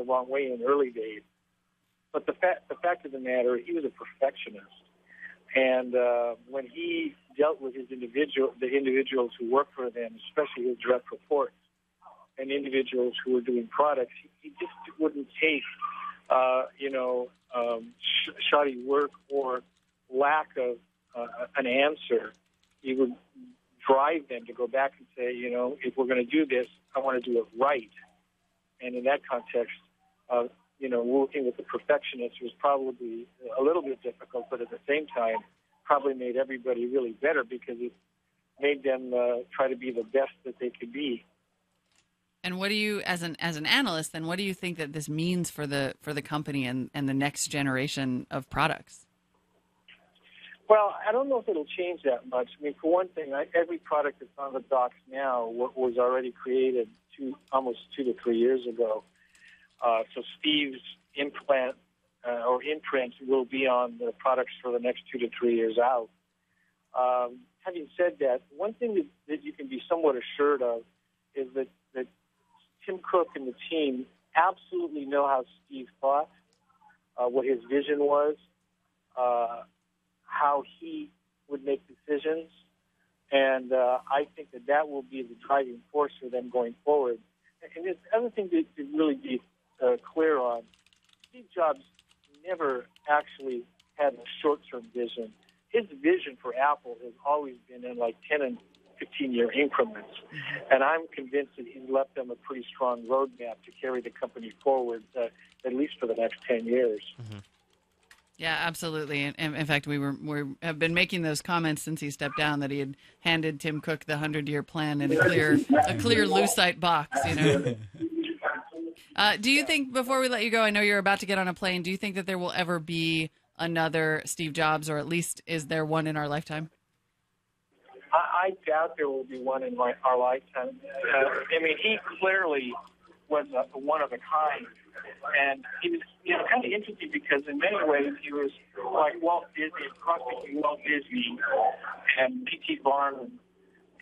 the wrong way in the early days. But the fact of the matter, he was a perfectionist. And when he dealt with the individuals who worked for them, especially his direct reports, and individuals who were doing products, he just wouldn't take, shoddy work or lack of an answer. He would drive them to go back and say, if we're going to do this, I want to do it right. And in that context, working with the perfectionist was probably a little bit difficult, but at the same time, probably made everybody really better because it made them try to be the best that they could be. And what do you, as an analyst, then what do you think that this means for the company and the next generation of products? Well, I don't know if it'll change that much. I mean, for one thing, every product that's on the docks now was already created almost 2 to 3 years ago. So Steve's imprint will be on the products for the next 2 to 3 years out. Having said that, one thing that you can be somewhat assured of is that Tim Cook and the team absolutely know how Steve thought, what his vision was, how he would make decisions, and I think that will be the driving force for them going forward. And the other thing to really be clear on, Steve Jobs never actually had a short-term vision. His vision for Apple has always been in like 10 and 15-year increments, and I'm convinced that he left them a pretty strong roadmap to carry the company forward, at least for the next 10 years. Mm-hmm. Yeah, absolutely. And in fact, we have been making those comments since he stepped down that he had handed Tim Cook the 100-year plan in a clear lucite box. Do you think, before we let you go, I know you're about to get on a plane, do you think that there will ever be another Steve Jobs, or at least is there one in our lifetime? I doubt there will be one in our lifetime. He clearly was one of a kind. And he was kind of interesting because in many ways he was like Walt Disney, cross-between Walt Disney and P.T. Barnum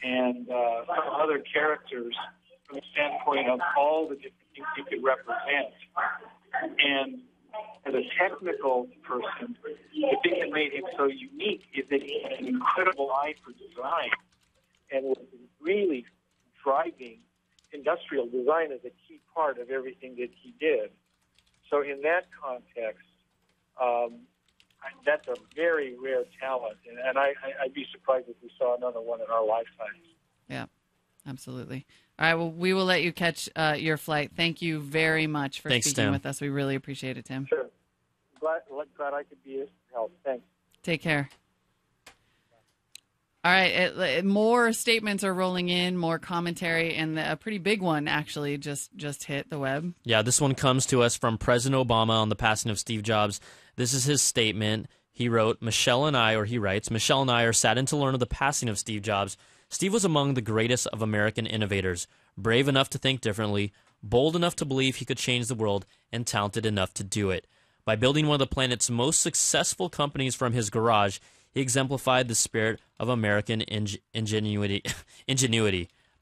and some other characters from the standpoint of all the different things he could represent. And as a technical person, the thing that made him so unique is that he had an incredible eye for design and was really driving industrial design as a key part of everything that he did. So in that context, that's a very rare talent, and I'd be surprised if we saw another one in our lifetimes. Yeah, absolutely. All right, well, we will let you catch your flight. Thank you very much for speaking Tim. with us. We really appreciate it, Tim. Sure. Glad I could be of help. Thanks. Take care. All right, more statements are rolling in, more commentary, and a pretty big one actually just hit the web. Yeah, this one comes to us from President Obama on the passing of Steve Jobs. This is his statement. He wrote, Michelle and I are saddened to learn of the passing of Steve Jobs. Steve was among the greatest of American innovators, brave enough to think differently, bold enough to believe he could change the world, and talented enough to do it. By building one of the planet's most successful companies from his garage, he exemplified the spirit of American ingenuity.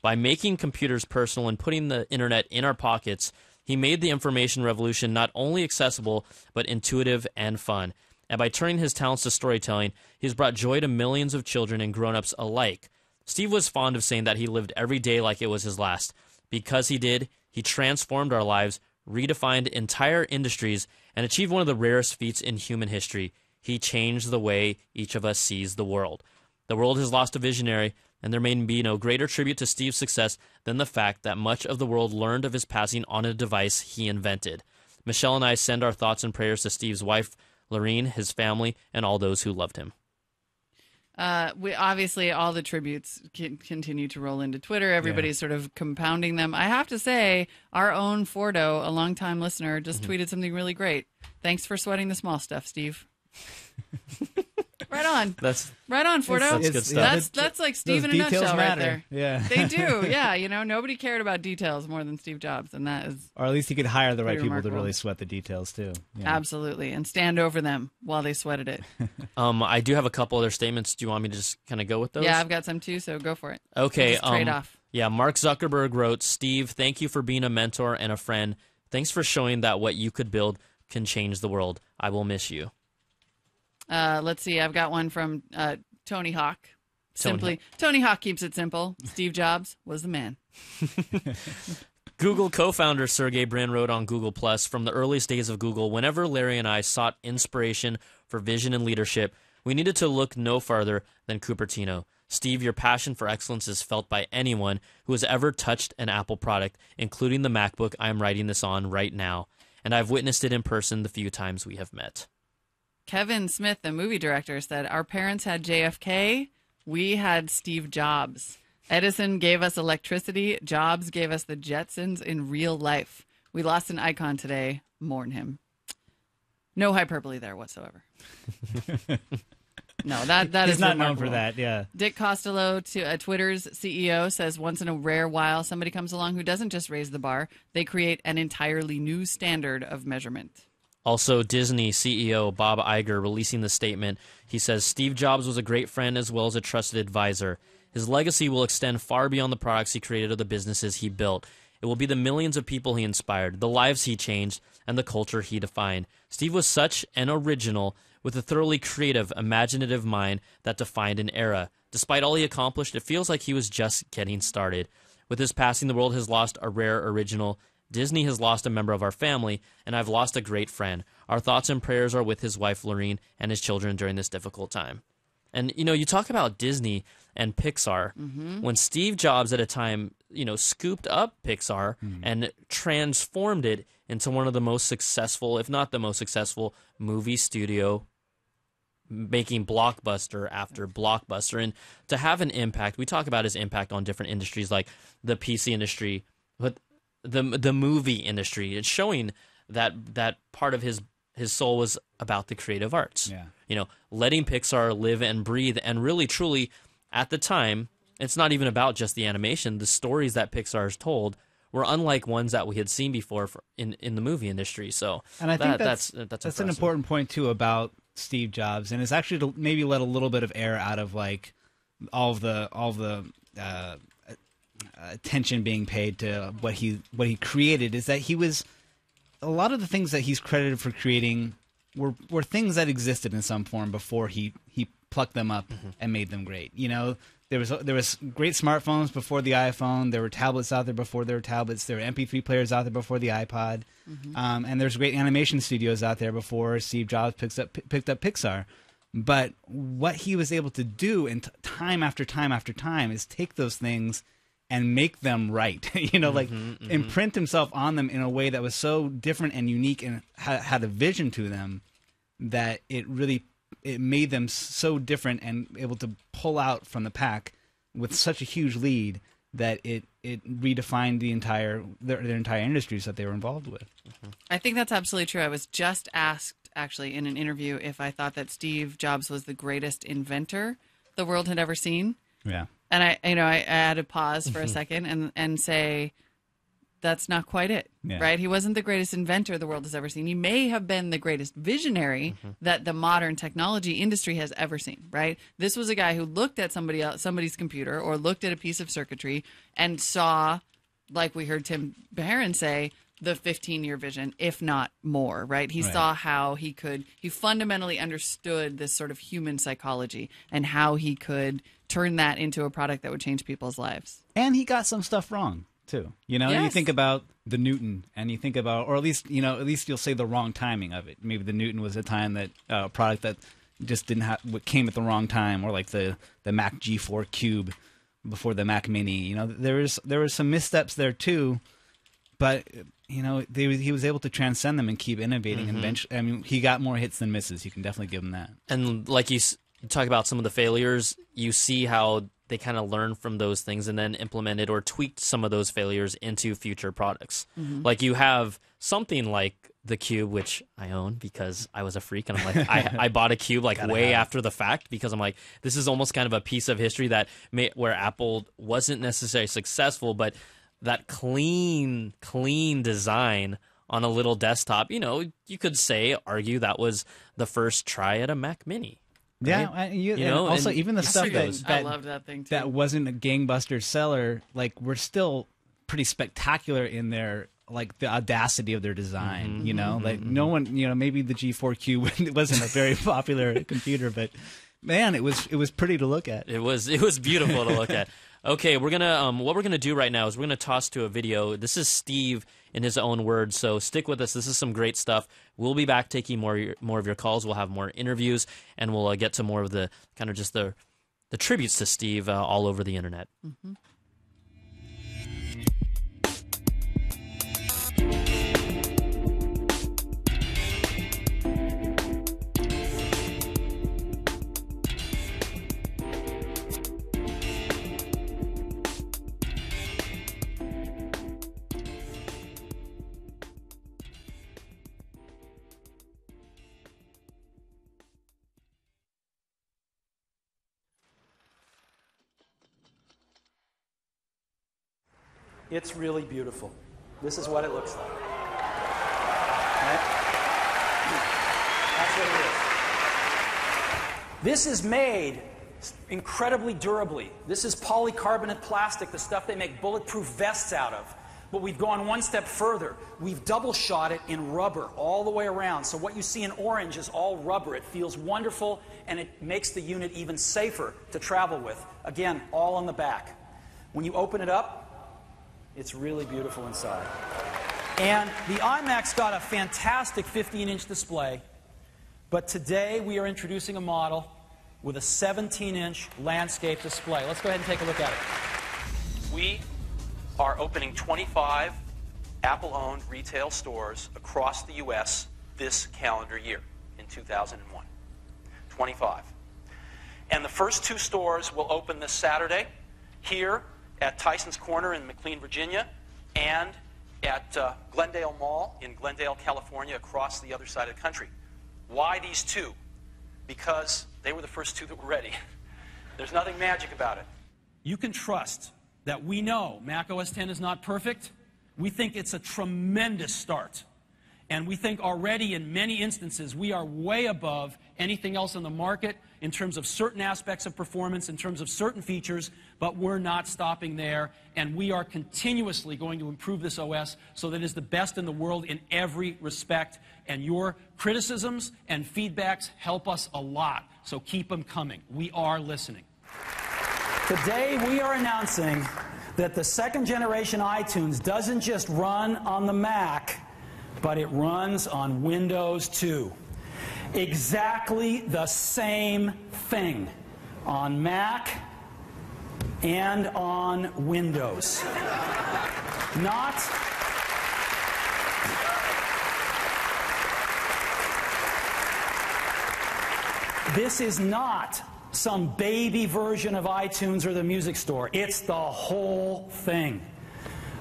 By making computers personal and putting the internet in our pockets, he made the information revolution not only accessible, but intuitive and fun. And by turning his talents to storytelling, he's brought joy to millions of children and grown-ups alike. Steve was fond of saying that he lived every day like it was his last. Because he did, he transformed our lives, redefined entire industries, and achieved one of the rarest feats in human history. He changed the way each of us sees the world. The world has lost a visionary, and there may be no greater tribute to Steve's success than the fact that much of the world learned of his passing on a device he invented. Michelle and I send our thoughts and prayers to Steve's wife, Lorene, his family, and all those who loved him. We obviously, all the tributes continue to roll into Twitter. Everybody's sort of compounding them. I have to say, our own Fordo, a longtime listener, just tweeted something really great. Thanks for sweating the small stuff, Steve. Right on. Right on, Fordo. That's good stuff. That's like Steve in a nutshell right there. Yeah. They do. Yeah. Nobody cared about details more than Steve Jobs, and that is. Or at least he could hire the right people remarkable. to really sweat the details too. Yeah. Absolutely, and stand over them while they sweated it. I do have a couple other statements. Do you want me to just kind of go with those? Yeah, I've got some too, so go for it. Okay. We'll just trade off. Yeah, Mark Zuckerberg wrote, Steve, thank you for being a mentor and a friend. Thanks for showing that what you could build can change the world. I will miss you. Let's see. I've got one from Tony Hawk. Tony Hawk keeps it simple. Steve Jobs was the man. Google co-founder Sergey Brin wrote on Google Plus, from the earliest days of Google, whenever Larry and I sought inspiration for vision and leadership, we needed to look no farther than Cupertino. Steve, your passion for excellence is felt by anyone who has ever touched an Apple product, including the MacBook I am writing this on right now, and I've witnessed it in person the few times we have met. Kevin Smith, the movie director, said, our parents had JFK, we had Steve Jobs. Edison gave us electricity, Jobs gave us the Jetsons in real life. We lost an icon today, mourn him. No hyperbole there whatsoever. No, that He's is not remarkable. known for that, yeah. Dick Costello, Twitter's CEO, says once in a rare while somebody comes along who doesn't just raise the bar, they create an entirely new standard of measurement. Also, Disney CEO Bob Iger releasing the statement. He says, Steve Jobs was a great friend as well as a trusted advisor. His legacy will extend far beyond the products he created or the businesses he built. It will be the millions of people he inspired, the lives he changed, and the culture he defined. Steve was such an original with a thoroughly creative, imaginative mind that defined an era. Despite all he accomplished, it feels like he was just getting started. With his passing, the world has lost a rare original. Disney has lost a member of our family, and I've lost a great friend. Our thoughts and prayers are with his wife, Lorene, and his children during this difficult time. And, you know, you talk about Disney and Pixar. Mm-hmm. When Steve Jobs at a time, you know, scooped up Pixar and transformed it into one of the most successful, if not the most successful, movie studio, making blockbuster after blockbuster. And to have an impact, we talk about his impact on different industries like the PC industry, but the movie industry. It's showing that part of his soul was about the creative arts. Yeah. You know, letting Pixar live and breathe, and really, truly, at the time, it's not even about just the animation. The stories that Pixar's told were unlike ones that we had seen before in the movie industry. So, and I think that's impressive. an important point too about Steve Jobs, and it's actually to maybe let a little bit of air out of like all the attention being paid to what he created. Is that he was, a lot of the things that he's credited for creating were things that existed in some form before he plucked them up and made them great. You know, there was great smartphones before the iPhone. There were tablets out there before there were tablets. There were MP3 players out there before the iPod, and there's great animation studios out there before Steve Jobs picked up Pixar. But what he was able to do, and time after time after time, is take those things and make them right. You know, like imprint himself on them in a way that was so different and unique, and had a vision to them that it made them so different and able to pull out from the pack with such a huge lead that it redefined their entire industries that they were involved with. I think that's absolutely true. I was just asked, actually, in an interview if I thought that Steve Jobs was the greatest inventor the world had ever seen. Yeah. And I had to pause for a second and say, that's not quite it, right? He wasn't the greatest inventor the world has ever seen. He may have been the greatest visionary that the modern technology industry has ever seen, right? This was a guy who looked at somebody's computer or looked at a piece of circuitry and saw, like we heard Tim Barron say, the 15-year vision, if not more, right? He saw how he fundamentally understood this sort of human psychology and how he could turn that into a product that would change people's lives. And he got some stuff wrong too. You know, you think about the Newton, and you think about, or at least you'll say the wrong timing of it. Maybe the Newton was a time that a product that just came at the wrong time, or like the Mac G4 Cube before the Mac Mini. You know, there was some missteps there too, but you know, he was able to transcend them and keep innovating. And eventually, I mean, he got more hits than misses. You can definitely give him that. And like you talk about some of the failures, you see how they kind of learned from those things and then implemented or tweaked some of those failures into future products. Like you have something like the Cube, which I own because I was a freak, and I'm like, I bought a Cube like way after the fact, because I'm like, this is almost kind of a piece of history that where Apple wasn't necessarily successful, but that clean design on a little desktop, you know, you could argue that was the first try at a Mac Mini. Right? Yeah, you know, also even the stuff I loved that thing too. That wasn't a gangbuster seller, like, were still pretty spectacular in their like the audacity of their design. You know, like no one, you know, maybe the G4Q wasn't a very popular computer, but man, it was pretty to look at. It was beautiful to look at. Okay, we're gonna what we're gonna do right now is we're gonna toss to a video. This is Steve in his own words, so stick with us. This is some great stuff. We'll be back taking more of your calls. We'll have more interviews, and we'll get to more of the kind of just the tributes to Steve all over the internet. It's really beautiful. This is what it looks like. Right? That's what it is. This is made incredibly durably. This is polycarbonate plastic, the stuff they make bulletproof vests out of. But we've gone one step further. We've double shot it in rubber all the way around. So what you see in orange is all rubber. It feels wonderful, and it makes the unit even safer to travel with. Again, all on the back. When you open it up, it's really beautiful inside. And the iMac's got a fantastic 15-inch display, but today we are introducing a model with a 17-inch landscape display. Let's go ahead and take a look at it. We are opening 25 Apple-owned retail stores across the U.S. this calendar year in 2001. 25. And the first 2 stores will open this Saturday here at Tyson's Corner in McLean, Virginia, and at Glendale Mall in Glendale, California, across the other side of the country. Why these 2? Because they were the first 2 that were ready. There's nothing magic about it. You can trust that we know Mac OS X is not perfect. We think it's a tremendous start. And we think already in many instances we are way above anything else in the market in terms of certain aspects of performance, in terms of certain features, but we're not stopping there. And we are continuously going to improve this OS so that it is the best in the world in every respect. And your criticisms and feedbacks help us a lot. So keep them coming. We are listening. Today we are announcing that the second generation iTunes doesn't just run on the Mac, but it runs on Windows too. Exactly the same thing on Mac and on Windows. This is not some baby version of iTunes or the music store. It's the whole thing.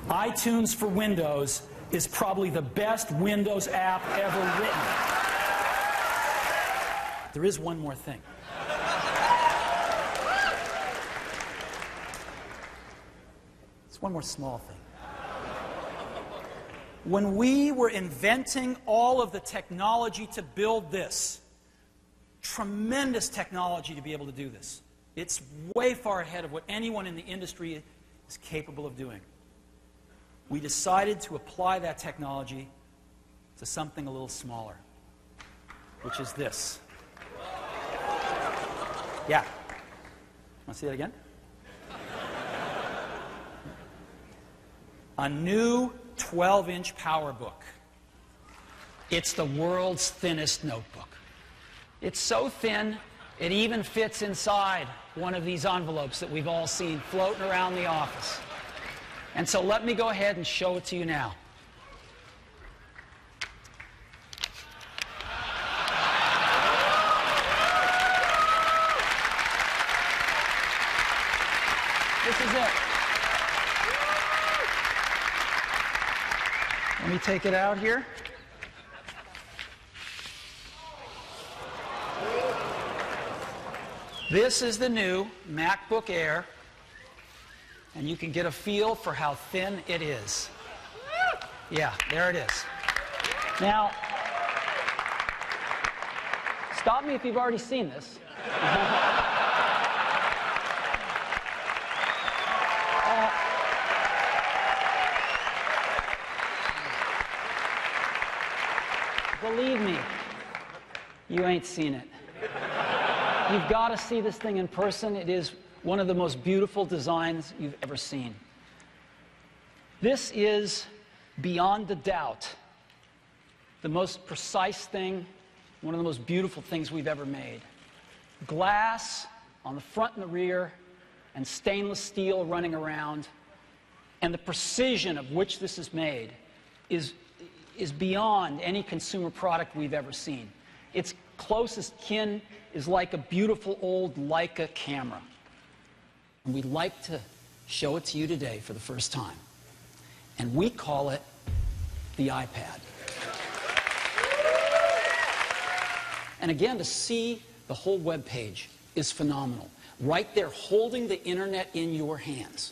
iTunes for Windows is probably the best Windows app ever written. There is one more thing. It's one more small thing. When we were inventing all of the technology to build this, tremendous technology to be able to do this. It's way far ahead of what anyone in the industry is capable of doing. We decided to apply that technology to something a little smaller, which is this. Yeah. Want to see that again? A new 12-inch PowerBook. It's the world's thinnest notebook. It's so thin, it even fits inside one of these envelopes that we've all seen floating around the office. And so let me go ahead and show it to you now. This is it. Let me take it out here. This is the new MacBook Air, and you can get a feel for how thin it is. Yeah, there it is. Now, stop me if you've already seen this. Believe me, you ain't seen it. You've got to see this thing in person. It is one of the most beautiful designs you've ever seen. This is, beyond a doubt, the most precise thing, one of the most beautiful things we've ever made. Glass on the front and the rear, and stainless steel running around, and the precision of which this is made is beyond any consumer product we've ever seen. Its closest kin is like a beautiful old Leica camera. And we'd like to show it to you today for the first time. And we call it the iPad. And again, to see the whole web page is phenomenal. Right there, holding the internet in your hands.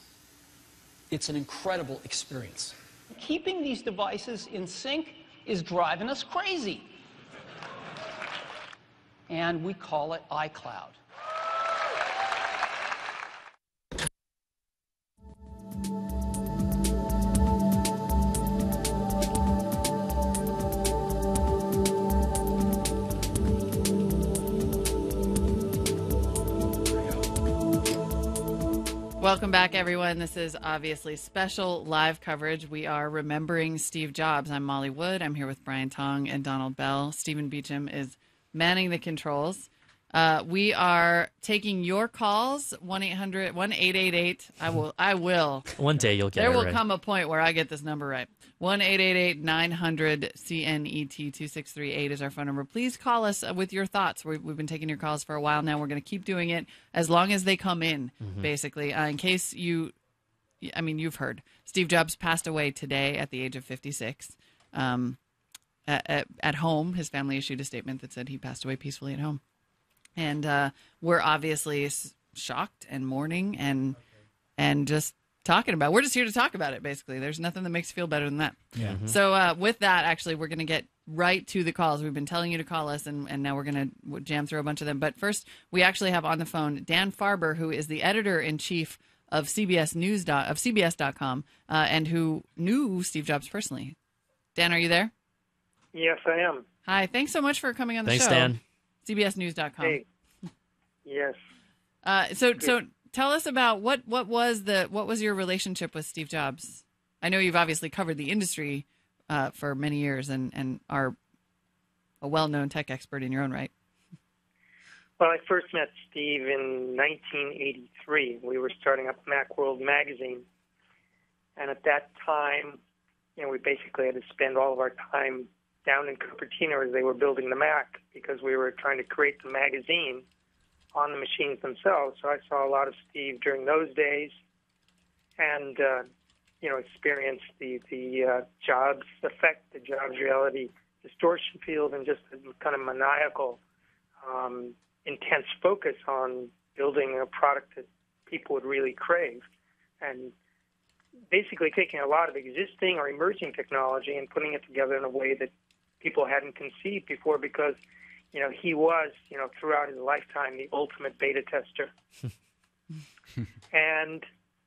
It's an incredible experience. Keeping these devices in sync is driving us crazy. And we call it iCloud. Welcome back, everyone. This is obviously special live coverage. We are remembering Steve Jobs. I'm Molly Wood. I'm here with Brian Tong and Donald Bell. Stephen Beecham is manning the controls. We are taking your calls, 1-800-1888. I will. One day you'll get it right. There will right. come a point where I get this number right. 1-888-900-CNET2638 is our phone number. Please call us with your thoughts. We've been taking your calls for a while now. We're going to keep doing it as long as they come in, basically. In case you've heard. Steve Jobs passed away today at the age of 56. At home, his family issued a statement that said he passed away peacefully at home. And we're obviously shocked and mourning and just talking about it. We're just here to talk about it, basically. There's nothing that makes you feel better than that. Yeah. So with that, actually, we're going to get right to the calls. We've been telling you to call us, and now we're going to jam through a bunch of them. But first, we actually have on the phone Dan Farber, who is the editor-in-chief of CBS.com, and who knew Steve Jobs personally. Dan, are you there? Yes, I am. Hi. Thanks so much for coming on the Thanks, show. Dan. CBSNews.com. Hey. Yes. So tell us about what was your relationship with Steve Jobs? I know you've obviously covered the industry for many years and are a well-known tech expert in your own right. Well, I first met Steve in 1983. We were starting up Macworld magazine, and at that time, we basically had to spend all of our time down in Cupertino as they were building the Mac because we were trying to create the magazine on the machines themselves. So I saw a lot of Steve during those days and, experienced the Jobs effect, the Jobs reality distortion field, and just the kind of maniacal, intense focus on building a product that people would really crave. And basically taking a lot of existing or emerging technology and putting it together in a way that people hadn't conceived before because, he was, throughout his lifetime, the ultimate beta tester. And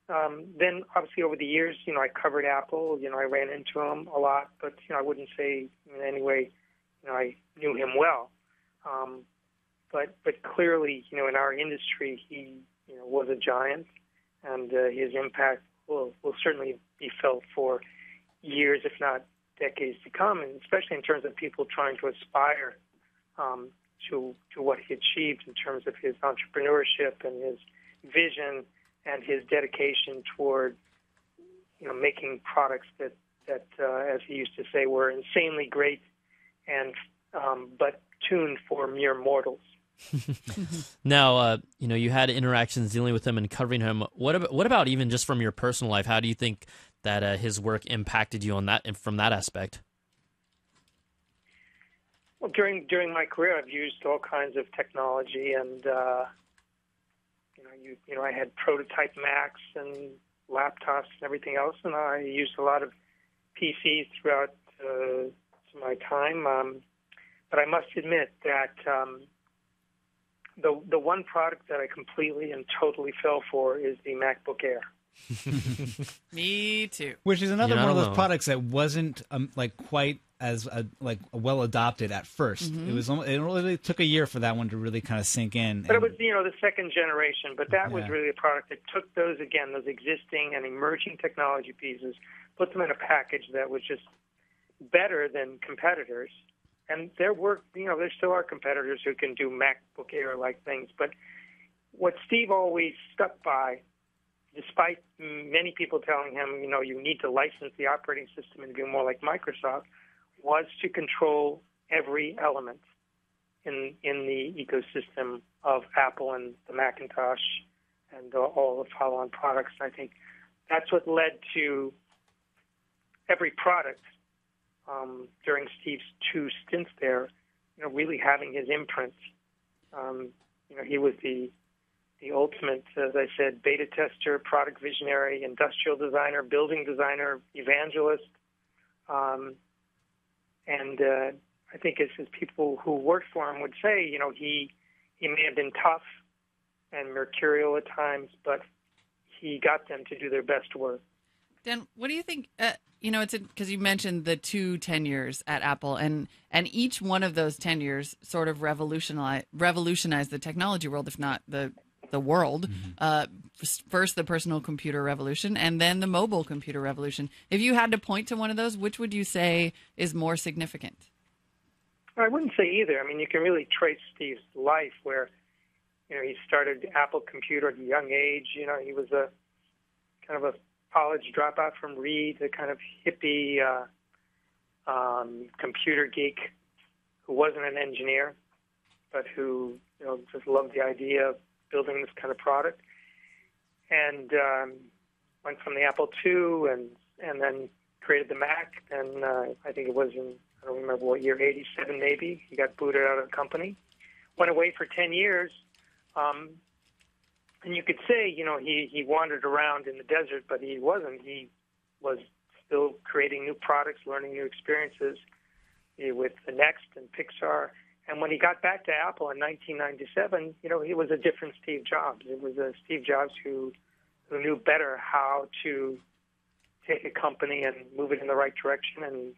then, obviously, over the years, I covered Apple. I ran into him a lot, but, I wouldn't say in any way, I knew him well. But clearly, in our industry, he, was a giant, and his impact will certainly be felt for years, if not decades to come, and especially in terms of people trying to aspire to what he achieved in terms of his entrepreneurship and his vision and his dedication toward, making products that as he used to say, were insanely great and but tuned for mere mortals. Now, you had interactions dealing with him and covering him. What about even just from your personal life? How do you think that his work impacted you on that and from that aspect? Well, during my career, I've used all kinds of technology, and I had prototype Macs and laptops and everything else, and I used a lot of PCs throughout my time. But I must admit that the one product that I completely and totally fell for is the MacBook Air. Me too. Which is another one of those products that wasn't quite as well adopted at first. It really took a year for that one to really kind of sink in. But it was the second generation. But that was really a product that took those existing and emerging technology pieces, put them in a package that was just better than competitors. And there still are competitors who can do MacBook Air-like things. But what Steve always stuck by, despite many people telling him, you need to license the operating system and do more like Microsoft, was to control every element in the ecosystem of Apple and the Macintosh and all the follow-on products. I think that's what led to every product during Steve's 2 stints there, really having his imprint. He was the ultimate, as I said, beta tester, product visionary, industrial designer, building designer, evangelist. And I think as people who worked for him would say, he may have been tough and mercurial at times, but he got them to do their best work. Dan, what do you think? It's because you mentioned the 2 tenures at Apple, and each one of those tenures sort of revolutionized the technology world, if not the world. First, the personal computer revolution, and then the mobile computer revolution. If you had to point to one of those, which would you say is more significant? I wouldn't say either. I mean, you can really trace Steve's life where, he started Apple Computer at a young age. He was a kind of a college dropout from Reed, a kind of hippie computer geek who wasn't an engineer, but who just loved the idea of building this kind of product, and went from the Apple II and then created the Mac. And I think it was I don't remember what year, 87 maybe. He got booted out of the company, went away for 10 years. And you could say, he wandered around in the desert, but he wasn't. He was still creating new products, learning new experiences with the Next and Pixar. And when he got back to Apple in 1997, he was a different Steve Jobs. It was a Steve Jobs who knew better how to take a company and move it in the right direction. And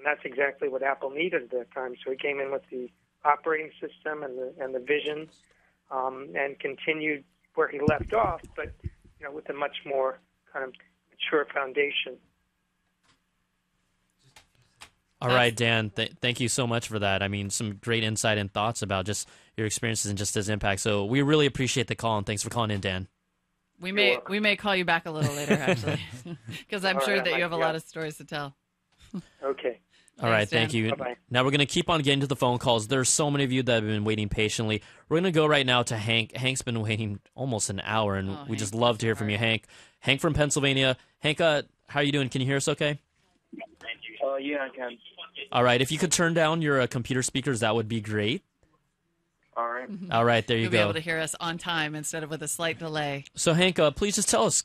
that's exactly what Apple needed at that time. So he came in with the operating system and the vision, and continued where he left off, but with a much more kind of mature foundation. All right, Dan, thank you so much for that. I mean, some great insight and thoughts about just your experiences and just his impact. So we really appreciate the call, and thanks for calling in, Dan. We may call you back a little later, actually, because I'm sure that you have a lot of stories to tell. Okay. All right, thank you. Bye-bye. Now we're going to keep on getting to the phone calls. There's so many of you that have been waiting patiently. We're going to go right now to Hank. Hank's been waiting almost an hour, and we just love to hear from you, Hank. Hank from Pennsylvania. Hank, how are you doing? Can you hear us okay? Yeah, I can. All right, if you could turn down your computer speakers, that would be great. All right. All right, there you You'll go. be able to hear us on time instead of with a slight delay. So, Hank, please just tell us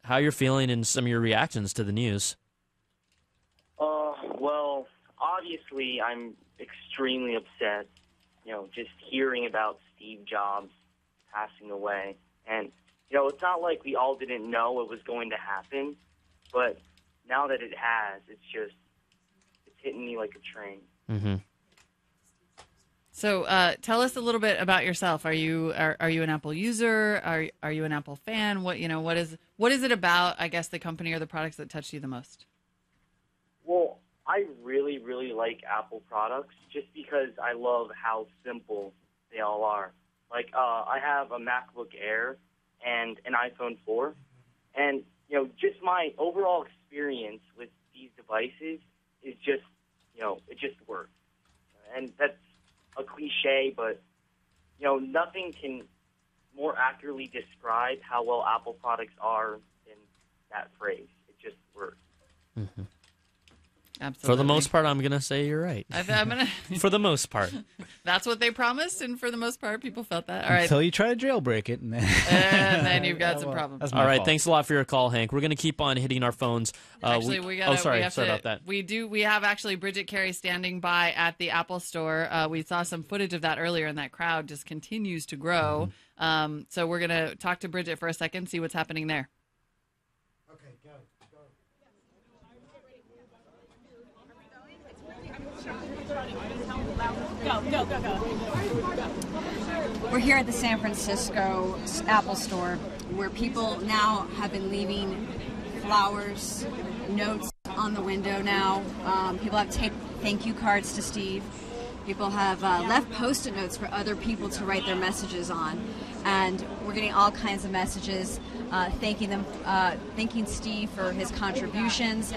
how you're feeling and some of your reactions to the news. Well, obviously, I'm extremely upset, just hearing about Steve Jobs passing away. And, it's not like we all didn't know it was going to happen, but now that it has, it's hitting me like a train. Mm-hmm. So tell us a little bit about yourself. Are you an Apple user? Are you an Apple fan? What is it about, I guess, the company or the products that touched you the most? Well, I really, really like Apple products just because I love how simple they all are. Like, I have a MacBook Air and an iPhone 4, and, just my overall experience with these devices is just, it just works. And that's a cliche, but, nothing can more accurately describe how well Apple products are than that phrase. It just works. Mm-hmm. Absolutely. For the most part, I'm going to say you're right. I'm gonna. For the most part. That's what they promised, and for the most part, people felt that. All right. Until you try to jailbreak it. And then you've got some problems. All right, thanks a lot for your call, Hank. We're going to keep on hitting our phones. Actually, sorry about that. We have actually Bridget Carey standing by at the Apple store. We saw some footage of that earlier, and that crowd just continues to grow. Mm-hmm. So we're going to talk to Bridget for a second, see what's happening there. We're here at the San Francisco Apple Store, where people now have been leaving flowers, notes on the window now. People have taped thank you cards to Steve. People have left Post-it notes for other people to write their messages on. And we're getting all kinds of messages thanking Steve for his contributions,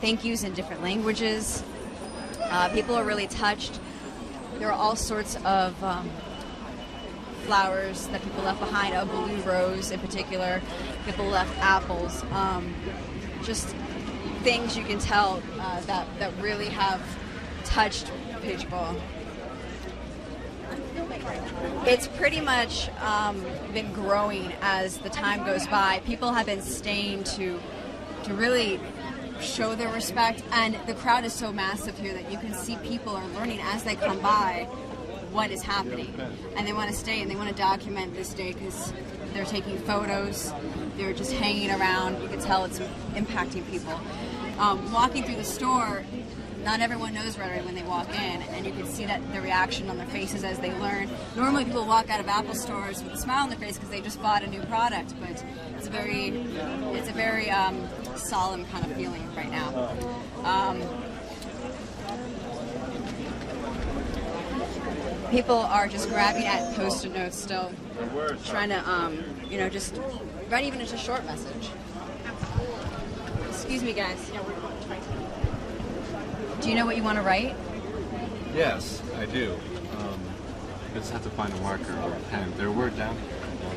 thank yous in different languages. People are really touched. There are all sorts of flowers that people left behind, a blue rose in particular. People left apples. Just things you can tell that really have touched people. It's pretty much been growing as the time goes by. People have been staying to really show their respect, and the crowd is so massive here that you can see people are learning as they come by what is happening, and they want to stay and they want to document this day because they're taking photos, they're just hanging around. You can tell it's impacting people. Walking through the store, not everyone knows right away when they walk in, and you can see that the reaction on their faces as they learn. Normally people walk out of Apple stores with a smile on their face because they just bought a new product, but it's a very solemn kind of feeling right now. People are just grabbing at Post-it notes still, trying to, just write even just a short message. Excuse me, guys. Do you know what you want to write? Yes, I do. I just have to find a marker or a pen. They're word down. No,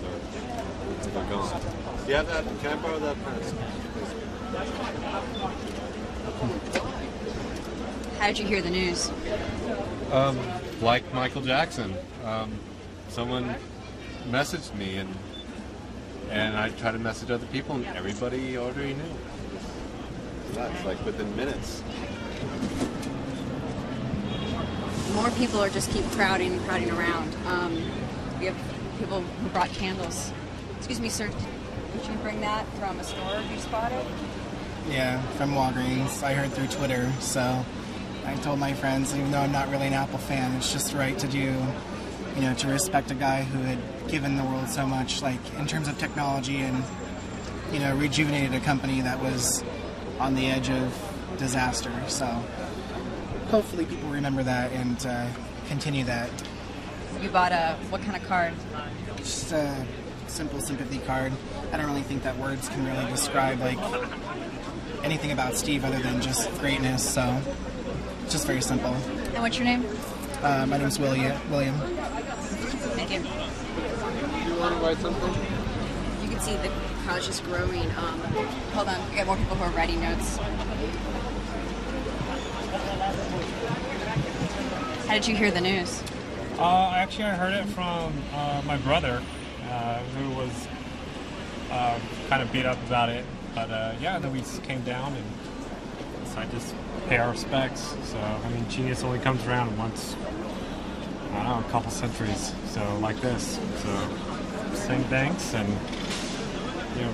they're gone. Do you have that? Can I borrow that pen? How did you hear the news? Like Michael Jackson. Someone messaged me, and I tried to message other people, and everybody already knew. That's like within minutes. More people are just keep crowding around. We have people who brought candles. Excuse me, sir. Did you bring that from a store you spotted? Yeah, from Walgreens. I heard through Twitter, so I told my friends, even though I'm not really an Apple fan, it's just right to do, to respect a guy who had given the world so much, like in terms of technology, and rejuvenated a company that was on the edge of disaster. So hopefully people remember that and continue that. You bought what kind of card? Just a simple sympathy card. I don't really think that words can really describe anything about Steve other than just greatness. So it's just very simple. And what's your name? My name's William. Thank you. Do you want to write something? You can see the crowd's just growing. Hold on, we got more people who are writing notes. How did you hear the news? Actually, I heard it from my brother, who was kind of beat up about it. But then we came down and decided to just pay our respects. So, genius only comes around once, a couple centuries. So, like this. So, saying thanks and,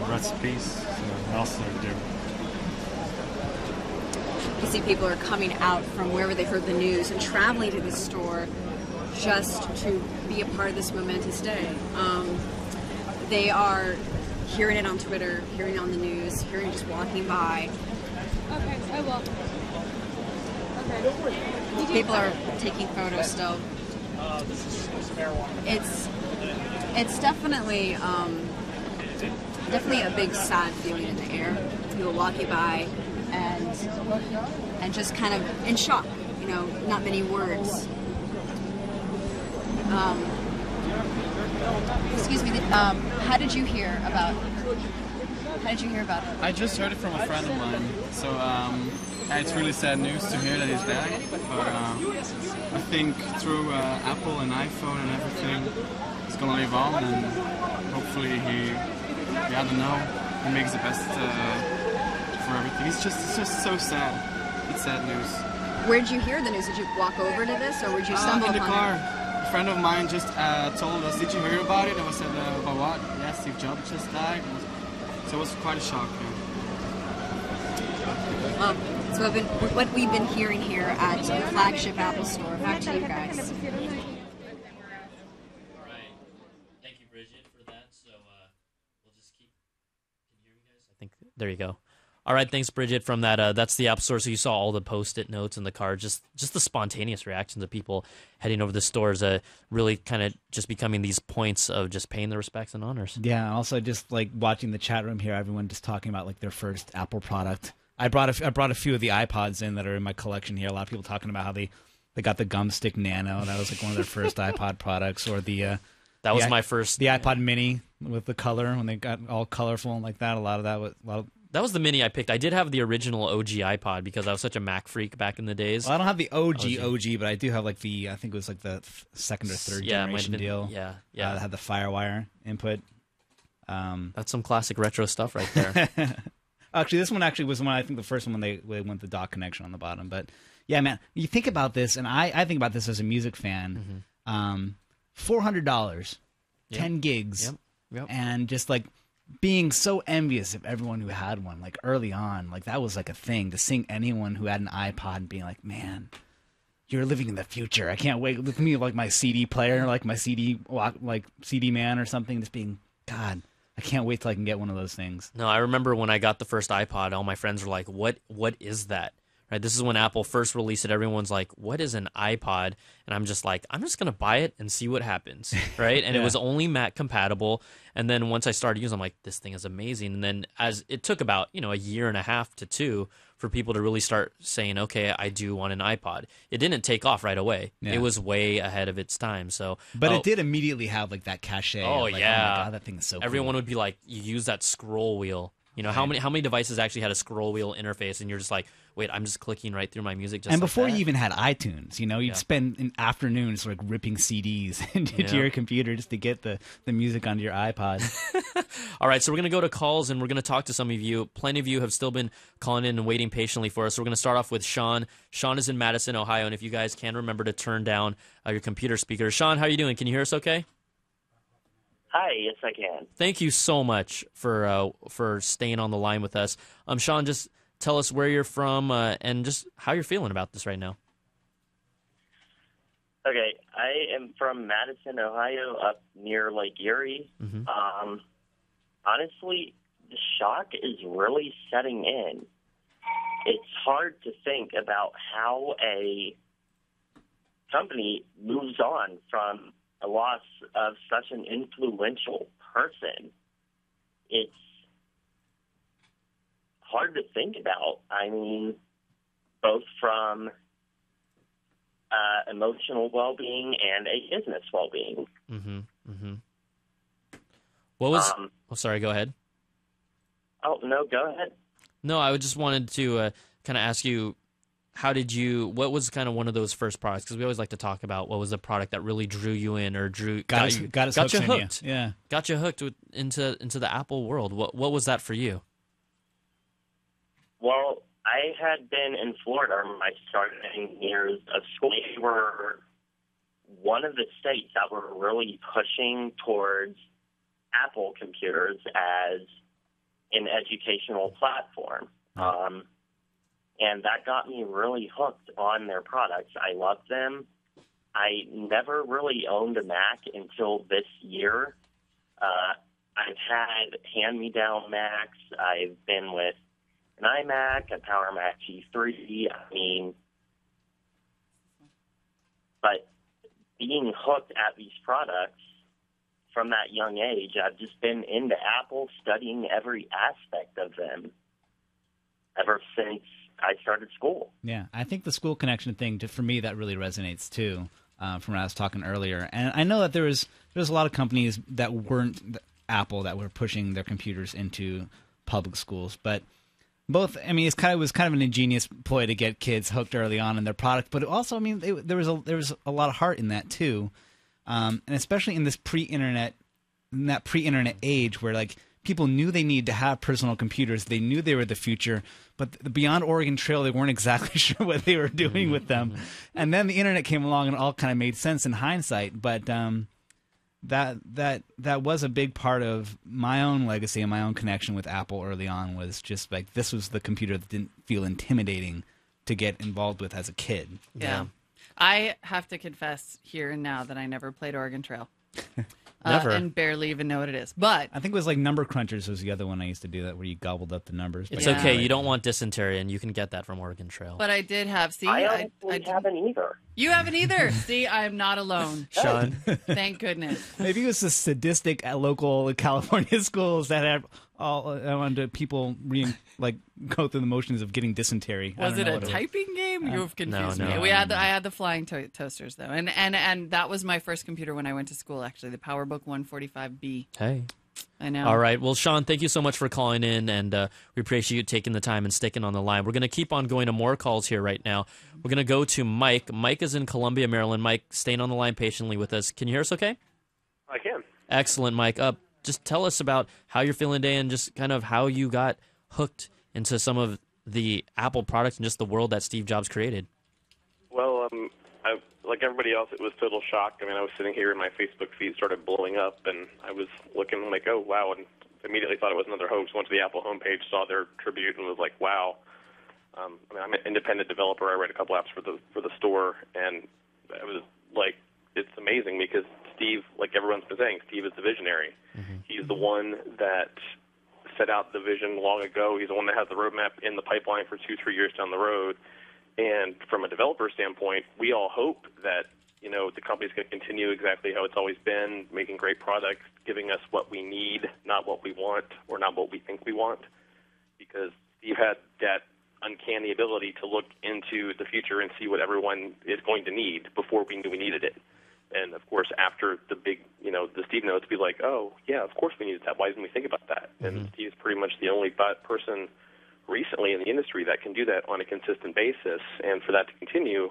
rest in peace. So, what else do I do? You see people are coming out from wherever they heard the news and traveling to this store just to be a part of this momentous day. They are hearing it on Twitter, hearing it on the news, hearing it just walking by. Okay, I will. Okay. People are taking photos still. It's definitely a big sad feeling in the air. People walking by and just kind of in shock, not many words. Excuse me, how did you hear about it? I just heard it from a friend of mine, so it's really sad news to hear that he's back, but I think through Apple and iPhone and everything, it's going to live on, and hopefully he makes the best for everything. It's just so sad. It's sad news. Where did you hear the news? Did you walk over to this, or would you stumble in the upon car. it? A friend of mine just told us, "Did you hear about it?" And I said, "About what?" Yeah, Steve Jobs just died. So it was quite a shock. Yeah. So what we've been hearing here at the flagship Apple Store. Back to you guys. All right. Thank you, Bridget, for that. So we'll just keep. Can you hear me, guys? I think there you go. All right, thanks, Bridget, from that. That's the App Store. So you saw all the Post-it notes and the cards, just the spontaneous reactions of people heading over the stores, really kind of just becoming these points of just paying their respects and honors. Yeah, also just like watching the chat room here, everyone just talking about like their first Apple product. I brought a few of the iPods in that are in my collection here. A lot of people talking about how they got the Gumstick Nano. That was like one of their first iPod products, or the that was my first, the iPod Mini with the color when they got all colorful and like that. That was the Mini I picked. I did have the original OG iPod because I was such a Mac freak back in the days. Well, I don't have the OG, but I do have like I think it was like the second or third generation deal. Yeah. That had the FireWire input. That's some classic retro stuff right there. Actually, this one was I think the first one when they went the dock connection on the bottom. But yeah, man, you think about this, and I think about this as a music fan. $400, 10 gigs, and just like being so envious of everyone who had one, like early on, like that was like a thing to sing anyone who had an iPod and being like, man, you're living in the future. I can't wait with me like my CD player, like my CD man or something, just being, God, I can't wait till I can get one of those things. No, I remember when I got the first iPod, all my friends were like, what is that? Right? This is when Apple first released it. Everyone's like, what is an iPod? And I'm just like, I'm just going to buy it and see what happens. Right? And it was only Mac compatible. And then once I started using it, I'm like, this thing is amazing. And then as it took about, a year and a half to 2 for people to really start saying, okay, I do want an iPod. It didn't take off right away. Yeah. It was way ahead of its time. So, but it did immediately have like that cachet. Oh, like, yeah. Oh my God, that thing is so Everyone cool. would be like, you use that scroll wheel. How many devices actually had a scroll wheel interface, and you're just like, wait, I'm just clicking right through my music. Just and like before that. you even had iTunes, you'd spend an afternoon like ripping CDs into your computer just to get the music onto your iPod. All right, so we're going to go to calls, and we're going to talk to some of you. Plenty of you have still been calling in and waiting patiently for us. So we're going to start off with Sean. Sean is in Madison, Ohio, and if you guys can remember to turn down your computer speakers. Sean, how are you doing? Can you hear us okay? Hi, yes I can. Thank you so much for staying on the line with us. Sean, just tell us where you're from and just how you're feeling about this right now. Okay, I am from Madison, Ohio, up near Lake Erie. Mm-hmm. Honestly, the shock is really setting in. It's hard to think about how a company moves on from a loss of such an influential person. It's hard to think about. I mean, both from emotional well-being and a business well-being. Mm-hmm. Mm-hmm. What was... sorry, go ahead. Oh, no, go ahead. No, I just wanted to kind of ask you, what was kind of one of those first products? Because we always like to talk about what was the product that really drew you in or got you hooked. Yeah, got you hooked into the Apple world. What was that for you? Well, I had been in Florida my starting years of school. We were one of the states that were really pushing towards Apple computers as an educational platform. And that got me really hooked on their products. I loved them. I never really owned a Mac until this year. I've had hand-me-down Macs. I've been with an iMac, a Power Mac G3. But being hooked at these products from that young age, I've just been into Apple, studying every aspect of them ever since I started school. Yeah, I think the school connection thing, for me, that really resonates too, from what I was talking earlier. And I know that there was a lot of companies that weren't Apple that were pushing their computers into public schools, but both. I mean, it was kind of an ingenious ploy to get kids hooked early on in their product, but also, I mean, there was a lot of heart in that too, and especially in this pre-internet age where like people knew they needed to have personal computers. They knew they were the future, but beyond Oregon Trail, they weren't exactly sure what they were doing with them. And then the internet came along and it all kind of made sense in hindsight. But that was a big part of my own legacy and my own connection with Apple early on. Was just like this was the computer that didn't feel intimidating to get involved with as a kid. Yeah. I have to confess here and now that I never played Oregon Trail. Never. And barely even know what it is. But I think it was like Number Crunchers was the other one I used to do that where you gobbled up the numbers. It's okay. You don't want dysentery, and you can get that from Oregon Trail. But I did have. See, I haven't either. You haven't either. See, I am not alone. Sean. Thank goodness. Maybe it was the sadistic local California schools that had all people go through the motions of getting dysentery. Was it a typing game? You have confused me. I had the flying toasters though, and that was my first computer when I went to school. Actually, the PowerBook 145B. Hey. I know. All right. Well, Sean, thank you so much for calling in, and we appreciate you taking the time and sticking on the line. We're going to keep on going to more calls here right now. We're going to go to Mike. Mike is in Columbia, Maryland. Mike, staying on the line patiently with us. Can you hear us okay? I can. Excellent, Mike. Just tell us about how you're feeling today and just kind of how you got hooked into some of the Apple products and just the world that Steve Jobs created. Well, like everybody else, it was total shock. I mean, I was sitting here and my Facebook feed started blowing up, and I was looking like, oh, wow, and immediately thought it was another hoax. Went to the Apple homepage, saw their tribute, and was like, wow. I mean, I'm an independent developer. I write a couple apps for the store, and I was like, it's amazing because Steve, like everyone's been saying, Steve is the visionary. Mm-hmm. He's the one that set out the vision long ago. He's the one that has the roadmap in the pipeline for 2-3 years down the road. And from a developer standpoint, we all hope that, the company's going to continue exactly how it's always been, making great products, giving us what we need, not what we want or not what we think we want. Because Steve had that uncanny ability to look into the future and see what everyone is going to need before we knew we needed it. And, of course, after the big, the Steve notes, be like, oh, yeah, of course we needed that. Why didn't we think about that? Mm-hmm. And Steve's pretty much the only person recently in the industry that can do that on a consistent basis. And for that to continue,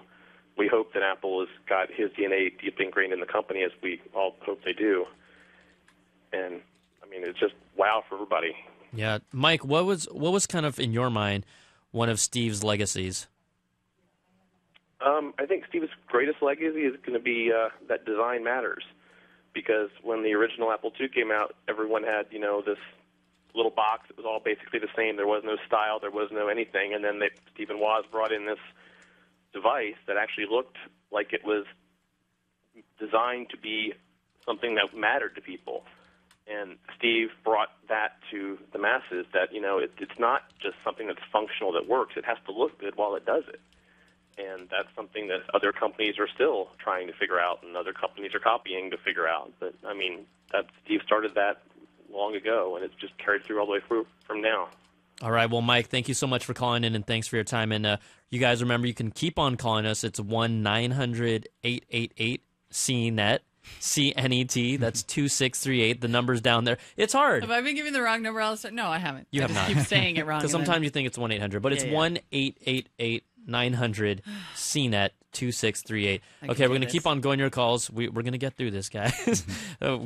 we hope that Apple has got his DNA deeply ingrained in the company, as we all hope they do. And, I mean, it's just wow for everybody. Yeah. Mike, what was kind of, in your mind, one of Steve's legacies? I think Steve's greatest legacy is going to be that design matters, because when the original Apple II came out, everyone had, this little box that was all basically the same. There was no style, there was no anything, and then Stephen Woz brought in this device that actually looked like it was designed to be something that mattered to people. And Steve brought that to the masses, that, it's not just something that's functional that works. It has to look good while it does it. And that's something that other companies are still trying to figure out, and other companies are copying to figure out. But, I mean, Steve started that long ago, and it's just carried through all the way through from now. All right. Well, Mike, thank you so much for calling in, and thanks for your time. And you guys remember, you can keep on calling us. It's 1-900-888-CNET. CNET. That's 2638. The number's down there. It's hard. Have I been giving the wrong number all the time? No, I haven't. You have not. Keep saying it wrong. Because sometimes you think it's 1-800, but it's 1-888-900-CNET 2638. Okay, we're going to keep on going your calls. We're going to get through this, guys.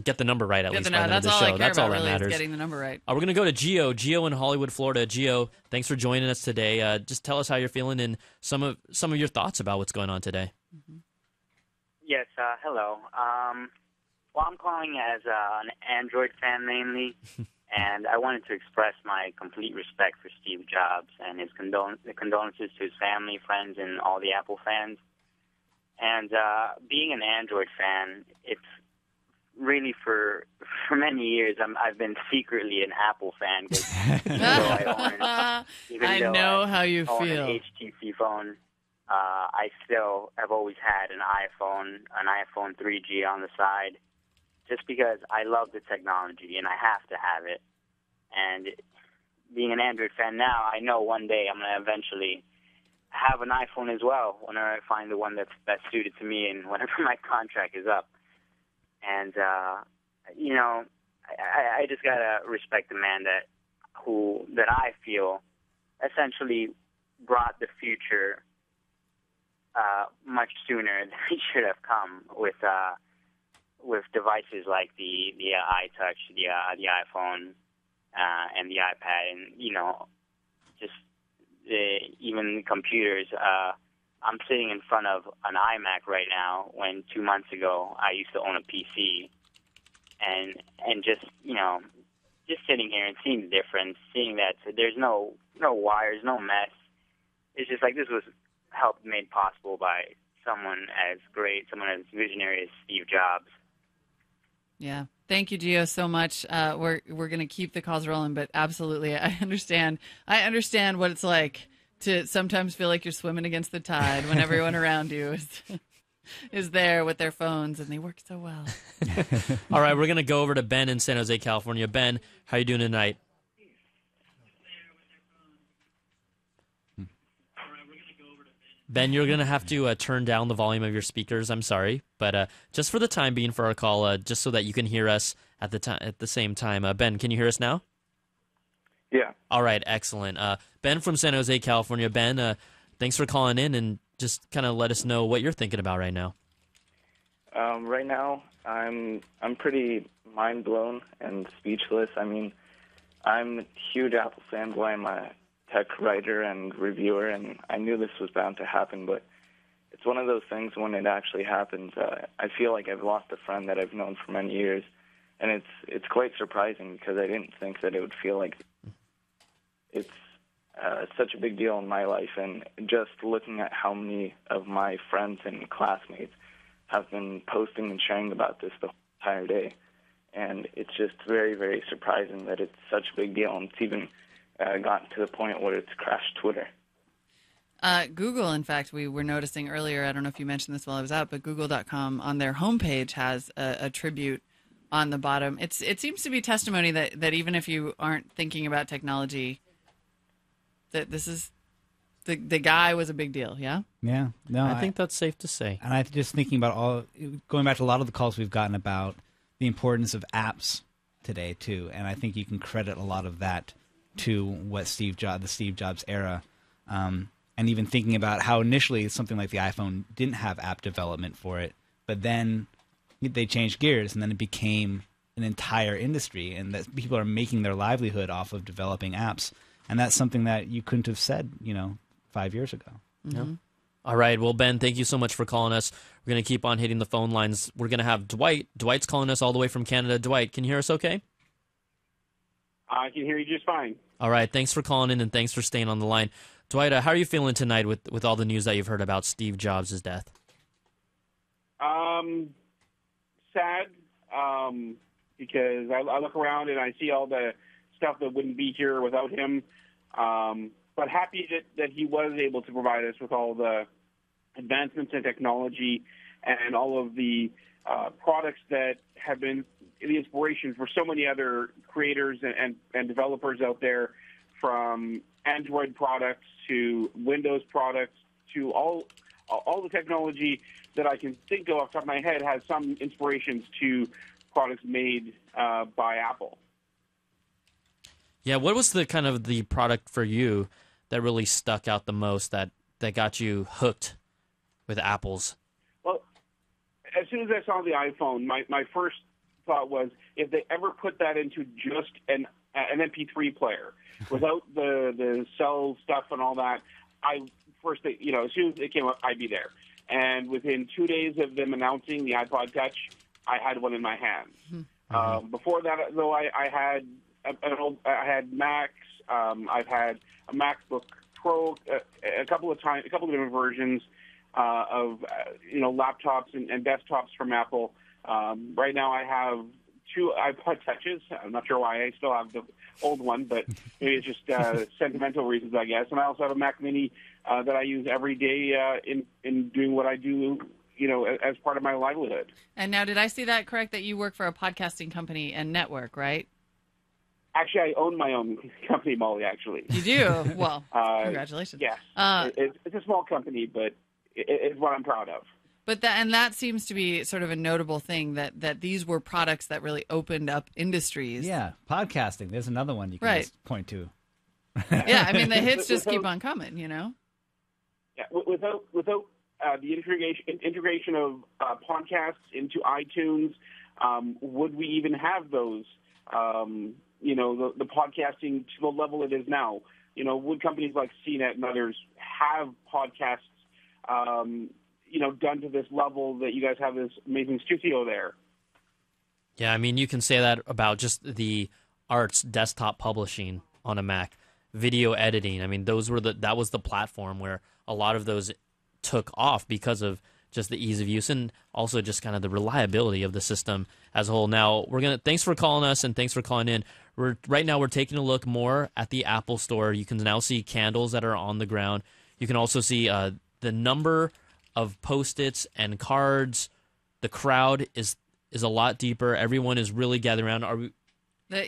Get the number right at least by the end of the show. That's all that matters. Getting the number right. We're going to go to Gio. Gio in Hollywood, Florida. Gio, thanks for joining us today. Just tell us how you're feeling and some of your thoughts about what's going on today. Mm-hmm. Yes, hello. Well, I'm calling as an Android fan mainly, and I wanted to express my complete respect for Steve Jobs and his condolences to his family, friends, and all the Apple fans. And being an Android fan, it's really for many years I've been secretly an Apple fan. I know how you own feel. An HTC phone. I still have always had an iPhone 3G on the side, just because I love the technology and I have to have it. And being an Android fan now, I know one day I'm going to eventually have an iPhone as well, whenever I find the one that's best suited to me and whenever my contract is up. And, I just got to respect the man that I feel essentially brought the future much sooner than it should have come with devices like the iTouch, the iPhone, and the iPad, and just even computers. I'm sitting in front of an iMac right now, when 2 months ago I used to own a PC, and just just sitting here and seeing the difference, seeing that there's no wires, no mess. It's just like this was helped made possible by someone as great, someone as visionary as Steve Jobs. Yeah. Thank you, Gio, so much. We're going to keep the calls rolling, but absolutely, I understand what it's like to sometimes feel like you're swimming against the tide when everyone around you is there with their phones, and they work so well. All right, we're going to go over to Ben in San Jose, California. Ben, how you doing tonight? Ben, you're going to have to turn down the volume of your speakers. I'm sorry. But just for the time being for our call, just so that you can hear us at the same time. Ben, can you hear us now? Yeah. All right, excellent. Ben from San Jose, California. Ben, thanks for calling in, and just kind of let us know what you're thinking about right now. Right now, I'm pretty mind blown and speechless. I mean, I'm a huge Apple fanboy. I'm a tech writer and reviewer, and I knew this was bound to happen, but it's one of those things when it actually happens, I feel like I've lost a friend that I've known for many years, and it's quite surprising because I didn't think that it would feel like it's such a big deal in my life, and just looking at how many of my friends and classmates have been posting and sharing about this the whole entire day, and it's just very, very surprising that it's such a big deal, and it's even gotten to the point where it's crashed Twitter. Google, in fact, we were noticing earlier, I don't know if you mentioned this while I was out, but Google.com on their homepage has a tribute on the bottom. It seems to be testimony that even if you aren't thinking about technology, that this is the guy was a big deal, yeah? Yeah. No, I think that's safe to say. And I'm just thinking about going back to a lot of the calls we've gotten about the importance of apps today, too. And I think you can credit a lot of that to what the Steve Jobs era, and even thinking about how initially something like the iPhone didn't have app development for it, but then they changed gears, and then it became an entire industry, and that people are making their livelihood off of developing apps, and that's something that you couldn't have said, 5 years ago. Yeah. All right. Well, Ben, thank you so much for calling us. We're going to keep on hitting the phone lines. We're going to have Dwight. Dwight's calling us all the way from Canada. Dwight, can you hear us okay? I can hear you just fine. All right. Thanks for calling in, and thanks for staying on the line. Dwight, how are you feeling tonight with all the news that you've heard about Steve Jobs' death? Sad, because I look around and I see all the stuff that wouldn't be here without him. But happy that he was able to provide us with all the advancements in technology and all of the products that have been the inspiration for so many other creators and developers out there, from Android products to Windows products to all the technology that I can think of off the top of my head has some inspirations to products made by Apple. Yeah, what was the kind of the product for you that really stuck out the most, that got you hooked with Apple's? Well, as soon as I saw the iPhone, my first thought was, if they ever put that into just an MP3 player without the cell stuff and all that, as soon as it came up, I'd be there. And within 2 days of them announcing the iPod Touch, I had one in my hands. Mm-hmm. Before that, though, I had Macs. I've had a MacBook Pro, a couple of different versions of laptops and desktops from Apple. Right now, I have 2 iPod Touches. I'm not sure why I still have the old one, but maybe it's just sentimental reasons, I guess. And I also have a Mac Mini that I use every day in doing what I do, as part of my livelihood. And now, did I see that correct, that you work for a podcasting company and network, right? Actually, I own my own company, Molly, actually. You do? Well, congratulations. Yes. It's a small company, but it's what I'm proud of. But that seems to be sort of a notable thing, that these were products that really opened up industries. Yeah, podcasting. There's another one you can just point to. Yeah, I mean, the hits just keep on coming, Yeah, without the integration of podcasts into iTunes, would we even have those? The podcasting to the level it is now. Would companies like CNET and others have podcasts, done to this level that you guys have this amazing studio there? Yeah, I mean, you can say that about just the arts desktop publishing on a Mac, video editing. I mean, that was the platform where a lot of those took off because of just the ease of use and also just kind of the reliability of the system as a whole. Now, thanks for calling us and thanks for calling in. Right now we're taking a look more at the Apple Store. You can now see candles that are on the ground. You can also see the number of Post-its and cards. The crowd is a lot deeper. Everyone is really gathering around.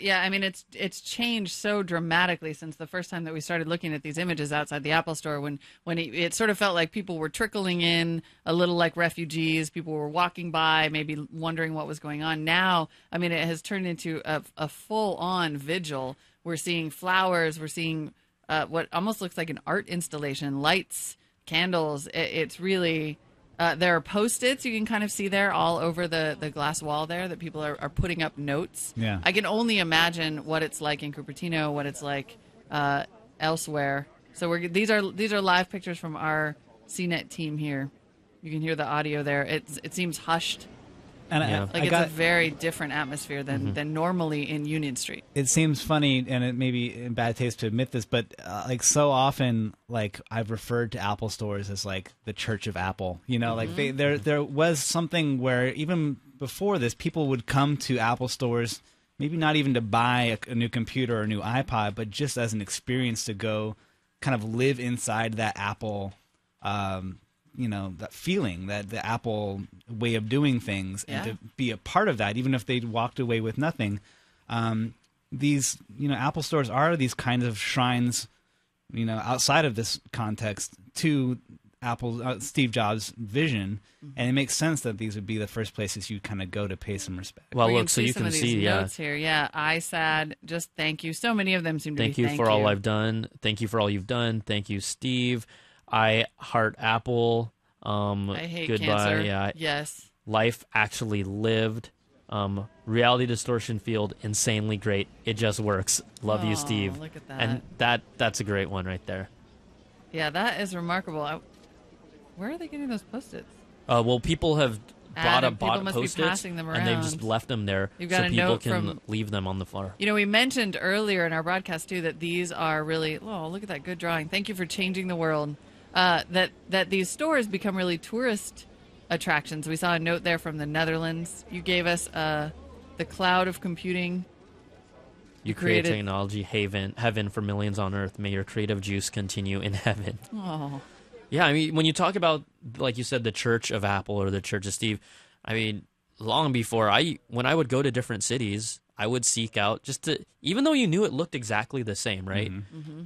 Yeah, I mean, it's changed so dramatically since the first time that we started looking at these images outside the Apple Store, when it sort of felt like people were trickling in a little like refugees. People were walking by, maybe wondering what was going on. Now, I mean, it has turned into a full-on vigil. We're seeing flowers. We're seeing what almost looks like an art installation, lights, candles. It's really... there are Post-its you can kind of see there all over the glass wall there that people are putting up notes. Yeah. I can only imagine what it's like in Cupertino, what it's like elsewhere. So these are live pictures from our CNET team here. You can hear the audio there. It seems hushed. And it's a very different atmosphere than normally in Union Street. It seems funny, and it may be in bad taste to admit this, but like so often, like I've referred to Apple stores as like the Church of Apple. You know, like there was something where even before this, people would come to Apple stores, maybe not even to buy a new computer or a new iPod, but just as an experience to go kind of live inside that Apple. That feeling, that the Apple way of doing things, and to be a part of that, even if they'd walked away with nothing. These, Apple stores are these kinds of shrines, outside of this context to Steve Jobs' vision, and it makes sense that these would be the first places you kind of go to pay some respect. Well, look, so you can see, notes here. Yeah, ISAD, just thank you. So many of them seem to be thank you for all I've done. Thank you for all you've done. Thank you, Steve. I heart Apple. I hate goodbye. Cancer. Yeah. Yes. Life actually lived. Reality distortion field, insanely great. It just works. Love you, Steve. Look at that. And that's a great one right there. Yeah, that is remarkable. Where are they getting those Post-its? Well, people have bought Post-its, passing them and they've just left them there You've got so a people note can leave them on the floor. We mentioned earlier in our broadcast, too, that these are really... Oh, look at that good drawing. Thank you for changing the world. That these stores become really tourist attractions. We saw a note there from the Netherlands. You gave us the cloud of computing. You create technology, heaven for millions on earth. May your creative juice continue in heaven. Oh. Yeah, I mean, when you talk about, like you said, the Church of Apple or the Church of Steve, I mean, long before when I would go to different cities, I would seek out even though you knew it looked exactly the same, right?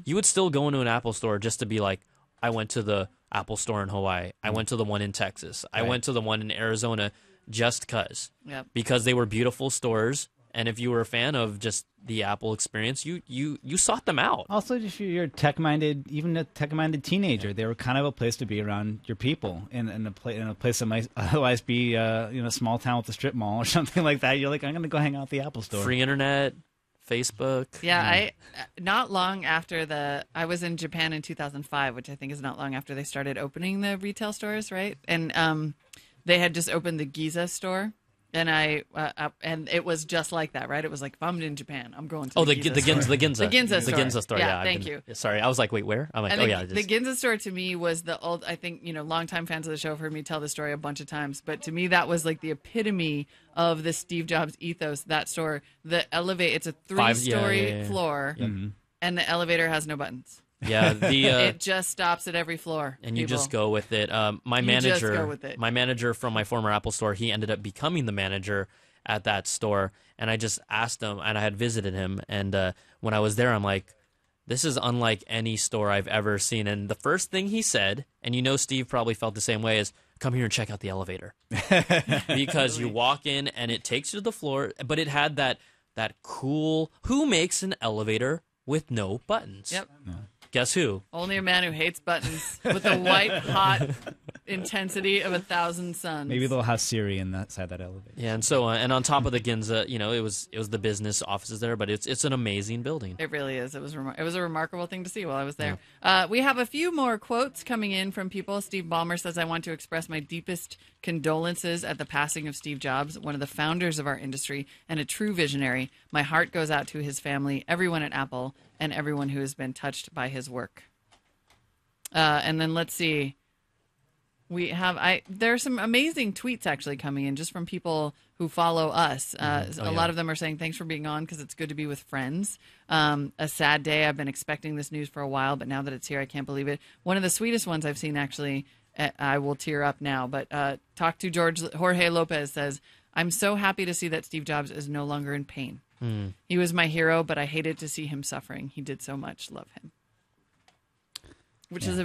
You would still go into an Apple store just to be like, I went to the Apple store in Hawaii. I went to the one in Texas. I went to the one in Arizona just because they were beautiful stores. And if you were a fan of just the Apple experience, you sought them out. Also, if you're tech-minded, even a tech-minded teenager, they were kind of a place to be around your people in a place that might otherwise be a small town with a strip mall or something like that. You're like, I'm going to go hang out at the Apple store. Free internet. Facebook. Yeah, I not long after I was in Japan in 2005, which I think is not long after they started opening the retail stores, right? And they had just opened the Giza store, and and it was just like that, right? It was like, if I'm in Japan, I'm going to the Ginza store. Yeah, thank you. Sorry, I was like, wait, where? I'm like, the Ginza store to me was the old. I think longtime fans of the show have heard me tell the story a bunch of times, but to me that was like the epitome of the Steve Jobs ethos. That store, it's a 3-story floor, and the elevator has no buttons. Yeah, it just stops at every floor, and you just go with it. My manager from my former Apple store, he ended up becoming the manager at that store, and I just asked him, and I had visited him, and when I was there, I'm like, this is unlike any store I've ever seen. And the first thing he said, and Steve probably felt the same way, is come here and check out the elevator, because you walk in and it takes you to the floor, but it had that cool. Who makes an elevator with no buttons? Yep. Guess who? Only a man who hates buttons with a white hot intensity of 1,000 suns. Maybe they'll have Siri inside that elevator. Yeah, and so and on top of the Ginza, it was the business offices there, but it's an amazing building. It really is. It was a remarkable thing to see while I was there. We have a few more quotes coming in from people. Steve Ballmer says, "I want to express my deepest condolences at the passing of Steve Jobs, one of the founders of our industry and a true visionary. My heart goes out to his family, everyone at Apple, and everyone who has been touched by his work." And then let's see. There are some amazing tweets actually coming in just from people who follow us. A lot of them are saying, thanks for being on because it's good to be with friends. A sad day. I've been expecting this news for a while, but now that it's here, I can't believe it. One of the sweetest ones I've seen, actually, I will tear up now, but talk to Jorge Lopez says, I'm so happy to see that Steve Jobs is no longer in pain. He was my hero, but I hated to see him suffering. He did so much. Love him. Which is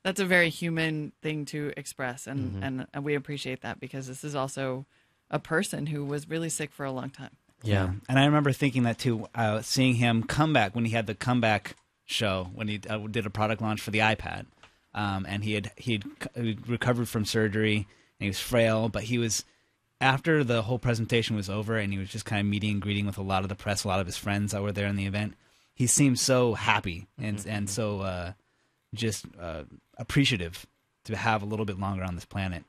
that's a very human thing to express, and we appreciate that because this is also a person who was really sick for a long time. Yeah. And I remember thinking that too, seeing him come back when he had the comeback show, when he did a product launch for the iPad, and he had recovered from surgery, and he was frail, but he was, after the whole presentation was over and he was just kind of meeting and greeting with a lot of the press, a lot of his friends that were there in the event, he seemed so happy and so just appreciative to have a little bit longer on this planet,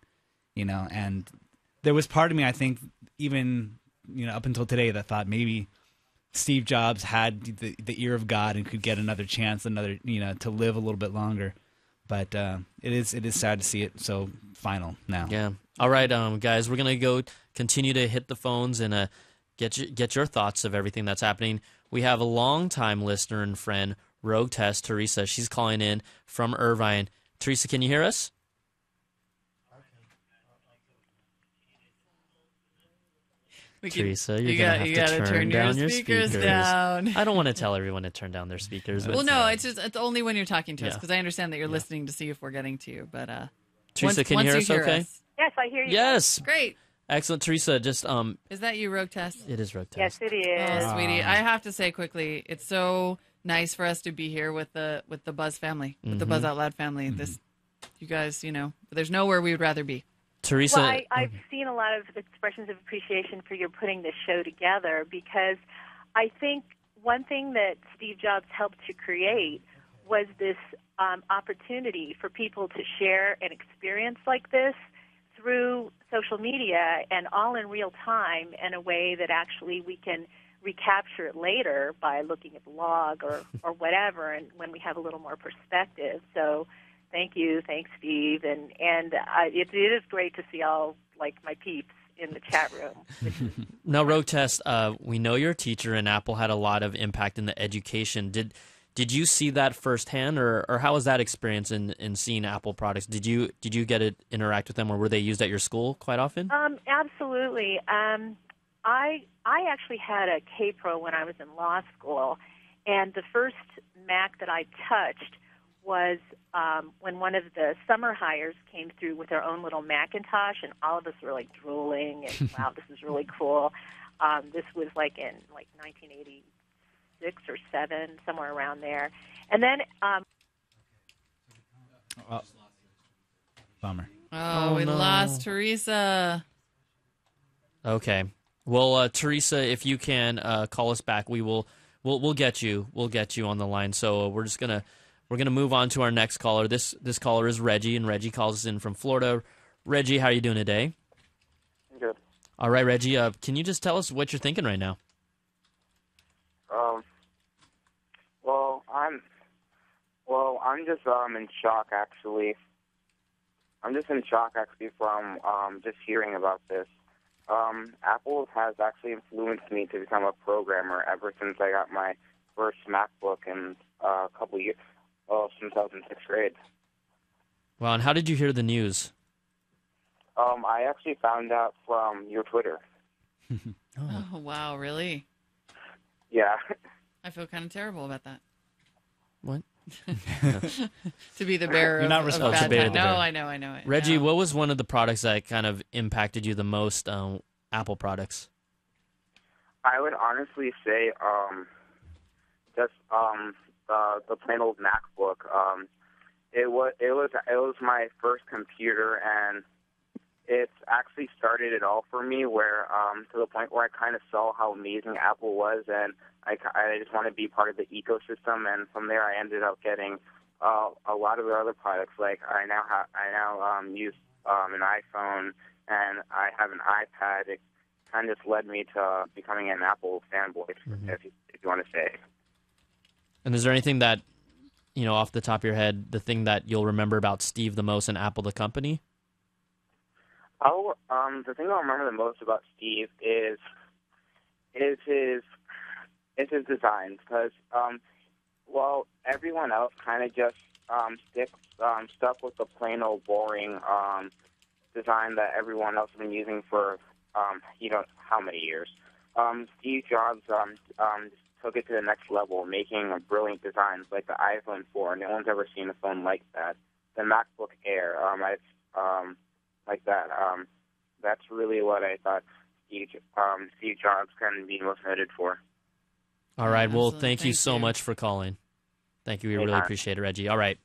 and there was part of me, I think, even up until today, that thought maybe Steve Jobs had the ear of God and could get another chance, to live a little bit longer. But it is sad to see it so final now. Yeah. All right, guys, we're gonna go continue to hit the phones and get your thoughts of everything that's happening. We have a longtime listener and friend, Rogue Test, Teresa. She's calling in from Irvine. Teresa, can you hear us? Teresa, you're going to have to turn down your speakers. Down. I don't want to tell everyone to turn down their speakers. Well, no, it's only when you're talking to us, because I understand that you're listening to see if we're getting to you. But Teresa, can you hear us okay? Yes, I hear you. Yes. Great. Excellent, Teresa. Just is that you, Rogue Test? It is Rogue Yes, Test. it is. Oh, sweetie, I have to say quickly, it's so nice for us to be here with the Buzz family, with the Buzz Out Loud family. This, you guys, there's nowhere we would rather be. Teresa, well, I've seen a lot of expressions of appreciation for your putting this show together, because I think one thing that Steve Jobs helped to create was this opportunity for people to share an experience like this through social media and all in real time, in a way that actually we can recapture it later by looking at the log or whatever, and when we have a little more perspective. So thank you. Thanks, Steve. And it is great to see all, my peeps in the chat room. Now, Rogue Test, we know you're a teacher, and Apple had a lot of impact in the education. Did you see that firsthand, or how was that experience in seeing Apple products? Did you get to interact with them, or were they used at your school quite often? Absolutely. I actually had a K-Pro when I was in law school, and the first Mac that I touched was when one of the summer hires came through with their own little Macintosh, and all of us were drooling and wow, this is really cool. This was in 1986 or 7, somewhere around there. And then bummer. Oh, we lost Teresa. Okay. Well, Teresa, if you can call us back, we'll get you. We'll get you on the line. So we're gonna move on to our next caller. This caller is Reggie, and Reggie calls us in from Florida. Reggie, how are you doing today? Good. All right, Reggie. Can you just tell us what you're thinking right now? I'm just in shock actually. I'm just in shock actually from just hearing about this. Apple has actually influenced me to become a programmer ever since I got my first MacBook in a couple years. Since I was in 6th grade. Wow, and how did you hear the news? I actually found out from your Twitter. Oh, wow, really? Yeah. I feel kind of terrible about that. What? To be the bearer You're not of responsible. bad news. No, I know. Reggie, what was one of the products that kind of impacted you the most, Apple products? I would honestly say just the plain old MacBook. it was my first computer, and it's actually started it all for me. Where to the point where I kind of saw how amazing Apple was, and I just want to be part of the ecosystem. And from there, I ended up getting a lot of the other products. Like I now use an iPhone, and I have an iPad. It kind of just led me to becoming an Apple fanboy, if you want to say. And is there anything that, you know, off the top of your head, the thing that you'll remember about Steve the most and Apple the company? Oh, the thing I'll remember the most about Steve is his designs, because well, everyone else kind of just stuck with the plain old boring design that everyone else has been using for how many years. Steve Jobs took it to the next level, making brilliant designs like the iPhone 4. No one's ever seen a phone like that. The MacBook Air, like that. That's really what I thought Steve Jobs can be most noted for. All right. Well, Absolutely. thank you so much for calling. Thank you. We really appreciate it, Reggie. All right.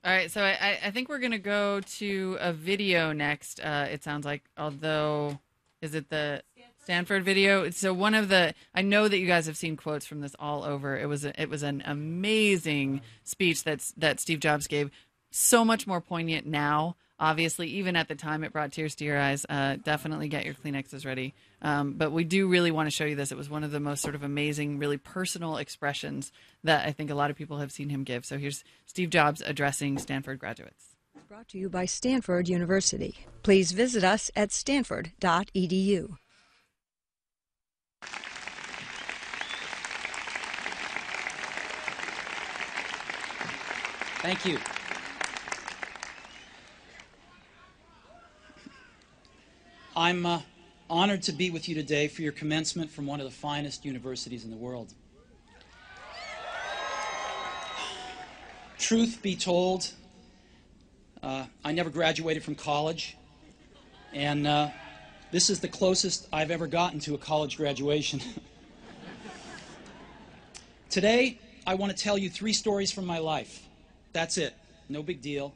All right, so I think we're going to go to a video next, it sounds like, although, is it the Stanford video? So one of the, I know that you guys have seen quotes from this all over. It was an amazing speech that Steve Jobs gave. So much more poignant now. Obviously, even at the time, it brought tears to your eyes. Definitely get your Kleenexes ready. But we do really want to show you this. It was one of the most sort of amazing, really personal expressions that I think a lot of people have seen him give. So here's Steve Jobs addressing Stanford graduates. Brought to you by Stanford University. Please visit us at stanford.edu. Thank you. I'm honored to be with you today for your commencement from one of the finest universities in the world. Truth be told, I never graduated from college, and this is the closest I've ever gotten to a college graduation. Today, I want to tell you 3 stories from my life. That's it. No big deal.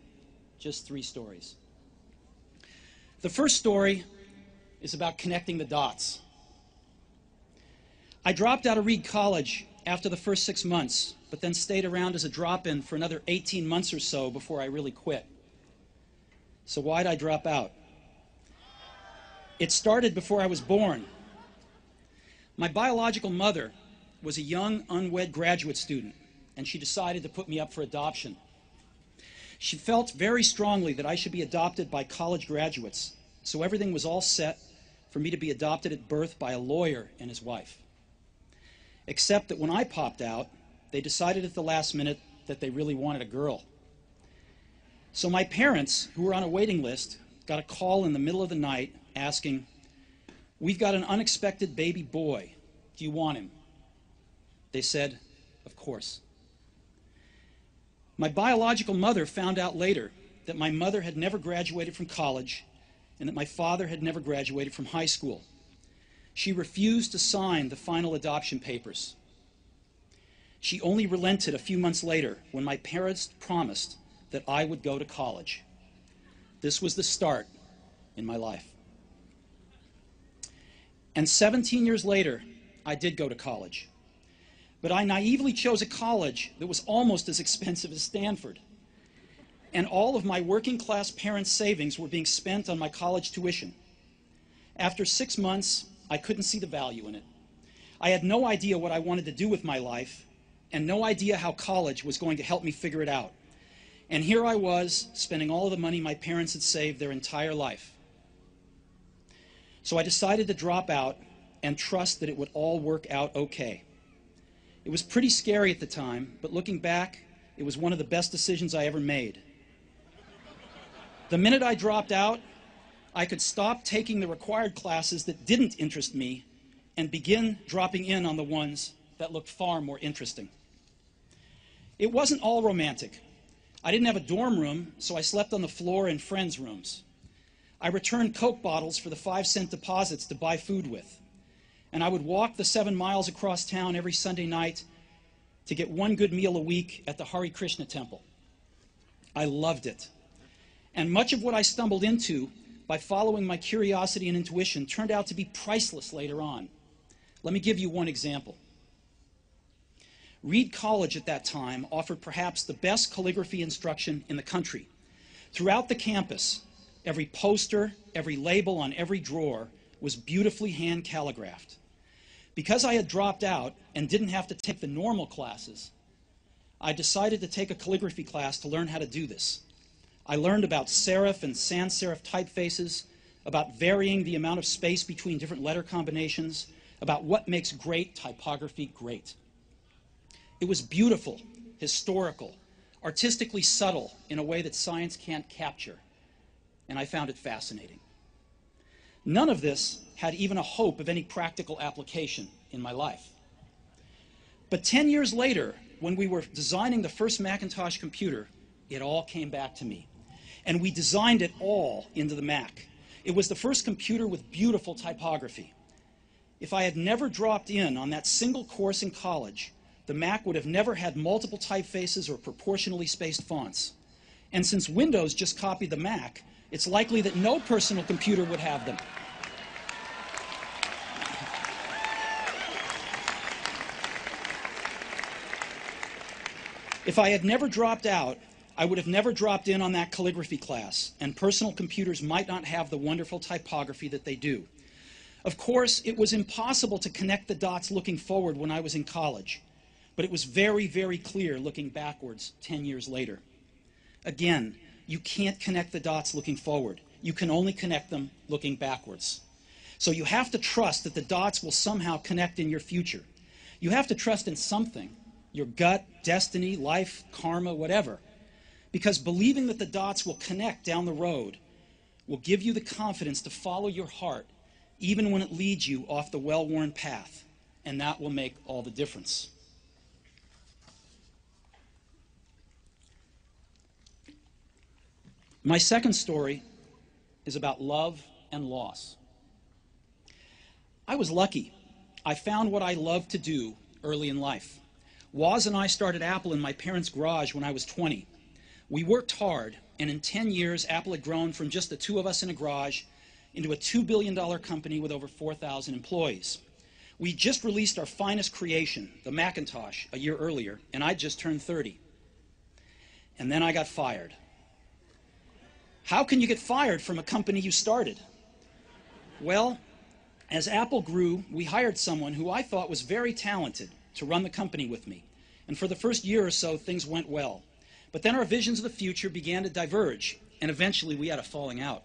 Just 3 stories. The first story is about connecting the dots. I dropped out of Reed College after the first 6 months, but then stayed around as a drop-in for another 18 months or so before I really quit. So why'd I drop out? It started before I was born. My biological mother was a young, unwed graduate student, and she decided to put me up for adoption. She felt very strongly that I should be adopted by college graduates, so everything was all set for me to be adopted at birth by a lawyer and his wife. Except that when I popped out, they decided at the last minute that they really wanted a girl. So my parents, who were on a waiting list, got a call in the middle of the night asking, "We've got an unexpected baby boy. Do you want him?" They said, "Of course." My biological mother found out later that my mother had never graduated from college and that my father had never graduated from high school. She refused to sign the final adoption papers. She only relented a few months later when my parents promised that I would go to college. This was the start in my life. And 17 years later, I did go to college. But I naively chose a college that was almost as expensive as Stanford. And all of my working class parents' savings were being spent on my college tuition. After 6 months, I couldn't see the value in it. I had no idea what I wanted to do with my life, and no idea how college was going to help me figure it out. And here I was, spending all of the money my parents had saved their entire life. So I decided to drop out and trust that it would all work out okay. It was pretty scary at the time, but looking back, it was one of the best decisions I ever made. The minute I dropped out, I could stop taking the required classes that didn't interest me and begin dropping in on the ones that looked far more interesting. It wasn't all romantic. I didn't have a dorm room, so I slept on the floor in friends' rooms. I returned Coke bottles for the 5-cent deposits to buy food with. And I would walk the 7 miles across town every Sunday night to get one good meal a week at the Hare Krishna temple. I loved it. And much of what I stumbled into by following my curiosity and intuition turned out to be priceless later on. Let me give you one example. Reed College at that time offered perhaps the best calligraphy instruction in the country. Throughout the campus, every poster, every label on every drawer was beautifully hand calligraphed. Because I had dropped out and didn't have to take the normal classes, I decided to take a calligraphy class to learn how to do this. I learned about serif and sans serif typefaces, about varying the amount of space between different letter combinations, about what makes great typography great. It was beautiful, historical, artistically subtle in a way that science can't capture, and I found it fascinating. None of this had even a hope of any practical application in my life. But 10 years later, when we were designing the first Macintosh computer, it all came back to me. And we designed it all into the Mac. It was the first computer with beautiful typography. If I had never dropped in on that single course in college, the Mac would have never had multiple typefaces or proportionally spaced fonts. And since Windows just copied the Mac, it's likely that no personal computer would have them. If I had never dropped out, I would have never dropped in on that calligraphy class, and personal computers might not have the wonderful typography that they do. Of course, it was impossible to connect the dots looking forward when I was in college, but it was very, very clear looking backwards 10 years later. Again, you can't connect the dots looking forward. You can only connect them looking backwards. So you have to trust that the dots will somehow connect in your future. You have to trust in something, your gut, destiny, life, karma, whatever. Because believing that the dots will connect down the road will give you the confidence to follow your heart even when it leads you off the well-worn path, and that will make all the difference. My second story is about love and loss. I was lucky. I found what I loved to do early in life. Woz and I started Apple in my parents' garage when I was 20. We worked hard, and in 10 years, Apple had grown from just the two of us in a garage into a $2 billion company with over 4,000 employees. We just released our finest creation, the Macintosh, a year earlier, and I just turned 30. And then I got fired. How can you get fired from a company you started? Well, as Apple grew, we hired someone who I thought was very talented to run the company with me. And for the first year or so, things went well. But then our visions of the future began to diverge, and eventually we had a falling out.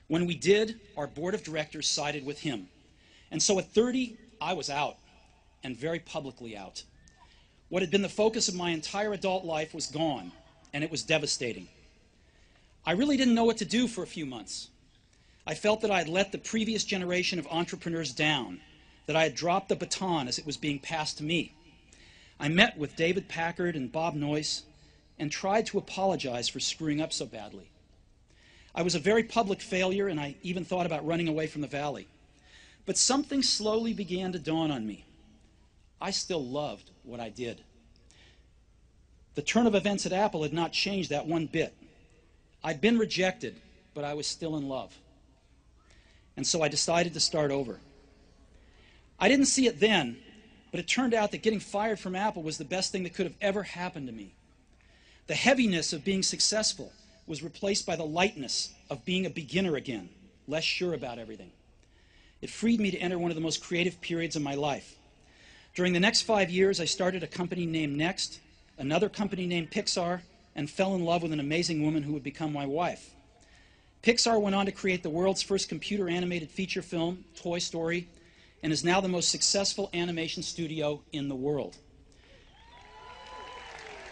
When we did, our board of directors sided with him. And so at 30, I was out, and very publicly out. What had been the focus of my entire adult life was gone, and it was devastating. I really didn't know what to do for a few months. I felt that I had let the previous generation of entrepreneurs down, that I had dropped the baton as it was being passed to me. I met with David Packard and Bob Noyce and tried to apologize for screwing up so badly. I was a very public failure, and I even thought about running away from the valley. But something slowly began to dawn on me. I still loved what I did. The turn of events at Apple had not changed that one bit. I'd been rejected, but I was still in love. And so I decided to start over. I didn't see it then, but it turned out that getting fired from Apple was the best thing that could have ever happened to me. The heaviness of being successful was replaced by the lightness of being a beginner again, less sure about everything. It freed me to enter one of the most creative periods of my life. During the next 5 years, I started a company named Next, another company named Pixar, and fell in love with an amazing woman who would become my wife. Pixar went on to create the world's first computer animated feature film, Toy Story, and is now the most successful animation studio in the world.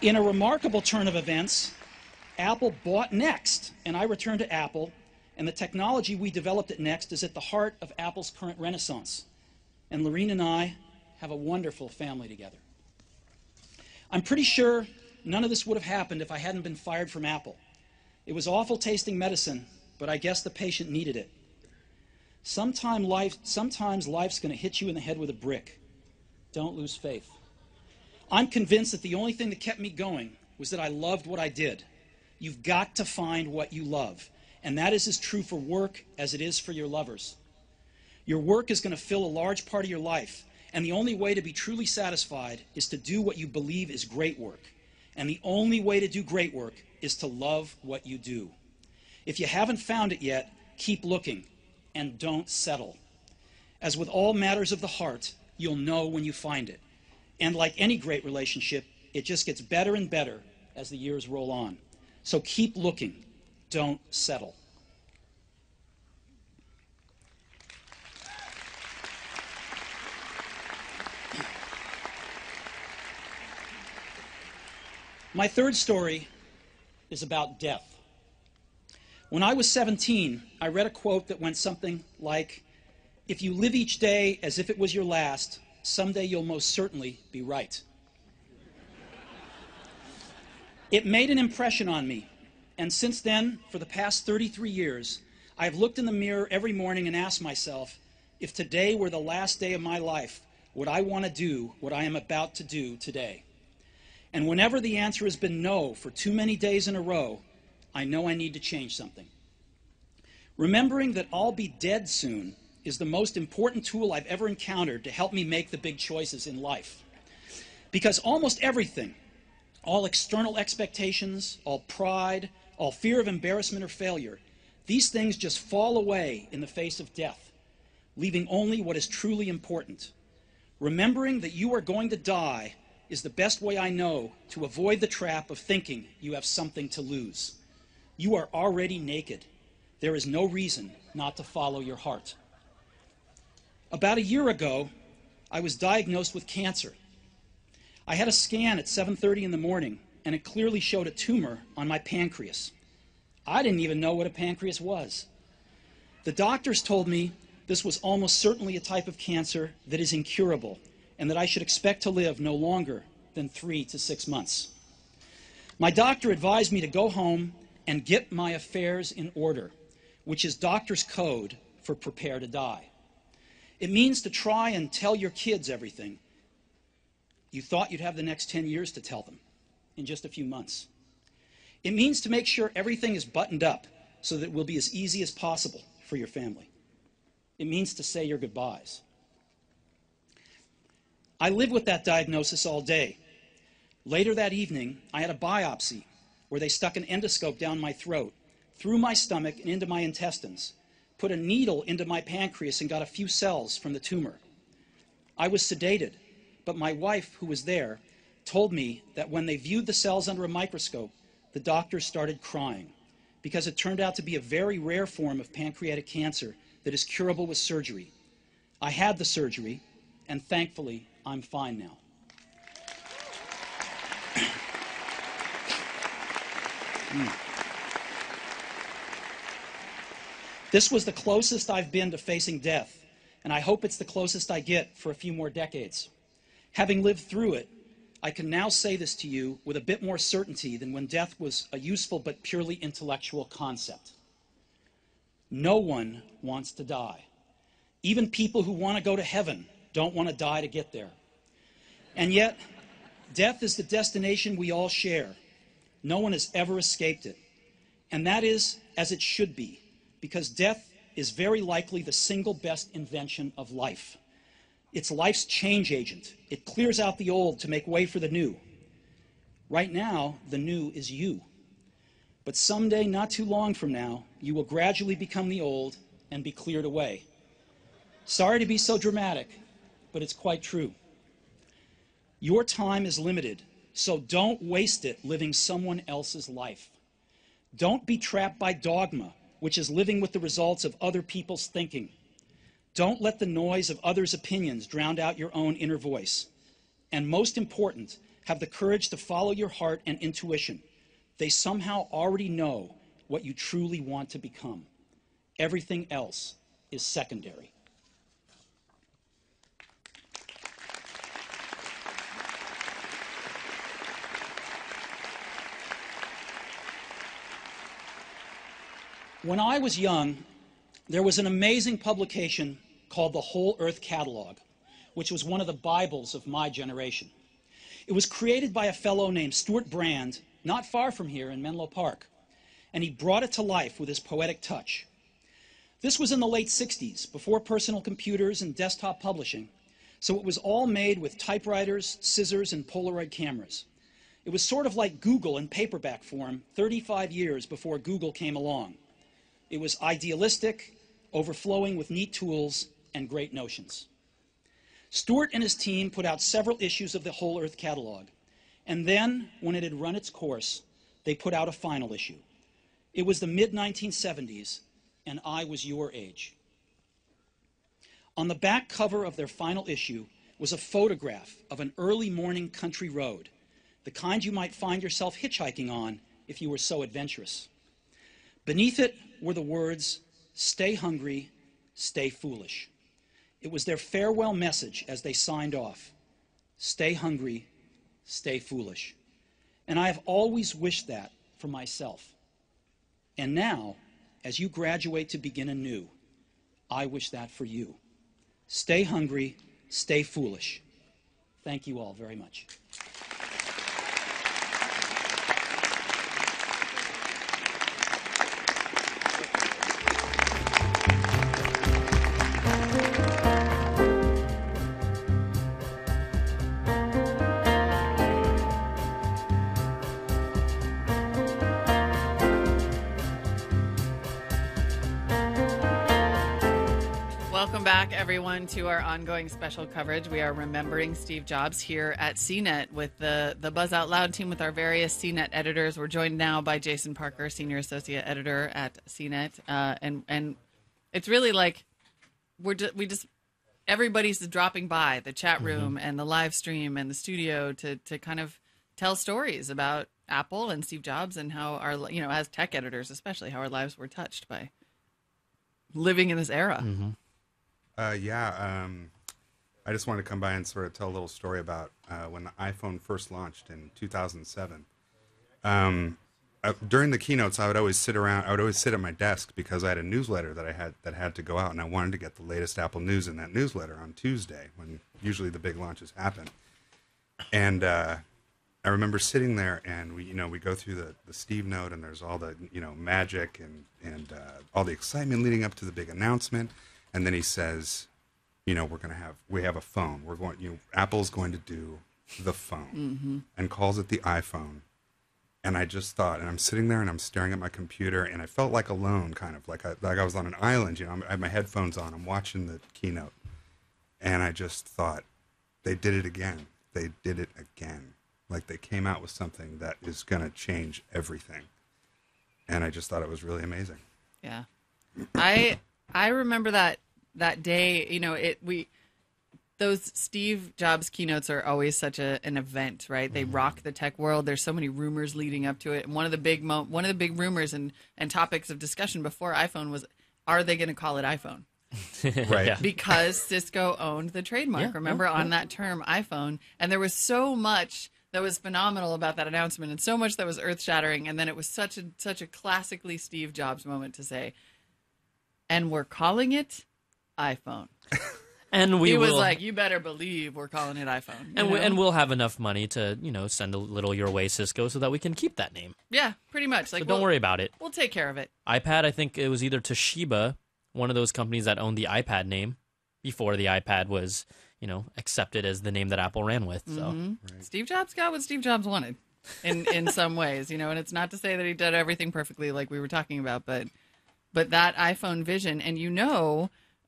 In a remarkable turn of events, Apple bought Next, and I returned to Apple, and the technology we developed at Next is at the heart of Apple's current renaissance. And Lorene and I have a wonderful family together. I'm pretty sure none of this would have happened if I hadn't been fired from Apple. It was awful tasting medicine, but I guess the patient needed it. Sometimes life's going to hit you in the head with a brick. Don't lose faith. I'm convinced that the only thing that kept me going was that I loved what I did. You've got to find what you love. And that is as true for work as it is for your lovers. Your work is going to fill a large part of your life, and the only way to be truly satisfied is to do what you believe is great work. And the only way to do great work is to love what you do. If you haven't found it yet, keep looking, and don't settle. As with all matters of the heart, you'll know when you find it. And like any great relationship, it just gets better and better as the years roll on. So keep looking. Don't settle. My third story is about death. When I was 17, I read a quote that went something like, "If you live each day as if it was your last, someday you'll most certainly be right." It made an impression on me, and since then, for the past 33 years, I have looked in the mirror every morning and asked myself, if today were the last day of my life, would I want to do what I am about to do today? And whenever the answer has been no for too many days in a row, I know I need to change something. Remembering that I'll be dead soon is the most important tool I've ever encountered to help me make the big choices in life. Because almost everything, all external expectations, all pride, all fear of embarrassment or failure, these things just fall away in the face of death, leaving only what is truly important. Remembering that you are going to die is the best way I know to avoid the trap of thinking you have something to lose. You are already naked. There is no reason not to follow your heart. About a year ago, I was diagnosed with cancer. I had a scan at 7:30 in the morning, and it clearly showed a tumor on my pancreas. I didn't even know what a pancreas was. The doctors told me this was almost certainly a type of cancer that is incurable, and that I should expect to live no longer than 3 to 6 months. My doctor advised me to go home and get my affairs in order, which is doctor's code for prepare to die. It means to try and tell your kids everything you thought you'd have the next 10 years to tell them in just a few months. It means to make sure everything is buttoned up so that it will be as easy as possible for your family. It means to say your goodbyes. I lived with that diagnosis all day. Later that evening, I had a biopsy where they stuck an endoscope down my throat, through my stomach and into my intestines, put a needle into my pancreas and got a few cells from the tumor. I was sedated, but my wife, who was there, told me that when they viewed the cells under a microscope, the doctors started crying because it turned out to be a very rare form of pancreatic cancer that is curable with surgery. I had the surgery, and thankfully, I'm fine now. This was the closest I've been to facing death, and I hope it's the closest I get for a few more decades. Having lived through it, I can now say this to you with a bit more certainty than when death was a useful but purely intellectual concept. No one wants to die. Even people who want to go to heaven don't want to die to get there. And yet, death is the destination we all share. No one has ever escaped it. And that is as it should be, because death is very likely the single best invention of life. It's life's change agent. It clears out the old to make way for the new. Right now, the new is you. But someday, not too long from now, you will gradually become the old and be cleared away. Sorry to be so dramatic, but it's quite true. Your time is limited, so don't waste it living someone else's life. Don't be trapped by dogma, which is living with the results of other people's thinking. Don't let the noise of others' opinions drown out your own inner voice. And most important, have the courage to follow your heart and intuition. They somehow already know what you truly want to become. Everything else is secondary. When I was young, there was an amazing publication called the Whole Earth Catalog, which was one of the Bibles of my generation. It was created by a fellow named Stuart Brand, not far from here in Menlo Park. and he brought it to life with his poetic touch. This was in the late 60s, before personal computers and desktop publishing, so it was all made with typewriters, scissors, and Polaroid cameras. It was sort of like Google in paperback form 35 years before Google came along. It was idealistic, overflowing with neat tools and great notions. Stewart and his team put out several issues of the Whole Earth catalog, and then, when it had run its course, they put out a final issue. It was the mid-1970s, and I was your age. On the back cover of their final issue was a photograph of an early morning country road, the kind you might find yourself hitchhiking on if you were so adventurous. Beneath it were the words, "Stay hungry, stay foolish." It was their farewell message as they signed off. Stay hungry, stay foolish. And I have always wished that for myself. And now, as you graduate to begin anew, I wish that for you. Stay hungry, stay foolish. Thank you all very much. Welcome back, everyone, to our ongoing special coverage. We are remembering Steve Jobs here at CNET with the Buzz Out Loud team with our various CNET editors. We're joined now by Jason Parker, Senior Associate Editor at CNET. And it's really like everybody's dropping by the chat room and the live stream and the studio to kind of tell stories about Apple and Steve Jobs and how our, as tech editors especially, how our lives were touched by living in this era. I just wanted to come by and sort of tell a little story about when the iPhone first launched in 2007. During the keynotes, I would always sit at my desk because I had a newsletter that had to go out, and I wanted to get the latest Apple news in that newsletter on Tuesday, when usually the big launches happen. And I remember sitting there, and we go through the Steve note, and there's all the magic and all the excitement leading up to the big announcement. And then he says, we have a phone. Apple's going to do the phone, and calls it the iPhone. And I just thought, and I'm sitting there and I'm staring at my computer, and I felt like alone, kind of like I was on an island. I had my headphones on. I'm watching the keynote, and I just thought, they did it again. They did it again. Like they came out with something that is going to change everything. And I just thought it was really amazing. Yeah, I remember that day, those Steve Jobs keynotes are always such an event, right? They rock the tech world. There's so many rumors leading up to it. And one of the big rumors and topics of discussion before iPhone was, are they going to call it iPhone? Right. Yeah. Because Cisco owned the trademark, remember, on that term iPhone. And there was so much that was phenomenal about that announcement and so much that was earth-shattering. And then it was such a classically Steve Jobs moment to say, and we're calling it iPhone. And he was like, you better believe we're calling it iPhone. And we'll have enough money to, send a little your way, Cisco, so that we can keep that name. Yeah, pretty much. So don't worry about it. We'll take care of it. iPad, I think it was either Toshiba, one of those companies that owned the iPad name, before the iPad was, accepted as the name that Apple ran with. So Right. Steve Jobs got what Steve Jobs wanted in some ways, and it's not to say that he did everything perfectly like we were talking about, but that iPhone vision, and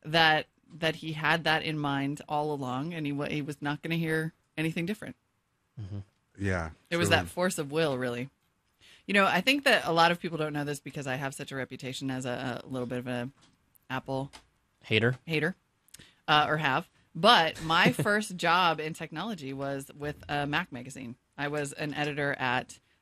that he had that in mind all along, and he was not going to hear anything different. Yeah. It was that force of will, really. I think that a lot of people don't know this because I have such a reputation as a little bit of an Apple hater, or have. But my first job in technology was with a Mac magazine. I was an editor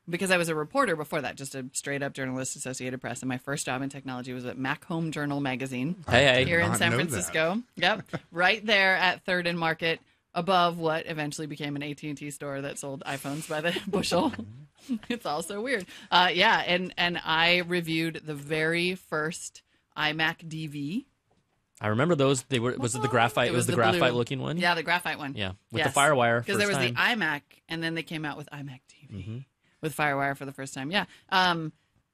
because I was a reporter before that, just a straight-up journalist, Associated Press, and my first job in technology was at Mac Home Journal magazine here in San Francisco. Yep, right there at 3rd and Market, above what eventually became an AT&T store that sold iPhones by the bushel. It's all so weird. And I reviewed the very first iMac DV. I remember those. Was it the graphite? It was the graphite looking one. Yeah, the graphite one. Yeah, with the FireWire. Because there was the iMac, and then they came out with iMac TV with FireWire for the first time. Yeah.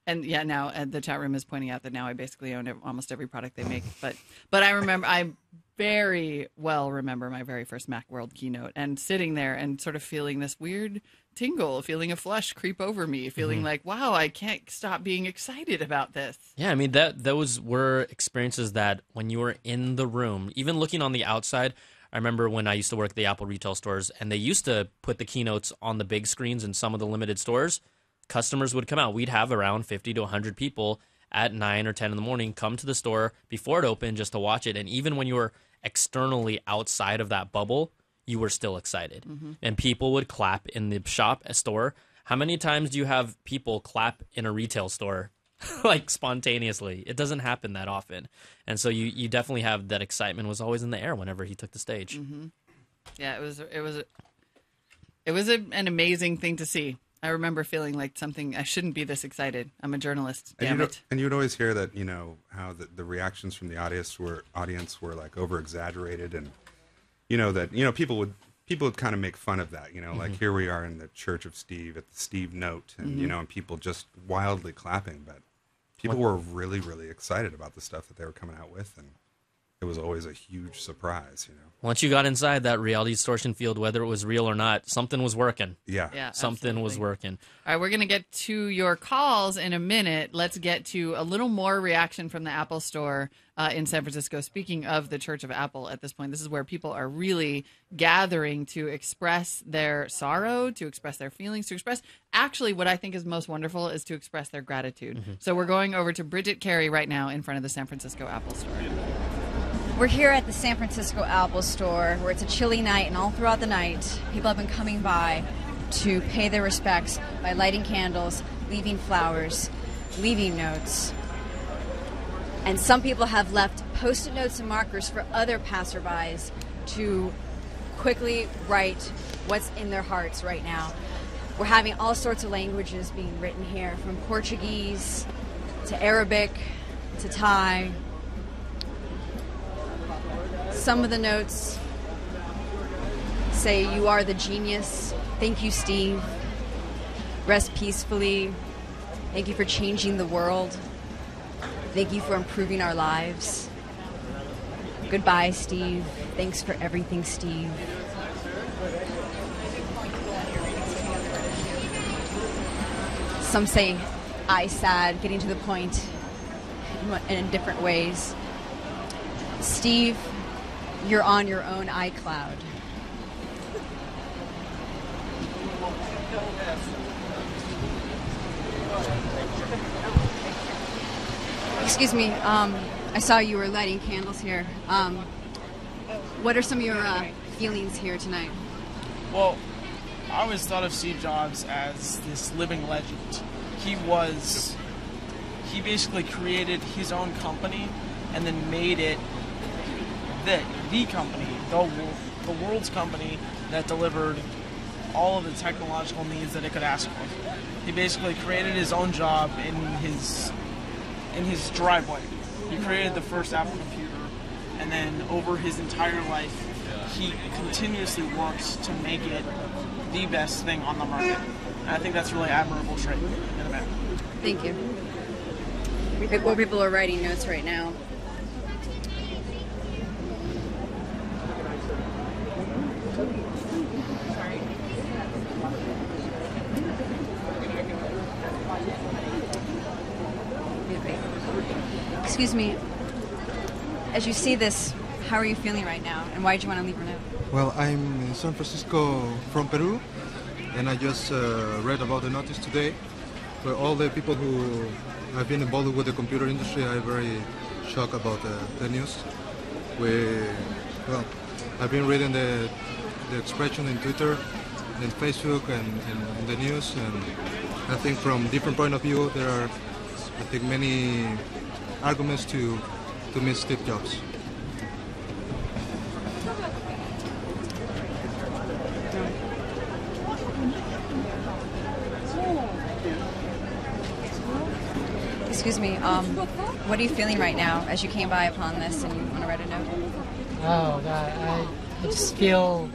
And yeah, now the chat room is pointing out that now I basically own almost every product they make. But I very well remember my very first Macworld keynote and sitting there and sort of feeling this weird tingle, feeling a flush creep over me, feeling like, wow, I can't stop being excited about this. Yeah, I mean, those were experiences that when you were in the room, even looking on the outside, I remember when I used to work at the Apple retail stores, and they used to put the keynotes on the big screens in some of the limited stores. Customers would come out. We'd have around 50 to 100 people at 9 or 10 in the morning come to the store before it opened just to watch it. And even when you were externally outside of that bubble, you were still excited. And people would clap in the store. How many times do you have people clap in a retail store like spontaneously? It doesn't happen that often. And so you definitely have that excitement was always in the air whenever he took the stage. Yeah, it was an amazing thing to see. I remember feeling like I shouldn't be this excited. I'm a journalist. Damn it. And you'd always hear that, how the reactions from the audience were like over exaggerated, and people would kind of make fun of that, like here we are in the Church of Steve at the Steve Note, and and people just wildly clapping, but people were really, really excited about the stuff that they were coming out with, and it was always a huge surprise, Once you got inside that reality distortion field, whether it was real or not, something was working. Yeah, something was working. All right, we're going to get to your calls in a minute. Let's get to a little more reaction from the Apple Store in San Francisco. Speaking of the Church of Apple at this point, this is where people are really gathering to express their sorrow, to express their feelings, to express actually what I think is most wonderful is to express their gratitude. So we're going over to Bridget Carey right now in front of the San Francisco Apple Store. We're here at the San Francisco Apple Store where it's a chilly night, and all throughout the night people have been coming by to pay their respects by lighting candles, leaving flowers, leaving notes. And some people have left post-it notes and markers for other passerbys to quickly write what's in their hearts right now. We're having all sorts of languages being written here, from Portuguese to Arabic to Thai. Some of the notes say, "You are the genius. Thank you, Steve. Rest peacefully. Thank you for changing the world. Thank you for improving our lives. Goodbye, Steve. Thanks for everything, Steve." Some say, "I sad," getting to the point in different ways. "Steve, you're on your own iCloud." Excuse me, I saw you were lighting candles here. What are some of your feelings here tonight? Well, I always thought of Steve Jobs as this living legend. He basically created his own company and then made it the company, the world's company that delivered all of the technological needs that it could ask for. He basically created his own job in his driveway. He created the first Apple computer, and then over his entire life, he continuously works to make it the best thing on the market. And I think that's a really admirable trait in a man. Thank you. More people are writing notes right now. Excuse me, as you see this, how are you feeling right now, and why did you want to leave a note? Well, I'm in San Francisco from Peru, and I just read about the notice today, where all the people who have been involved with the computer industry are very shocked about the news. I've been reading the expression in Twitter, in Facebook, and in the news, and I think from different point of view, there are, I think, many arguments to miss Steve Jobs. Excuse me, what are you feeling right now as you came by upon this and you want to write a note? Oh, God, I just feel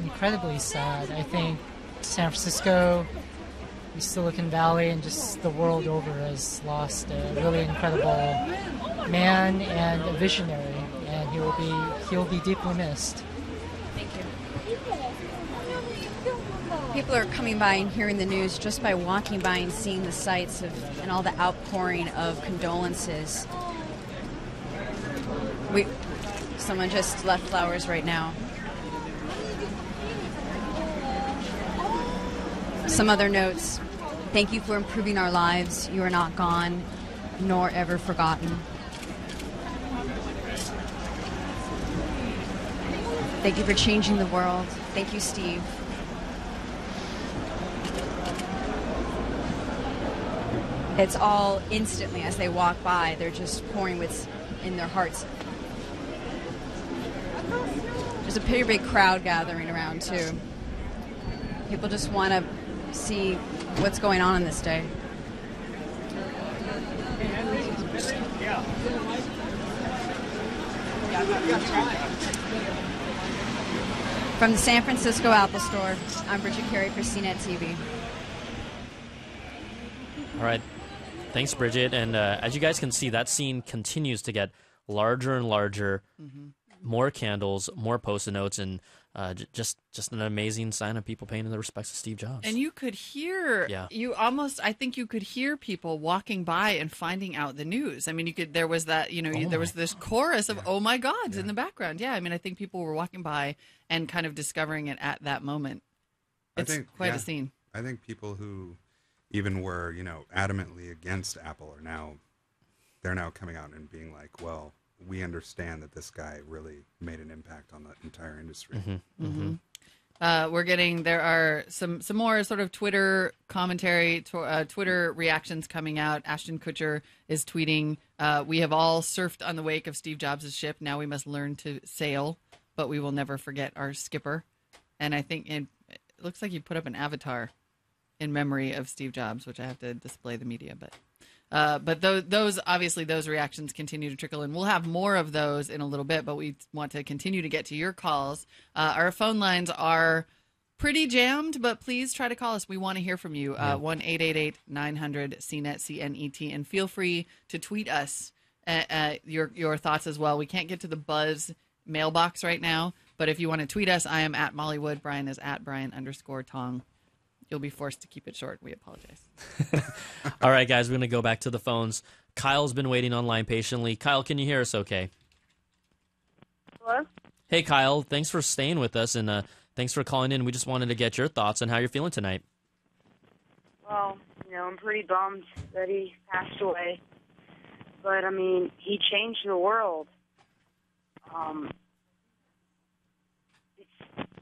incredibly sad. I think San Francisco Silicon Valley and just the world over has lost a really incredible man and a visionary, and he'll be deeply missed. Thank you. People are coming by and hearing the news just by walking by and seeing the sites and all the outpouring of condolences. Someone just left flowers right now. Some other notes. Thank you for improving our lives. You are not gone, nor ever forgotten. Thank you for changing the world. Thank you, Steve. It's all instantly as they walk by. They're just pouring what's in their hearts. There's a pretty big crowd gathering around, too. People just want to see what's going on this day. From the San Francisco Apple Store, I'm Bridget Carey for CNET TV. All right. Thanks, Bridget. And as you guys can see, that scene continues to get larger and larger. Mm-hmm. More candles, more Post-it notes, and just an amazing sign of people paying their respects to Steve Jobs. And you could hear, I think you could hear people walking by and finding out the news. I mean, there was that, there was this chorus of, oh my gods in the background. Yeah, I mean, I think people were walking by and kind of discovering it at that moment. It's quite a scene. I think people who even were, adamantly against Apple they're now coming out and being like, well, we understand that this guy really made an impact on the entire industry. Mm-hmm. Mm-hmm. There are some more sort of Twitter commentary, Twitter reactions coming out. Ashton Kutcher is tweeting, we have all surfed on the wake of Steve Jobs' ship. Now we must learn to sail, but we will never forget our skipper. And I think it looks like you put up an avatar in memory of Steve Jobs, which I have to display the media, but those reactions continue to trickle in. We'll have more of those in a little bit, but we want to continue to get to your calls. Our phone lines are pretty jammed, but please try to call us. We want to hear from you. 1-888-900-CNET, CNET, and feel free to tweet us your thoughts as well. We can't get to the Buzz mailbox right now, but if you want to tweet us, I am at Molly Wood. Brian is at Brian_Tong. You'll be forced to keep it short. We apologize. All right, guys, we're going to go back to the phones. Kyle's been waiting online patiently. Kyle, can you hear us okay? Hello? Hey, Kyle. Thanks for staying with us, and thanks for calling in. We just wanted to get your thoughts on how you're feeling tonight. Well, I'm pretty bummed that he passed away. But, I mean, he changed the world.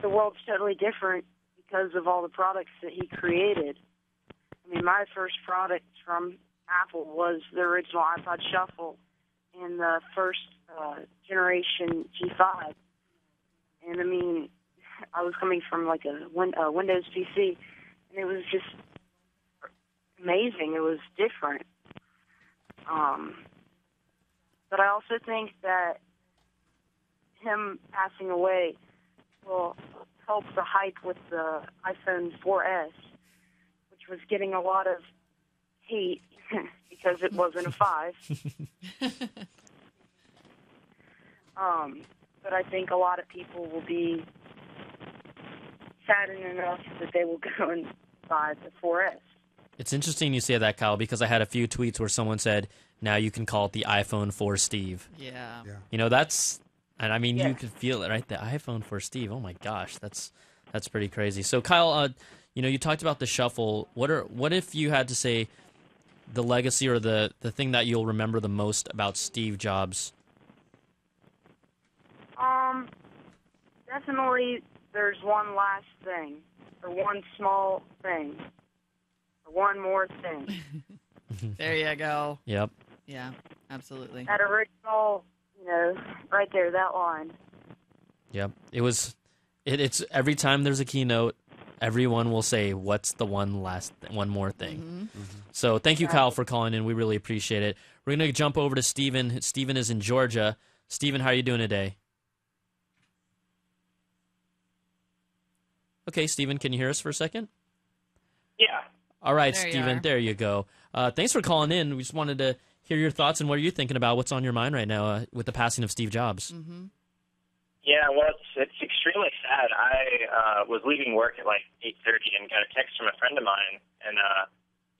The world's totally different because of all the products that he created. I mean, my first product from Apple was the original iPod Shuffle and the first generation G5. And, I mean, I was coming from, like, a Windows PC, and it was just amazing. It was different. But I also think that him passing away will help the hype with the iPhone 4S, which was getting a lot of hate because it wasn't a 5. But I think a lot of people will be saddened enough that they will go and buy the 4S. It's interesting you say that, Kyle, because I had a few tweets where someone said, now you can call it the iPhone for Steve. Yeah. That's... And I mean, you could feel it, right? The iPhone for Steve. Oh my gosh, that's pretty crazy. So, Kyle, you talked about the Shuffle. What if you had to say the legacy or the thing that you'll remember the most about Steve Jobs? Definitely, there's one last thing, or one small thing, or one more thing. There you go. Yep. Yeah, absolutely. That original. Right there, that line. Yep. It's every time there's a keynote, everyone will say, what's the one more thing? Mm-hmm. Mm-hmm. So thank you, Kyle, for calling in. We really appreciate it. We're going to jump over to Steven. Steven is in Georgia. Steven, how are you doing today? Okay, Steven, can you hear us for a second? Yeah. All right, There you Steven, are. there you go. Thanks for calling in. We just wanted to hear your thoughts and what are you thinking about, what's on your mind right now with the passing of Steve Jobs. Mm-hmm. Yeah, well, it's extremely sad. I was leaving work at like 8:30 and got a text from a friend of mine, and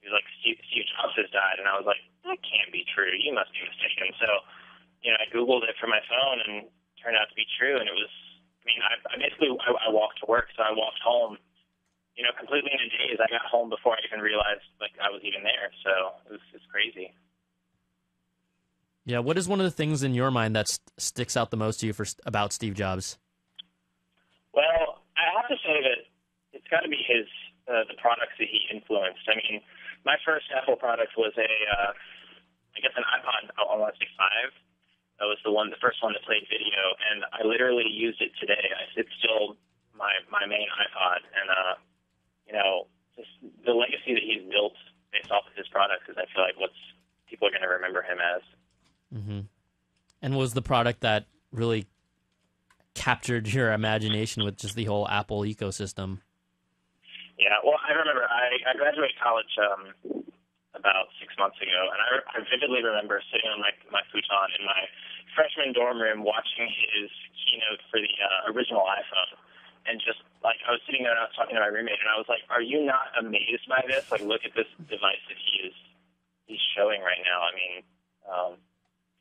he was like, Steve Jobs has died, and I was like, that can't be true. You must be mistaken. So, I Googled it from my phone, and it turned out to be true. And it was, I walked to work, so I walked home, completely in a daze. I got home before I even realized like I was even there. So it's crazy. Yeah, what is one of the things in your mind that sticks out the most to you about Steve Jobs? Well, I have to say that it's got to be the products that he influenced. I mean, my first Apple product was an iPod, I want to say 5. That was the first one that played video, and I literally used it today. It's still my main iPod, and just the legacy that he's built based off of his products is, I feel like, what people are going to remember him as. Mm-hmm. And was the product that really captured your imagination with just the whole Apple ecosystem? Yeah, well, I remember I graduated college about 6 months ago, and I vividly remember sitting on my futon in my freshman dorm room watching his keynote for the original iPhone. And just, like, I was sitting there and I was talking to my roommate, and I was like, are you not amazed by this? Like, look at this device that he's showing right now. I mean,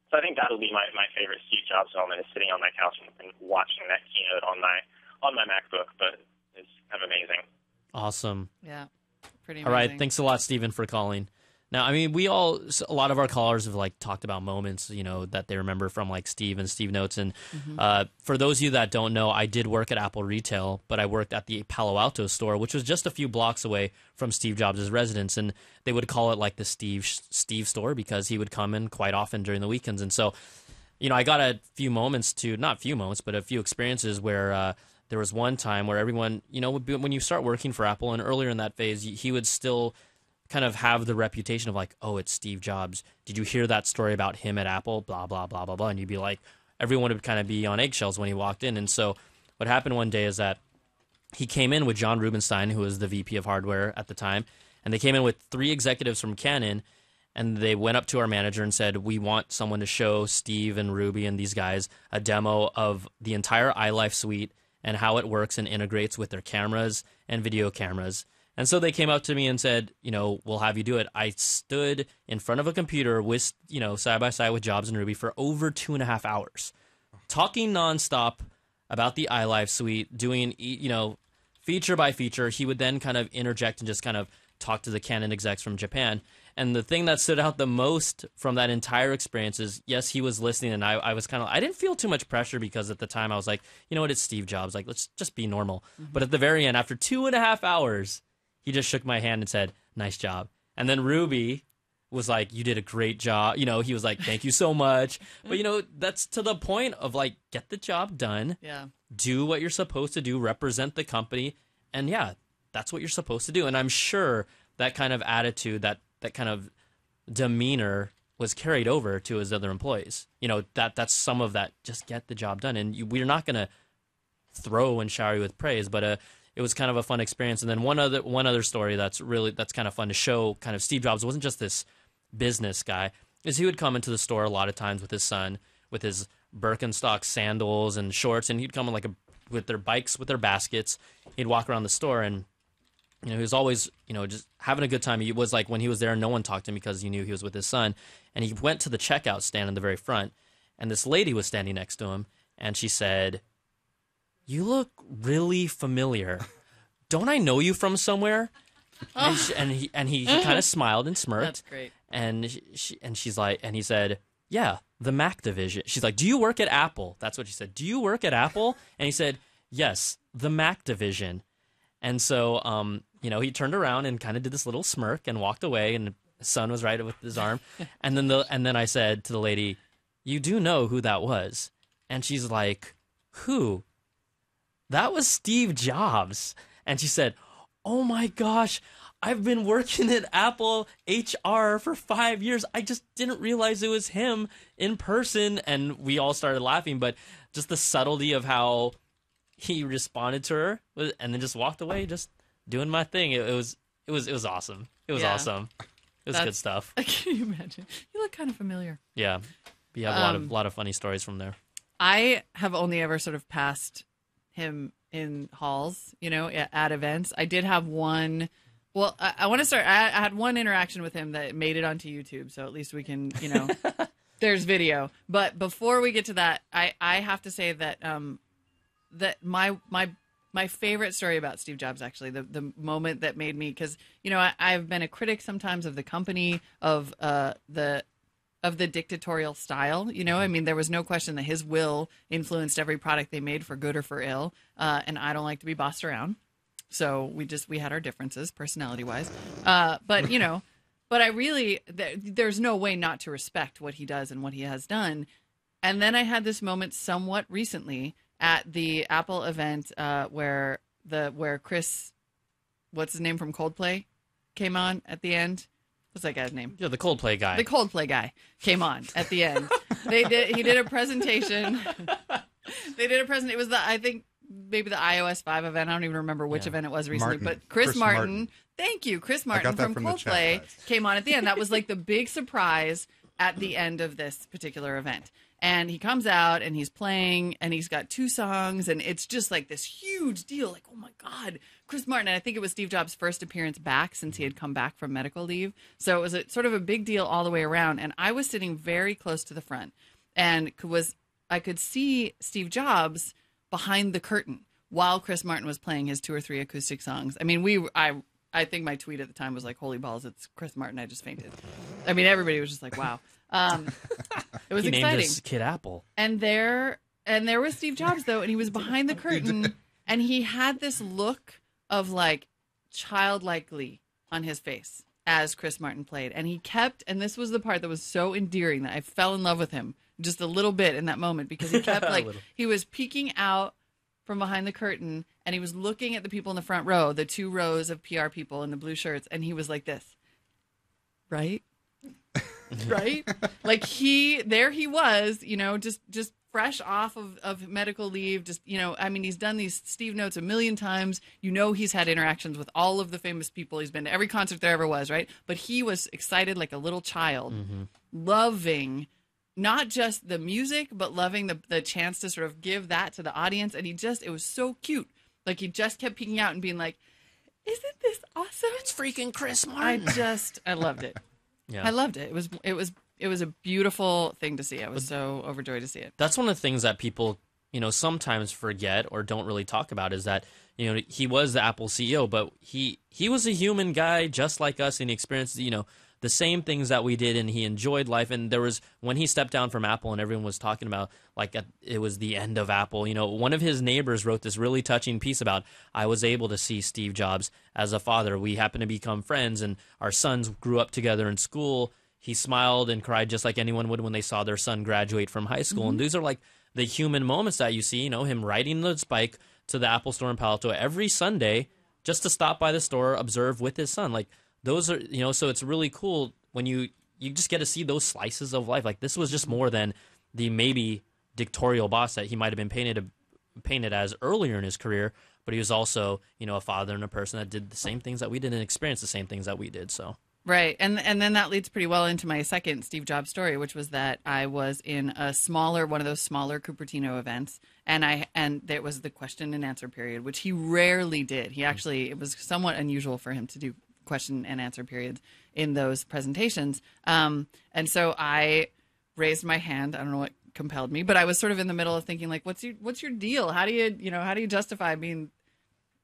so I think that'll be my favorite Steve Jobs moment, is sitting on my couch and watching that keynote on my MacBook. But it's kind of amazing. Awesome. Yeah, pretty amazing. All right, thanks a lot, Steven, for calling. Now, I mean, a lot of our callers have like talked about moments, that they remember from like Steve and Steve Notes. And for those of you that don't know, I did work at Apple Retail, but I worked at the Palo Alto store, which was just a few blocks away from Steve Jobs' residence. And they would call it like the Steve store because he would come in quite often during the weekends. And so, I got a few experiences where there was one time where everyone, when you start working for Apple, and earlier in that phase, he would still kind of have the reputation of like, oh, it's Steve Jobs. Did you hear that story about him at Apple? Blah, blah, blah, blah, blah. And you'd be like, everyone would kind of be on eggshells when he walked in. And so what happened one day is that he came in with John Rubinstein, who was the VP of hardware at the time. And they came in with 3 executives from Canon. And they went up to our manager and said, we want someone to show Steve and Ruby and these guys a demo of the entire iLife suite and how it works and integrates with their cameras and video cameras. And so they came up to me and said, we'll have you do it. I stood in front of a computer with, side by side with Jobs and Ruby for over 2.5 hours, talking nonstop about the iLife suite, doing, feature by feature. He would then kind of interject and just kind of talk to the Canon execs from Japan. And the thing that stood out the most from that entire experience is, yes, he was listening, and I was kind of, I didn't feel too much pressure because at the time I was like, you know what, it's Steve Jobs. Like, let's just be normal. Mm-hmm. But at the very end, after 2.5 hours, he just shook my hand and said, nice job. And then Ruby was like, you did a great job. He was like, thank you so much. But, that's to the point of like, get the job done. Yeah. Do what you're supposed to do, represent the company. And yeah, that's what you're supposed to do. And I'm sure that kind of attitude, that kind of demeanor was carried over to his other employees. That's some of that, just get the job done. And we're not going to throw and shower you with praise, but it was kind of a fun experience. And then one other story that's kind of fun to show kind of Steve Jobs wasn't just this business guy, is he would come into the store a lot of times with his son, with his Birkenstock sandals and shorts, and he'd come in with their bikes, with their baskets. He'd walk around the store, and he was always, just having a good time. He was like, when he was there, no one talked to him because he knew he was with his son. And he went to the checkout stand in the very front, and this lady was standing next to him, and she said, you look really familiar. Don't I know you from somewhere? And he kind of smiled and smirked. That's great. And she's like, and he said, yeah, the Mac division. She's like, do you work at Apple? That's what she said. Do you work at Apple? And he said, yes, the Mac division. And so, he turned around and kind of did this little smirk and walked away, and his son was right with his arm. And then I said to the lady, you do know who that was? And she's like, who? That was Steve Jobs. And she said, oh my gosh, I've been working at Apple HR for 5 years. I just didn't realize it was him in person. And we all started laughing, but just the subtlety of how he responded to her and then just walked away, just doing my thing. It was It was awesome. It was Yeah. awesome. It was good stuff. Can you imagine? You look kind of familiar. Yeah, we have a lot of funny stories from there. I have only ever sort of passed him in halls, at events. I did have one. Well, I want to start. I had one interaction with him that made it onto YouTube, so at least we can, there's video. But before we get to that, I have to say that that my favorite story about Steve Jobs, actually, the moment that made me, because I've been a critic sometimes of the company, of the dictatorial style. I mean, there was no question that his will influenced every product they made, for good or for ill. And I don't like to be bossed around. So we had our differences personality wise. But I really, there's no way not to respect what he does and what he has done. And then I had this moment somewhat recently at the Apple event, where Chris, what's his name from Coldplay, came on at the end. What's that guy's name? Yeah, the Coldplay guy. The Coldplay guy came on at the end. He did a presentation. It was I think maybe the iOS 5 event. I don't even remember which event it was recently. But Chris Martin. Thank you. Chris Martin from Coldplay came on at the end. That was like the big surprise at the end of this particular event. And he comes out and he's playing and he's got 2 songs and it's just like this huge deal. Like, oh my God, Chris Martin. And I think it was Steve Jobs' first appearance back since he had come back from medical leave. So it was sort of a big deal all the way around. And I was sitting very close to the front and I could see Steve Jobs behind the curtain while Chris Martin was playing his 2 or 3 acoustic songs. I mean, I think my tweet at the time was like, holy balls, it's Chris Martin. I just fainted. I mean, everybody was just like, wow. It was he exciting. Named his kid Apple. And there was Steve Jobs, though, and he was behind the curtain, and he had this look of like childlike glee on his face as Chris Martin played. And he kept, and this was the part that was so endearing that I fell in love with him just a little bit in that moment, because he kept like, he was peeking out from behind the curtain and he was looking at the people in the front row, the 2 rows of PR people in the blue shirts, and he was like this, right? Right? Like there he was, just fresh off of medical leave. Just, I mean, he's done these Steve Notes a million times. He's had interactions with all of the famous people. He's been to every concert there ever was, right? But he was excited like a little child, loving not just the music, but loving the chance to sort of give that to the audience. And it was so cute. Like he just kept peeking out and being like, isn't this awesome? It's freaking Chris Martin. I loved it. Yeah. I loved it. It was a beautiful thing to see. I was so overjoyed to see it. That's one of the things that people, sometimes forget or don't really talk about, is that, he was the Apple CEO, but he was a human guy just like us, and he experienced, the same things that we did, and he enjoyed life. And there was, when he stepped down from Apple and everyone was talking about, like, it was the end of Apple, one of his neighbors wrote this really touching piece about, I was able to see Steve Jobs as a father. We happened to become friends, and our sons grew up together in school. He smiled and cried just like anyone would when they saw their son graduate from high school. And these are like the human moments that you see, him riding the bike to the Apple store in Palo Alto every Sunday just to stop by the store, observe with his son. Like, those are, so it's really cool when you just get to see those slices of life. Like, this was just more than the maybe dictatorial boss that he might have been painted as earlier in his career, but he was also, a father and a person that did the same things that we did and experienced the same things that we did. So. Right. And then that leads pretty well into my second Steve Jobs story, which was that I was in one of those smaller Cupertino events, and there was the question and answer period, which he rarely did. It was somewhat unusual for him to do question and answer periods in those presentations. And so I raised my hand. I don't know what compelled me, but I was sort of in the middle of thinking, like, what's your deal? How do you justify being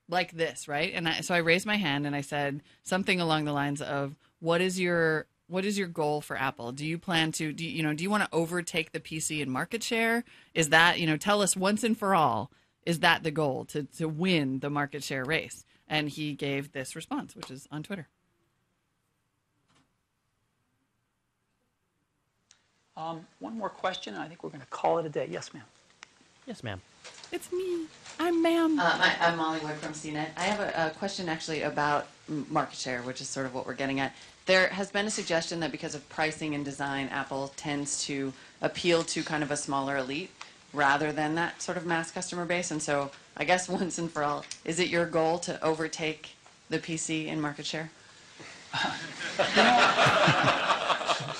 like this, right? And so I raised my hand and I said something along the lines of, what is your goal for Apple? Do you plan to, do you want to overtake the PC in market share? Is that, tell us once and for all, is that the goal, to win the market share race? And he gave this response, which is on Twitter. One more question, and I think we're going to call it a day. Yes, ma'am. Yes, ma'am. It's me. I'm ma'am. I'm Molly Wood from CNET. I have a question actually about market share, which is sort of what we're getting at. There has been a suggestion that because of pricing and design, Apple tends to appeal to kind of a smaller elite rather than that sort of mass customer base. And so I guess once and for all, is it your goal to overtake the PC in market share? I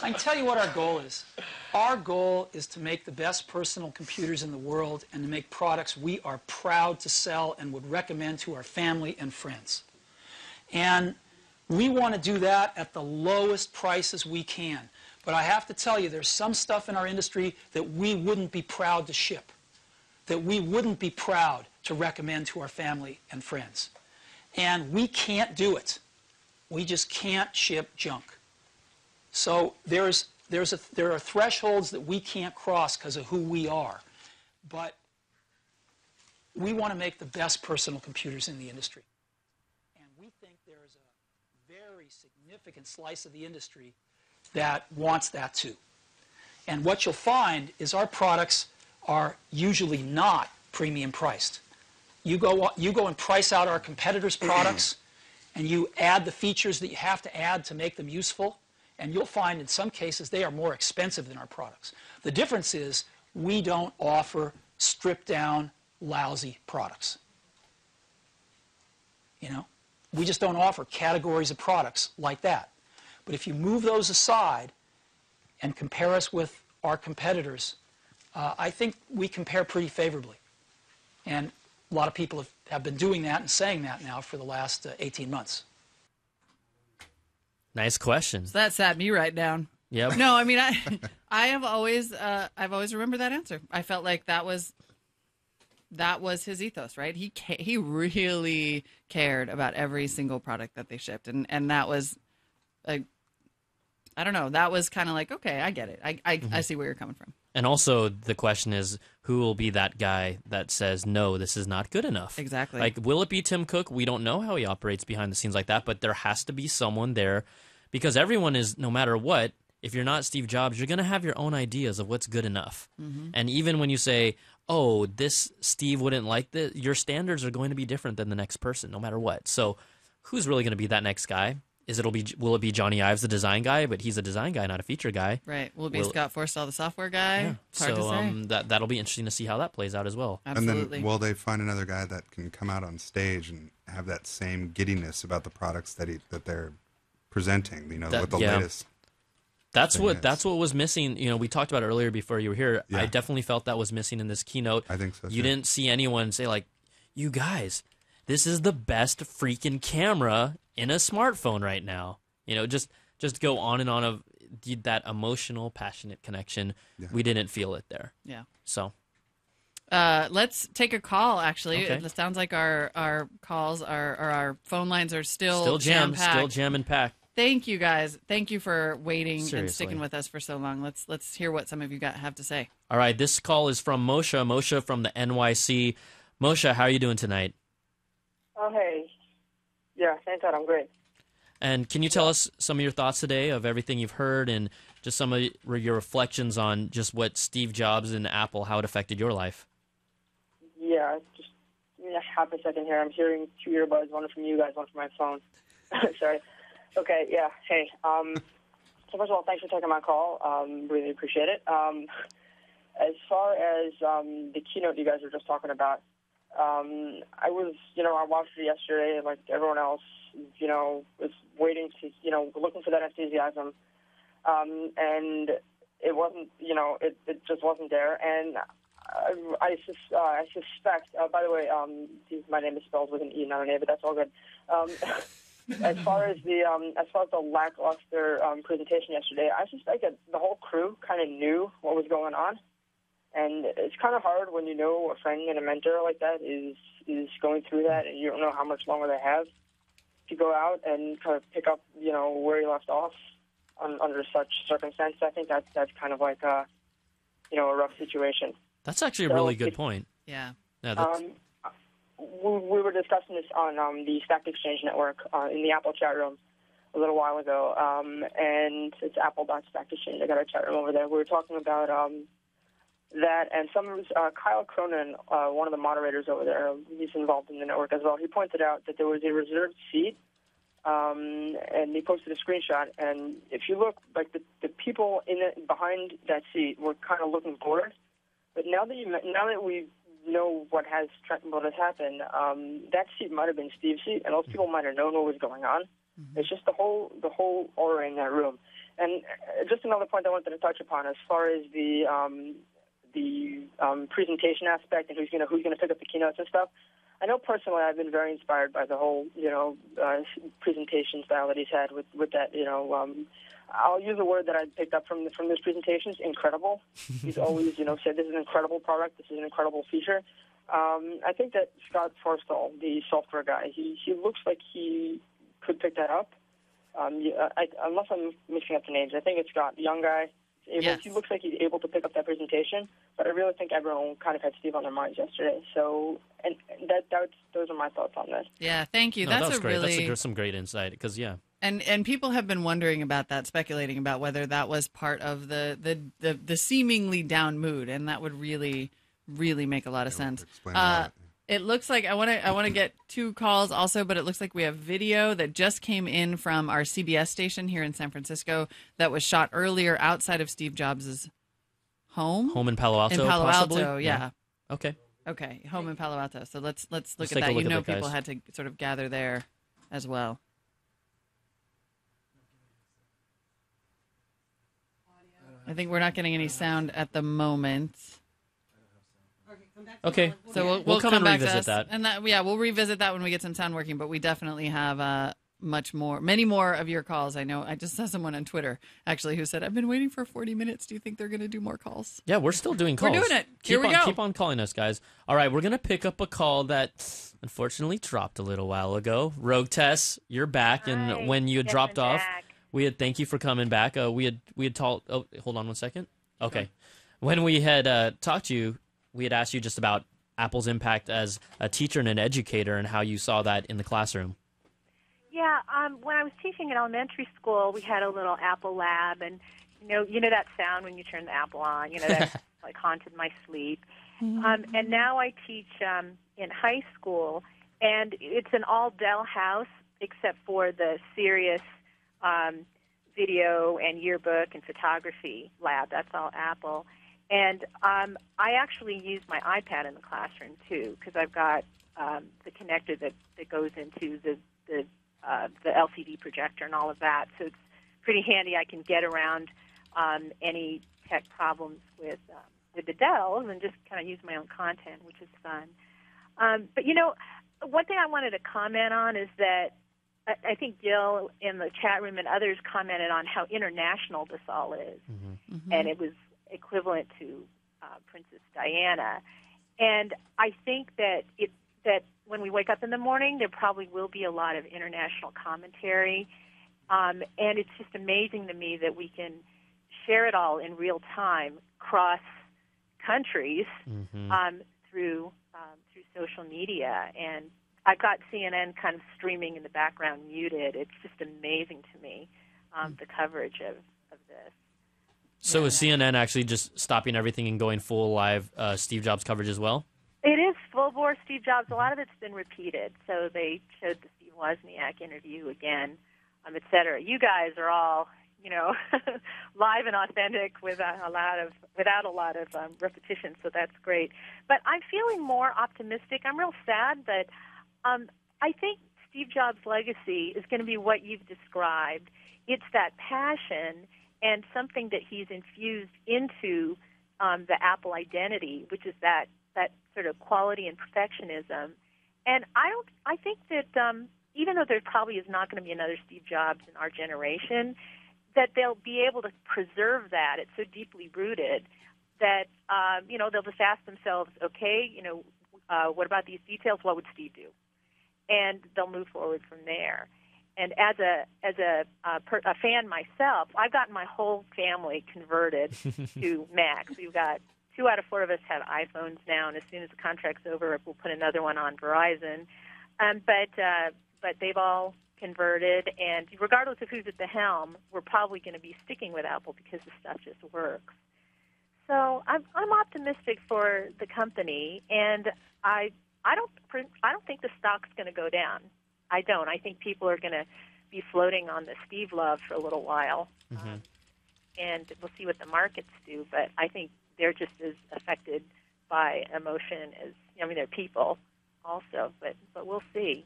can tell you what our goal is. Our goal is to make the best personal computers in the world and to make products we are proud to sell and would recommend to our family and friends. And we want to do that at the lowest prices we can. But I have to tell you, there's some stuff in our industry that we wouldn't be proud to ship, that we wouldn't be proud to recommend to our family and friends. And we can't do it. We just can't ship junk. So there are thresholds that we can't cross because of who we are. But we want to make the best personal computers in the industry. And we think there is a very significant slice of the industry that wants that too. And what you'll find is our products are usually not premium priced. You go and price out our competitors' products, and you add the features that you have to add to make them useful, and you'll find in some cases they are more expensive than our products. The difference is we don't offer stripped down, lousy products. You know, we just don't offer categories of products like that. But if you move those aside and compare us with our competitors, I think we compare pretty favorably. And a lot of people have been doing that and saying that now for the last 18 months. Nice question. So that sat me right down. Yep. No, I mean, I've always remembered that answer. I felt like that was his ethos, right? He really cared about every single product that they shipped, and that was, I don't know, that was kind of like, okay, I get it. I see where you're coming from. And also the question is, who will be that guy that says, no, this is not good enough? Exactly. Like, will it be Tim Cook? We don't know how he operates behind the scenes like that, but there has to be someone there, because everyone is, no matter what, if you're not Steve Jobs, you're going to have your own ideas of what's good enough. Mm-hmm. And even when you say, oh, this Steve wouldn't like this, your standards are going to be different than the next person, no matter what. So who's really going to be that next guy? Will it be Johnny Ives, the design guy? But he's a design guy, not a feature guy. Right. Will it be Scott Forstall, the software guy? Yeah. It's hard to say. That'll be interesting to see how that plays out as well. Absolutely. And then will they find another guy that can come out on stage and have that same giddiness about the products that they're presenting? You know, with the latest. That's what was missing. You know, we talked about it earlier before you were here. Yeah. I definitely felt that was missing in this keynote. I think so, You too. didn't see anyone say, like, you guys, this is the best freaking camera in a smartphone right now. You know, just go on and on of that emotional, passionate connection. Yeah. We didn't feel it there. Yeah. So let's take a call, actually. Okay. It sounds like our calls or our phone lines are still jam-packed. Still jam and packed. Thank you, guys. Thank you for waiting Seriously. and sticking with us for so long. Let's hear what some of you have to say. All right, this call is from Moshe. Moshe from the NYC. Moshe, how are you doing tonight? Oh, hey. Yeah, thanks, I'm great. And can you tell us some of your thoughts today of everything you've heard and just some of your reflections on just what Steve Jobs and Apple, how it affected your life? Yeah, just give me a half a second here. I'm hearing two earbuds, one from you guys, one from my phone. Sorry. Okay, yeah, hey. So first of all, thanks for taking my call. Really appreciate it. As far as the keynote you guys were just talking about, I watched it yesterday like everyone else, was waiting to, looking for that enthusiasm. And it wasn't, it just wasn't there. And I suspect, by the way, my name is spelled with an E, not an A, but that's all good. As far as the lackluster presentation yesterday, I suspect that the whole crew kind of knew what was going on. And it's kind of hard when you know a friend and a mentor like that is going through that, and you don't know how much longer they have to go out and kind of pick up, where you left off under such circumstances. I think that's kind of like a rough situation. That's actually a really good point. Yeah. We were discussing this on the Stack Exchange network in the Apple chat room a little while ago, and it's apple.stackexchange. I got a chat room over there. We were talking about that, and Kyle Cronin, one of the moderators over there, he's involved in the network as well. He pointed out that there was a reserved seat, and he posted a screenshot. And if you look, like the people behind that seat were kind of looking bored. But now that we know what has happened. That seat might have been Steve's seat, and those people might have known what was going on. It's just the whole aura in that room. And just another point I wanted to touch upon as far as the presentation aspect and who's gonna pick up the keynotes and stuff. I know personally I've been very inspired by the whole presentation style that he's had with that. I'll use a word that I picked up from those presentations: incredible. He's always said this is an incredible product, this is an incredible feature. I think that Scott Forstall, the software guy, he looks like he could pick that up. Unless I'm mixing up the names, I think it's Scott, the young guy. Yes. He looks like he's able to pick up that presentation, but I really think everyone kind of had Steve on their minds yesterday. So, and those are my thoughts on that. Yeah, thank you. No, That's that was a great. really That's some great insight because And people have been wondering about that, speculating about whether that was part of the seemingly down mood, and that would really make a lot of sense. It looks like I want to get 2 calls also, but it looks like we have video that just came in from our CBS station here in San Francisco that was shot earlier outside of Steve Jobs' home. Home in Palo Alto. In Palo possibly? Alto, yeah. Okay. Okay, home in Palo Alto. So let's look Let's at take a that. look You at know, that, people guys. had to sort of gather there as well. I think we're not getting any sound at the moment. Okay, So we'll come and back to revisit us. that. And we'll revisit that when we get some sound working. But we definitely have many more of your calls. I know. I just saw someone on Twitter actually who said, "I've been waiting for 40 minutes. Do you think they're going to do more calls?" Yeah, we're still doing calls. We're doing it. Here we go. Keep on calling us, guys. All right, we're going to pick up a call that unfortunately dropped a little while ago. Rogue Tess, you're back. And when you had dropped off, we had thank you for coming back. We had told. Oh, hold on one second. Okay. When we had talked to you, we had asked you just about Apple's impact as a teacher and an educator and how you saw that in the classroom. Yeah, when I was teaching in elementary school, we had a little Apple lab, and you know that sound when you turn the Apple on. That like haunted my sleep. And now I teach in high school, and it's an all Dell house except for the serious video and yearbook and photography lab. That's all Apple. And I actually use my iPad in the classroom too, because I've got the connector that goes into the LCD projector and all of that. So it's pretty handy. I can get around any tech problems with the Dells and just kind of use my own content, which is fun. But one thing I wanted to comment on is that I think Gil in the chat room and others commented on how international this all is, and it was equivalent to Princess Diana. And I think that when we wake up in the morning, there probably will be a lot of international commentary. And it's just amazing to me that we can share it all in real time across countries through social media. And I've got CNN kind of streaming in the background muted. It's just amazing to me, the coverage of this. So is CNN actually just stopping everything and going full live Steve Jobs coverage as well? It is full bore Steve Jobs. A lot of it's been repeated. So they showed the Steve Wozniak interview again, et cetera. You guys are all, live and authentic without a lot of repetition. So that's great. But I'm feeling more optimistic. I'm real sad, but I think Steve Jobs' legacy is going to be what you've described. It's that passion and something that he's infused into the Apple identity, which is that sort of quality and perfectionism. And I think that even though there probably is not going to be another Steve Jobs in our generation, that they'll be able to preserve that. It's so deeply rooted that they'll just ask themselves, okay, what about these details? What would Steve do? And they'll move forward from there. And as a fan myself, I've gotten my whole family converted to Macs. We've got 2 out of 4 of us have iPhones now, and as soon as the contract's over, we'll put another one on Verizon. But they've all converted, and regardless of who's at the helm, we're probably going to be sticking with Apple because the stuff just works. So I'm optimistic for the company, and I don't think the stock's going to go down. I don't. I think people are going to be floating on the Steve love for a little while, and we'll see what the markets do. But I think they're just as affected by by emotion as, I mean, they're people also, but we'll see.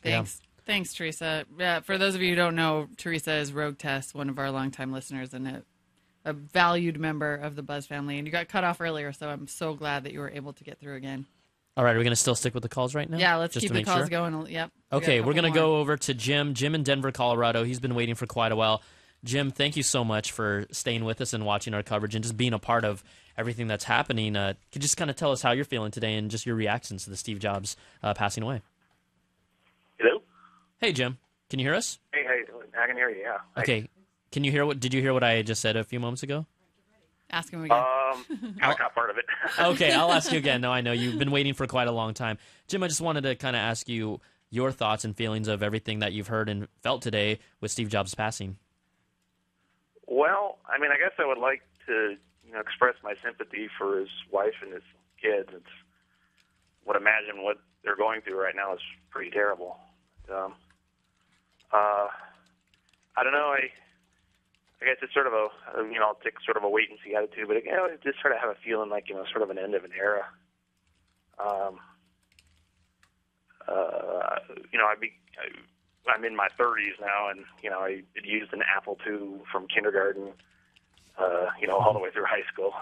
Thanks. Thanks, Teresa. Yeah, for those of you who don't know, Teresa is Rogue Test, one of our longtime listeners and a valued member of the Buzz family. And you got cut off earlier, so I'm so glad that you were able to get through again. All right, are we going to still stick with the calls right now? Yeah, let's Just keep to the make calls sure? going. Yep. Okay, we're going to go over to Jim. Jim in Denver, Colorado. He's been waiting for quite a while. Jim, thank you so much for staying with us and watching our coverage and just being a part of everything that's happening. Could you just kind of tell us how you're feeling today and just your reactions to the Steve Jobs passing away? Hello? Hey, Jim. Can you hear us? Hey, I can hear you, yeah. Okay. Did you hear what I just said a few moments ago? Ask him again. I got part of it. Okay, I'll ask you again. No, I know you've been waiting for quite a long time. Jim, I just wanted to kind of ask you your thoughts and feelings of everything that you've heard and felt today with Steve Jobs passing. Well, I mean, I guess I would like to, express my sympathy for his wife and his kids. Imagine what they're going through right now is pretty terrible. I don't know. I guess it's sort of I'll take sort of a wait and see attitude, but I just sort of have a feeling like, sort of an end of an era. I'm in my 30s now, and I had used an Apple II from kindergarten, all the way through high school.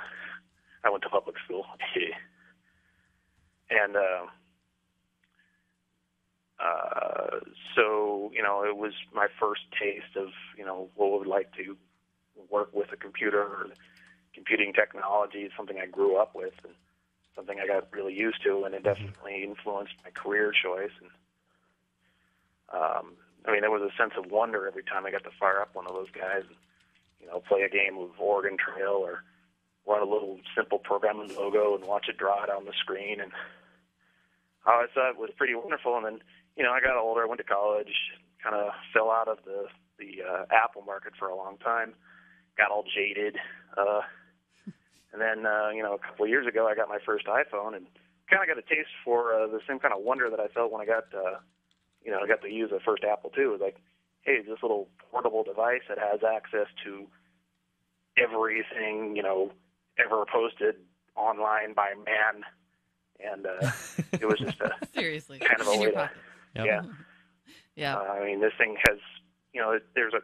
I went to public school, and so it was my first taste of what it would like to work with a computer or computing technology. Something I grew up with and something I got really used to, and it definitely influenced my career choice. And there was a sense of wonder every time I got to fire up one of those guys and play a game of Oregon Trail or run a little simple programming logo and watch it draw it on the screen. And I thought it was pretty wonderful. And then I got older, I went to college, kind of fell out of the Apple market for a long time, got all jaded. And then, a couple of years ago, I got my first iPhone and kind of got a taste for the same kind of wonder that I felt when I got, I got to use the first Apple II. It was like, hey, this little portable device that has access to everything, ever posted online by man. And it was just seriously kind of a way to, yeah. This thing has, there's a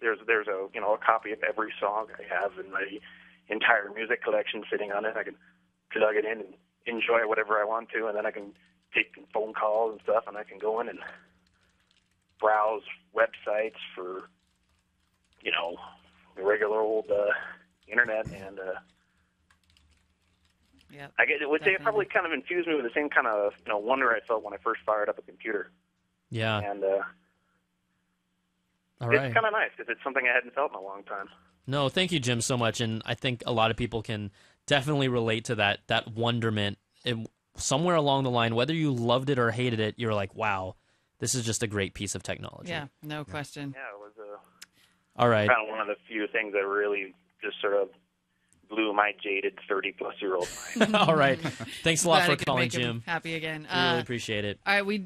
a copy of every song I have in my entire music collection sitting on it. I can plug it in and enjoy whatever I want to, and then I can take phone calls and stuff, and I can go in and browse websites for, the regular old internet, and I guess it would say it probably kind of infused me with the same kind of wonder I felt when I first fired up a computer. Yeah. And all right. It's kind of nice because it's something I hadn't felt in a long time. No, thank you, Jim, so much. And I think a lot of people can definitely relate to that wonderment. Somewhere along the line, whether you loved it or hated it, you were like, wow, this is just a great piece of technology. Yeah, no question. Yeah, it was all right. Kind of one of the few things that really just sort of blew my jaded 30-plus-year-old mind. All right. Thanks a lot Glad for I could calling, make him Jim. happy again. We really appreciate it. All right, we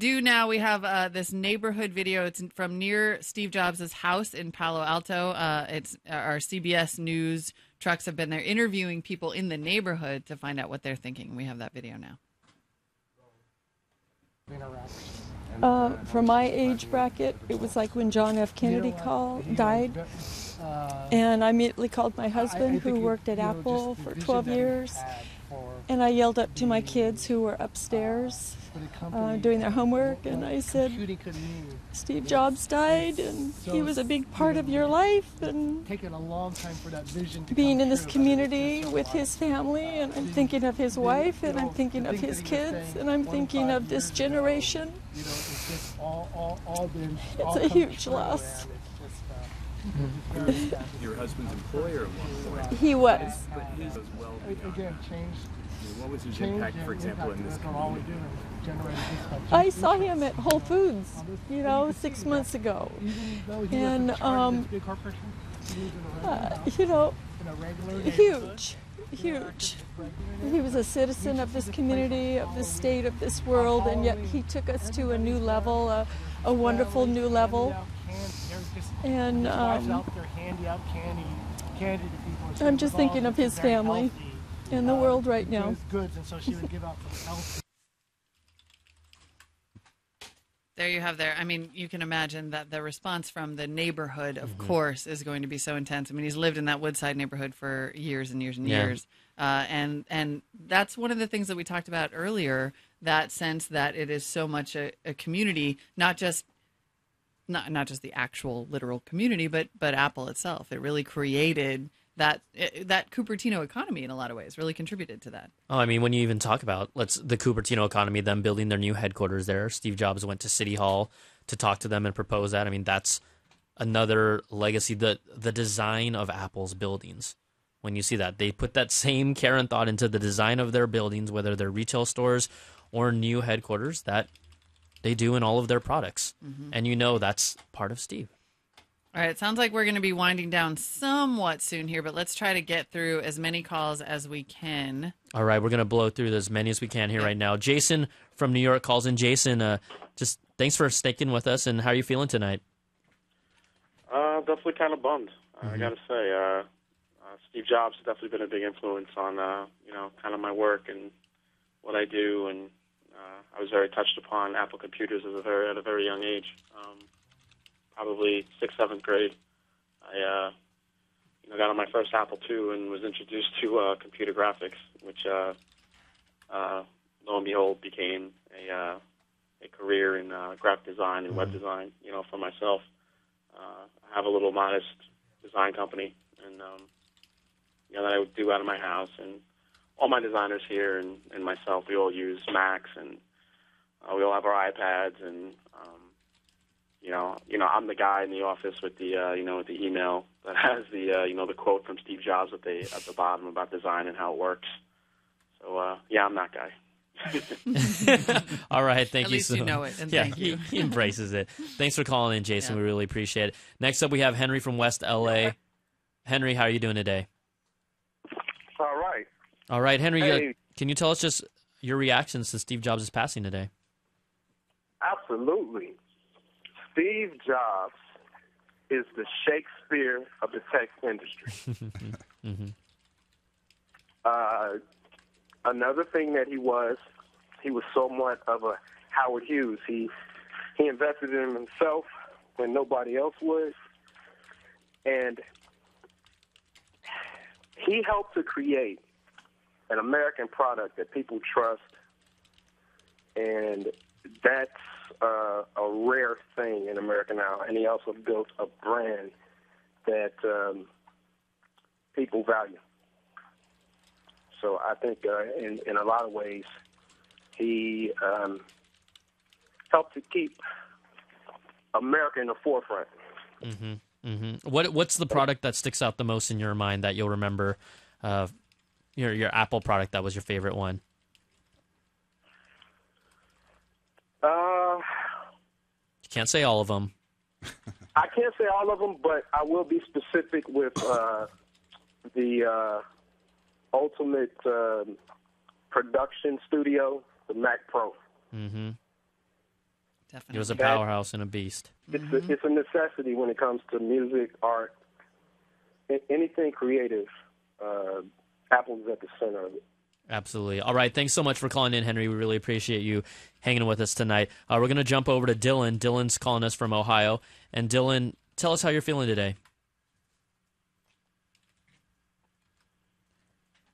have this neighborhood video. It's from near Steve Jobs' house in Palo Alto. It's our CBS News trucks have been there interviewing people in the neighborhood to find out what they're thinking. We have that video now. For my age bracket, it was like when John F. Kennedy died. And I immediately called my husband, who worked at Apple for 12 years, and I yelled up to my kids who were upstairs doing their homework, and I said, Steve Jobs died, and he was a big part of your life, and being in this community with his family, and I'm thinking of his wife, and I'm thinking of his kids, and I'm thinking of this generation. It's a huge loss. Your husband's employer at one point. He was. But his as well. Again, changed. What was his impact, for example, in this community? I saw him at Whole Foods, 6 months ago, and huge. He was a citizen of this community, of this state, of this world, and yet he took us to a new level, a wonderful new level. And I'm just thinking of his family. in the world right now. Goods, and so she would give out some health. There you have there. I mean, you can imagine that the response from the neighborhood, of course, is going to be so intense. I mean, he's lived in that Woodside neighborhood for years and years and years. And that's one of the things that we talked about earlier, that sense that it is so much a community, not just the actual literal community, but Apple itself. It really created that Cupertino economy in a lot of ways, really contributed to that. Oh, I mean, when you even talk about the Cupertino economy, them building their new headquarters there, Steve Jobs went to City Hall to talk to them and propose that. I mean, that's another legacy, the design of Apple's buildings. When you see that, they put that same care and thought into the design of their buildings, whether they're retail stores or new headquarters, that they do in all of their products. And you know that's part of Steve. All right, it sounds like we're going to be winding down somewhat soon here, but let's try to get through as many calls as we can. All right, we're going to blow through as many as we can here right now. Jason from New York calls in. Jason, just thanks for sticking with us, and how are you feeling tonight? Definitely kind of bummed, I got to say. Steve Jobs has definitely been a big influence on, kind of my work and what I do, and I was very touched upon Apple computers at a very young age. Probably 6th, 7th grade. I got on my first Apple II and was introduced to computer graphics, which lo and behold became a career in graphic design and web design. For myself, I have a little modest design company, and that I would do out of my house. And all my designers here and myself, we all use Macs, and we all have our iPads, and I'm the guy in the office with the with the email that has the quote from Steve Jobs at the bottom about design and how it works. So I'm that guy. All right, thank At you. least you know it, and yeah, thank you. He embraces it. Thanks for calling in, Jason. We really appreciate it. Next up, we have Henry from West LA. Henry, how are you doing today? All right. All right, Henry, Hey. can you tell us just your reactions to Steve Jobs' passing today? Absolutely. Steve Jobs is the Shakespeare of the tech industry. Another thing that he was somewhat of a Howard Hughes. He invested in himself when nobody else would, and he helped to create an American product that people trust, and that's a rare thing in America now. And he also built a brand that people value. So I think in a lot of ways, he helped to keep America in the forefront. What's the product that sticks out the most in your mind that you'll remember? Your Apple product that was your favorite one. You can't say all of them. I can't say all of them, but I will be specific with the ultimate production studio, the Mac Pro. Definitely. It was a That- powerhouse and a beast. It's a necessity when it comes to music, art, anything creative. Apple's at the center of it. Absolutely. All right. Thanks so much for calling in, Henry. We really appreciate you hanging with us tonight. We're going to jump over to Dylan. Dylan's calling us from Ohio. And Dylan, tell us how you're feeling today.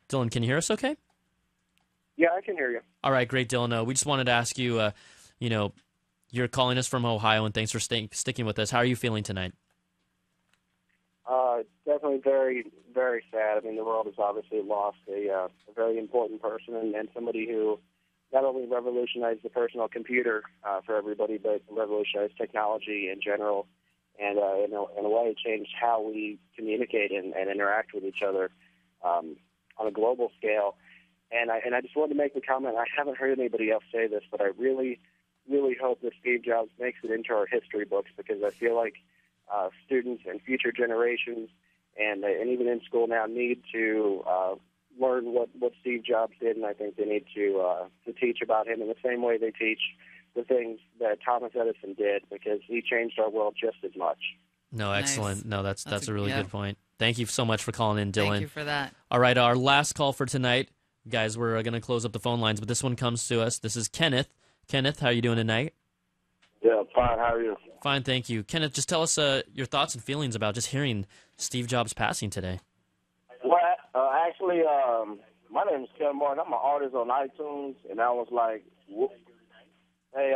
Dylan, can you hear us okay? Yeah, I can hear you. All right. Great, Dylan. We just wanted to ask you, you're calling us from Ohio, and thanks for sticking with us. How are you feeling tonight? Definitely very, very sad. I mean, the world has obviously lost a very important person and somebody who not only revolutionized the personal computer for everybody, but revolutionized technology in general, and in a way changed how we communicate and interact with each other on a global scale. And I just wanted to make the comment, I haven't heard anybody else say this, but I really, really hope that Steve Jobs makes it into our history books, because I feel like students and future generations and even in school now need to learn what Steve Jobs did, and I think they need to teach about him in the same way they teach the things that Thomas Edison did, because he changed our world just as much. No, excellent. No, that's a really good point. Thank you so much for calling in, Dylan. Thank you for that. All right, our last call for tonight. Guys, we're going to close up the phone lines, but this one comes to us. This is Kenneth. Kenneth, how are you doing tonight? Yeah, fine. How are you? Fine, thank you. Kenneth, just tell us your thoughts and feelings about just hearing Steve Jobs passing today. Well, actually, my name is Ken Martin. I'm an artist on iTunes, and I was like, hey,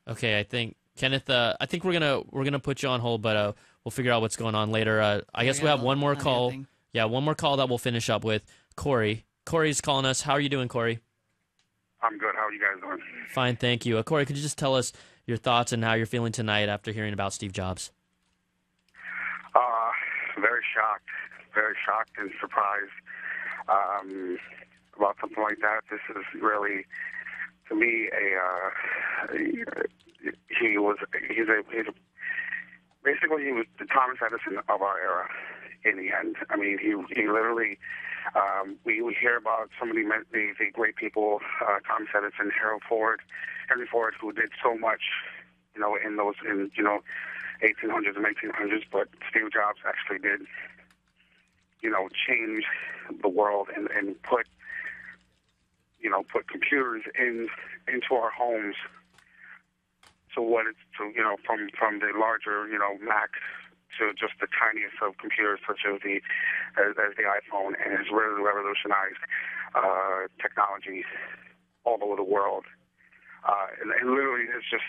Okay, I think Kenneth. I think we're gonna put you on hold, but we'll figure out what's going on later. I guess we have one more call. Yeah, one more call that we'll finish up with. Corey. Corey's calling us. How are you doing, Corey? I'm good. How are you guys doing? Fine, thank you. Corey, could you just tell us your thoughts and how you're feeling tonight after hearing about Steve Jobs? Very shocked and surprised about something like that. This is really, to me, basically he was the Thomas Edison of our era. In the end, I mean, he literally. We hear about some of the great people, Thomas Edison, Henry Ford, who did so much, in 1800s and 1900s. But Steve Jobs actually did, change the world and put computers into our homes. So from the larger, Mac to just the tiniest of computers, such as the iPhone, and has really revolutionized technology all over the world. And literally, it's just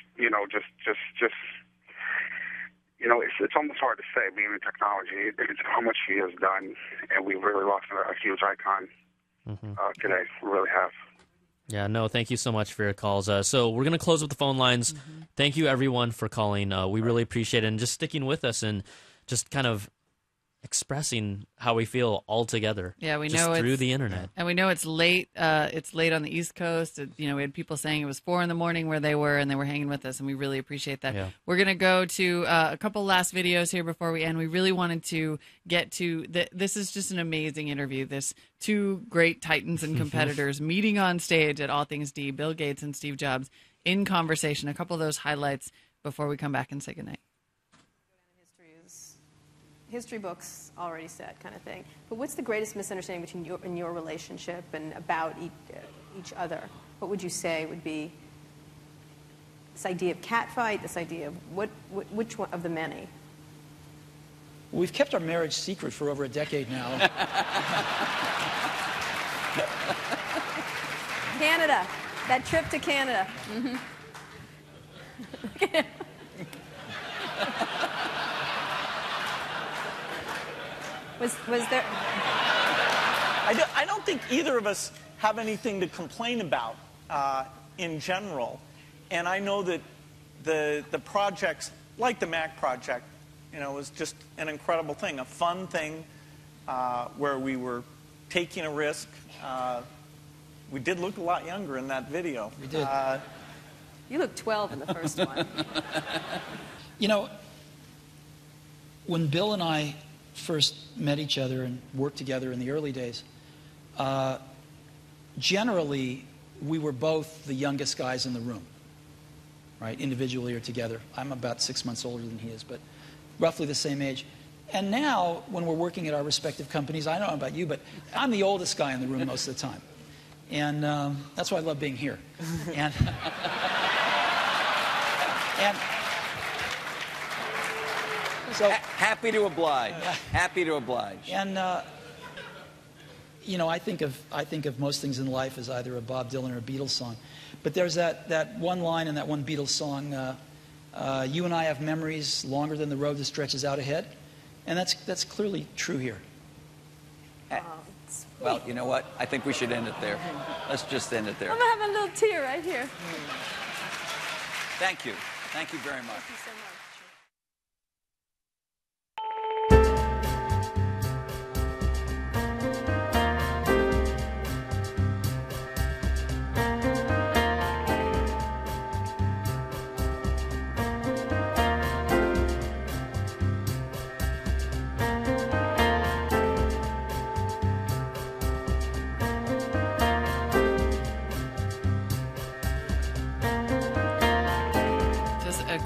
it's almost hard to say, being in technology, it's how much he has done, and we've really lost a huge icon today. We really have. Yeah, no, thank you so much for your calls. So we're going to close up the phone lines. Thank you, everyone, for calling. We really appreciate it, and just sticking with us and just kind of expressing how we feel all together. Yeah, we just know through the internet. And we know it's late. It's late on the East Coast. We had people saying it was 4 a.m. where they were, and they were hanging with us, and we really appreciate that. Yeah. We're going to go to a couple last videos here before we end. We really wanted to get to this is just an amazing interview. This two great titans and competitors meeting on stage at All Things D, Bill Gates and Steve Jobs, in conversation. A couple of those highlights before we come back and say goodnight. History books already said, kind of thing. But what's the greatest misunderstanding between you and your relationship and about each other? What would you say would be this idea of catfight, this idea of which one of the many? We've kept our marriage secret for over a decade now. Canada, that trip to Canada. Mm-hmm. Was there? I don't think either of us have anything to complain about in general, and I know that the projects like the Mac project, was just an incredible thing, a fun thing where we were taking a risk. We did look a lot younger in that video. We did. You looked 12 in the first one. When Bill and I first met each other and worked together in the early days, generally we were both the youngest guys in the room, right, individually or together. I'm about 6 months older than he is, but roughly the same age. And now, when we're working at our respective companies, I don't know about you, but I'm the oldest guy in the room most of the time. And that's why I love being here. And so happy to oblige. Happy to oblige. And I think of most things in life as either a Bob Dylan or a Beatles song. But there's that one line in that one Beatles song, you and I have memories longer than the road that stretches out ahead. And that's clearly true here. Well, you know what? I think we should end it there. Let's just end it there. I'm going to have a little tear right here. Thank you. Thank you very much. Thank you so much.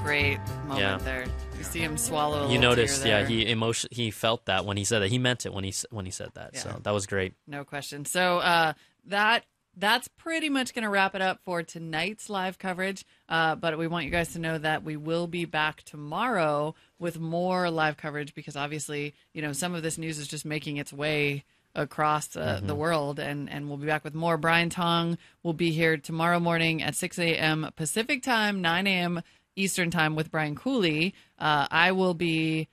Great moment there. see him swallow a You little noticed, tear yeah, there. he felt that when he said that. He meant it when he said that. Yeah. So that was great. No question. So that's pretty much going to wrap it up for tonight's live coverage. But we want you guys to know that we will be back tomorrow with more live coverage because obviously, some of this news is just making its way across the world, and we'll be back with more. Brian Tong will be here tomorrow morning at 6 a.m. Pacific time, 9 a.m. Eastern time with Brian Cooley. I will be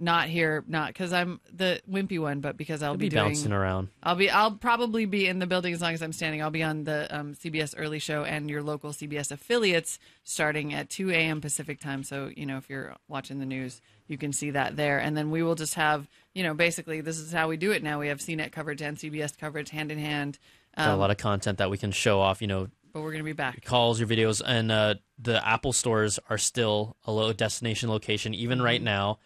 not here, not because I'm the wimpy one, but because I'll be bouncing around. I'll probably be in the building as long as I'm standing. I'll be on the CBS Early Show and your local CBS affiliates starting at 2 a.m. Pacific time. So, if you're watching the news, you can see that there. And then we will just have, basically this is how we do it now. We have CNET coverage and CBS coverage hand in hand. Got a lot of content that we can show off, But we're going to be back. Calls, your videos, and the Apple stores are still a low destination location, even right now,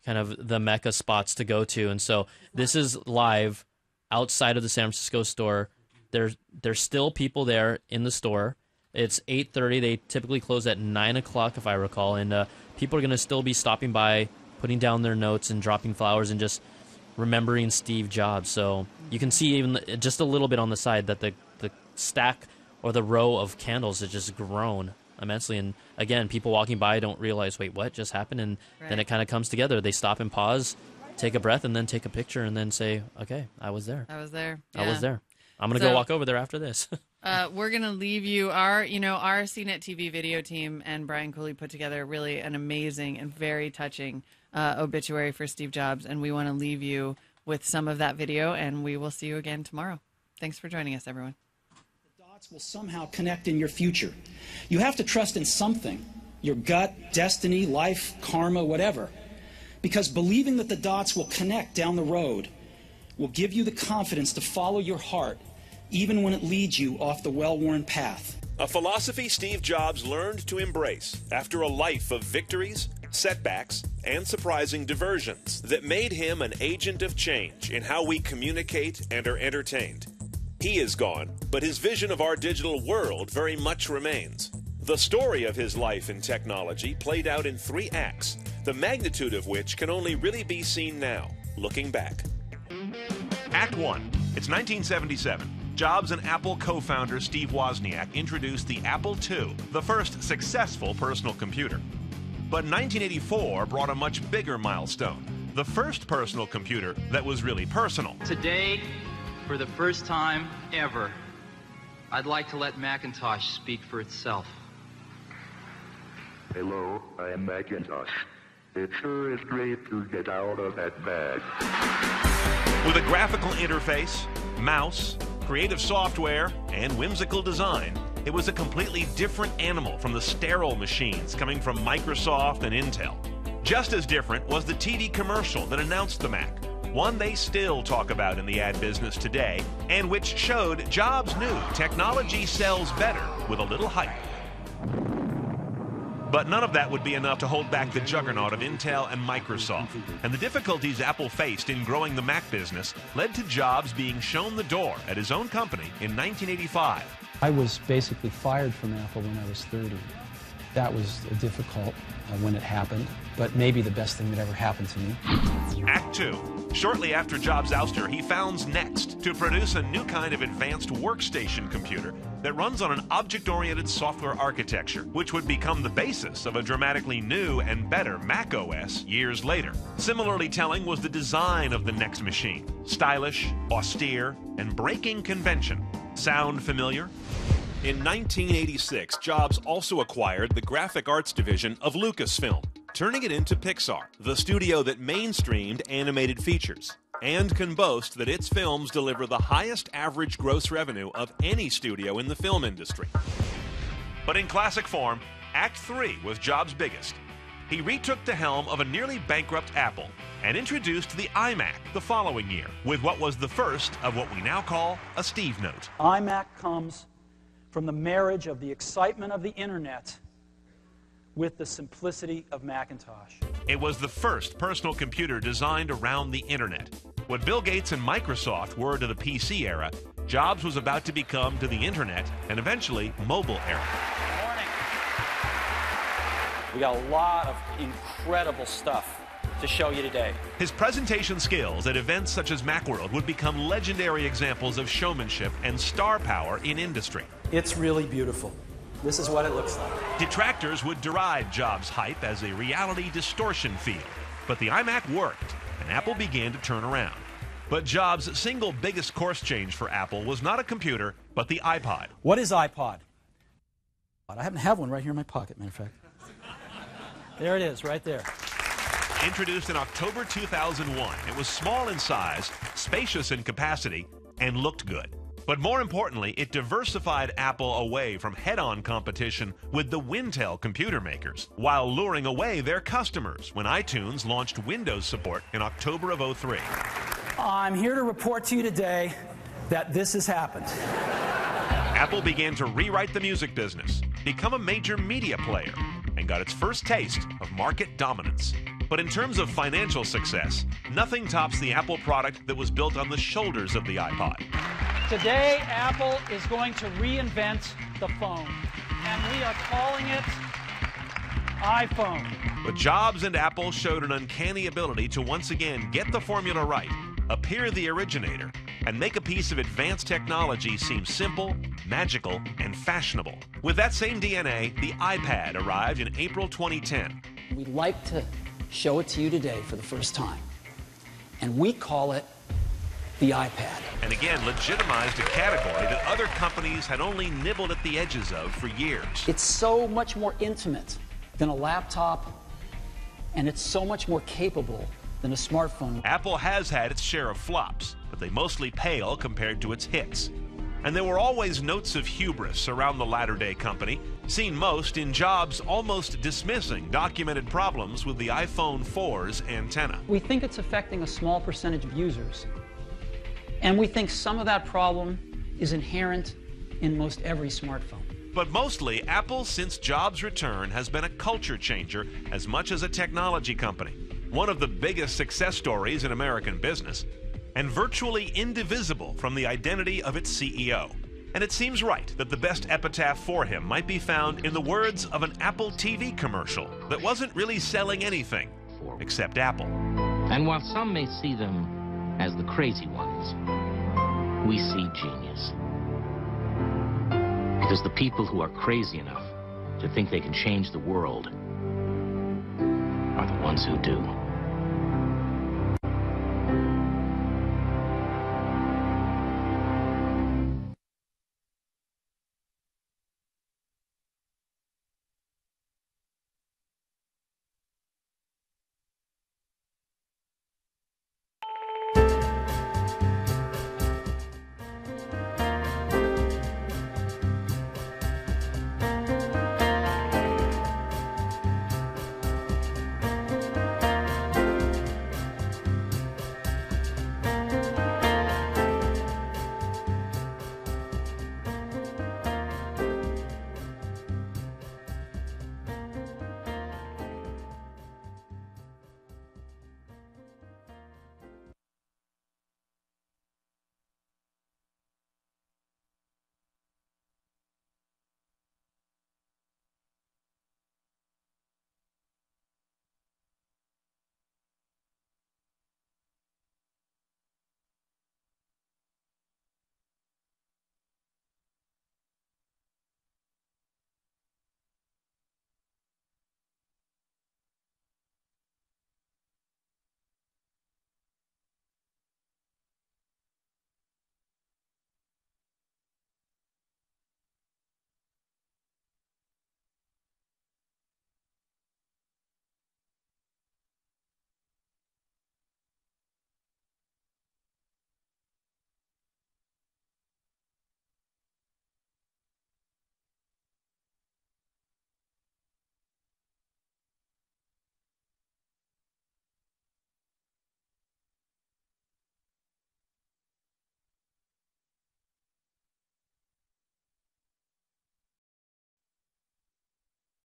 kind of the mecca spots to go to. And so this is live outside of the San Francisco store. There's still people there in the store. It's 8:30. They typically close at 9 o'clock, if I recall. And people are going to still be stopping by, putting down their notes and dropping flowers and just remembering Steve Jobs. So you can see even just a little bit on the side that the stack or the row of candles has just grown immensely. And again, people walking by don't realize, wait, what just happened? And then it kind of comes together. They stop and pause, take a breath, and then take a picture and then say, okay, I was there. I was there. I was there. I'm going to go walk over there after this. We're going to leave you our CNET TV video team and Brian Cooley put together really an amazing and very touching obituary for Steve Jobs. And we want to leave you with some of that video, and we will see you again tomorrow. Thanks for joining us, everyone. Will somehow connect in your future. You have to trust in something, your gut, destiny, life, karma, whatever. Because believing that the dots will connect down the road will give you the confidence to follow your heart, even when it leads you off the well-worn path. A philosophy Steve Jobs learned to embrace after a life of victories, setbacks, and surprising diversions that made him an agent of change in how we communicate and are entertained. He is gone, but his vision of our digital world very much remains. The story of his life in technology played out in 3 acts, the magnitude of which can only really be seen now, looking back. Act 1. It's 1977. Jobs and Apple co-founder Steve Wozniak introduced the Apple II, the first successful personal computer. But 1984 brought a much bigger milestone, the first personal computer that was really personal. Today, for the first time ever, I'd like to let Macintosh speak for itself. Hello, I am Macintosh. It sure is great to get out of that bag. With a graphical interface, mouse, creative software, and whimsical design, it was a completely different animal from the sterile machines coming from Microsoft and Intel. Just as different was the TV commercial that announced the Mac, one they still talk about in the ad business today, and which showed Jobs knew technology sells better with a little hype. But none of that would be enough to hold back the juggernaut of Intel and Microsoft. And the difficulties Apple faced in growing the Mac business led to Jobs being shown the door at his own company in 1985. I was basically fired from Apple when I was 30. That was difficult when it happened, but maybe the best thing that ever happened to me. Act 2. Shortly after Jobs' ouster, he founds Next to produce a new kind of advanced workstation computer that runs on an object-oriented software architecture, which would become the basis of a dramatically new and better Mac OS years later. Similarly telling was the design of the Next machine. Stylish, austere, and breaking convention. Sound familiar? In 1986, Jobs also acquired the graphic arts division of Lucasfilm, turning it into Pixar, the studio that mainstreamed animated features, and can boast that its films deliver the highest average gross revenue of any studio in the film industry. But in classic form, Act 3 was Jobs' biggest. He retook the helm of a nearly bankrupt Apple and introduced the iMac the following year with what was the first of what we now call a Steve Note. iMac comes from the marriage of the excitement of the internet with the simplicity of Macintosh. It was the first personal computer designed around the internet. What Bill Gates and Microsoft were to the PC era, Jobs was about to become to the internet and eventually mobile era. We got a lot of incredible stuff to show you today. His presentation skills at events such as Macworld would become legendary examples of showmanship and star power in industry. It's really beautiful. This is what it looks like. Detractors would deride Jobs' hype as a reality distortion field, but the iMac worked, and Apple began to turn around. But Jobs' single biggest course change for Apple was not a computer, but the iPod. What is iPod? I happen to have one right here in my pocket, matter of fact. There it is, right there. Introduced in October 2001, it was small in size, spacious in capacity, and looked good. But more importantly, it diversified Apple away from head-on competition with the Wintel computer makers, while luring away their customers when iTunes launched Windows support in October of '03. I'm here to report to you today that this has happened. Apple began to rewrite the music business, become a major media player, and got its first taste of market dominance. But in terms of financial success, nothing tops the Apple product that was built on the shoulders of the iPod. Today, Apple is going to reinvent the phone, and we are calling it iPhone. But Jobs and Apple showed an uncanny ability to once again get the formula right, appear the originator, and make a piece of advanced technology seem simple, magical, and fashionable. With that same DNA, the iPad arrived in April 2010. We'd like to show it to you today for the first time, and we call it the iPad. And again, legitimized a category that other companies had only nibbled at the edges of for years. It's so much more intimate than a laptop, and it's so much more capable than a smartphone. Apple has had its share of flops, but they mostly pale compared to its hits. And there were always notes of hubris around the latter-day company, seen most in Jobs almost dismissing documented problems with the iPhone 4's antenna. We think it's affecting a small percentage of users, and we think some of that problem is inherent in most every smartphone. But mostly, Apple, since Jobs' return, has been a culture changer as much as a technology company. One of the biggest success stories in American business, and virtually indivisible from the identity of its CEO. And it seems right that the best epitaph for him might be found in the words of an Apple TV commercial that wasn't really selling anything except Apple. And while some may see them as the crazy ones, we see genius. Because the people who are crazy enough to think they can change the world are the ones who do.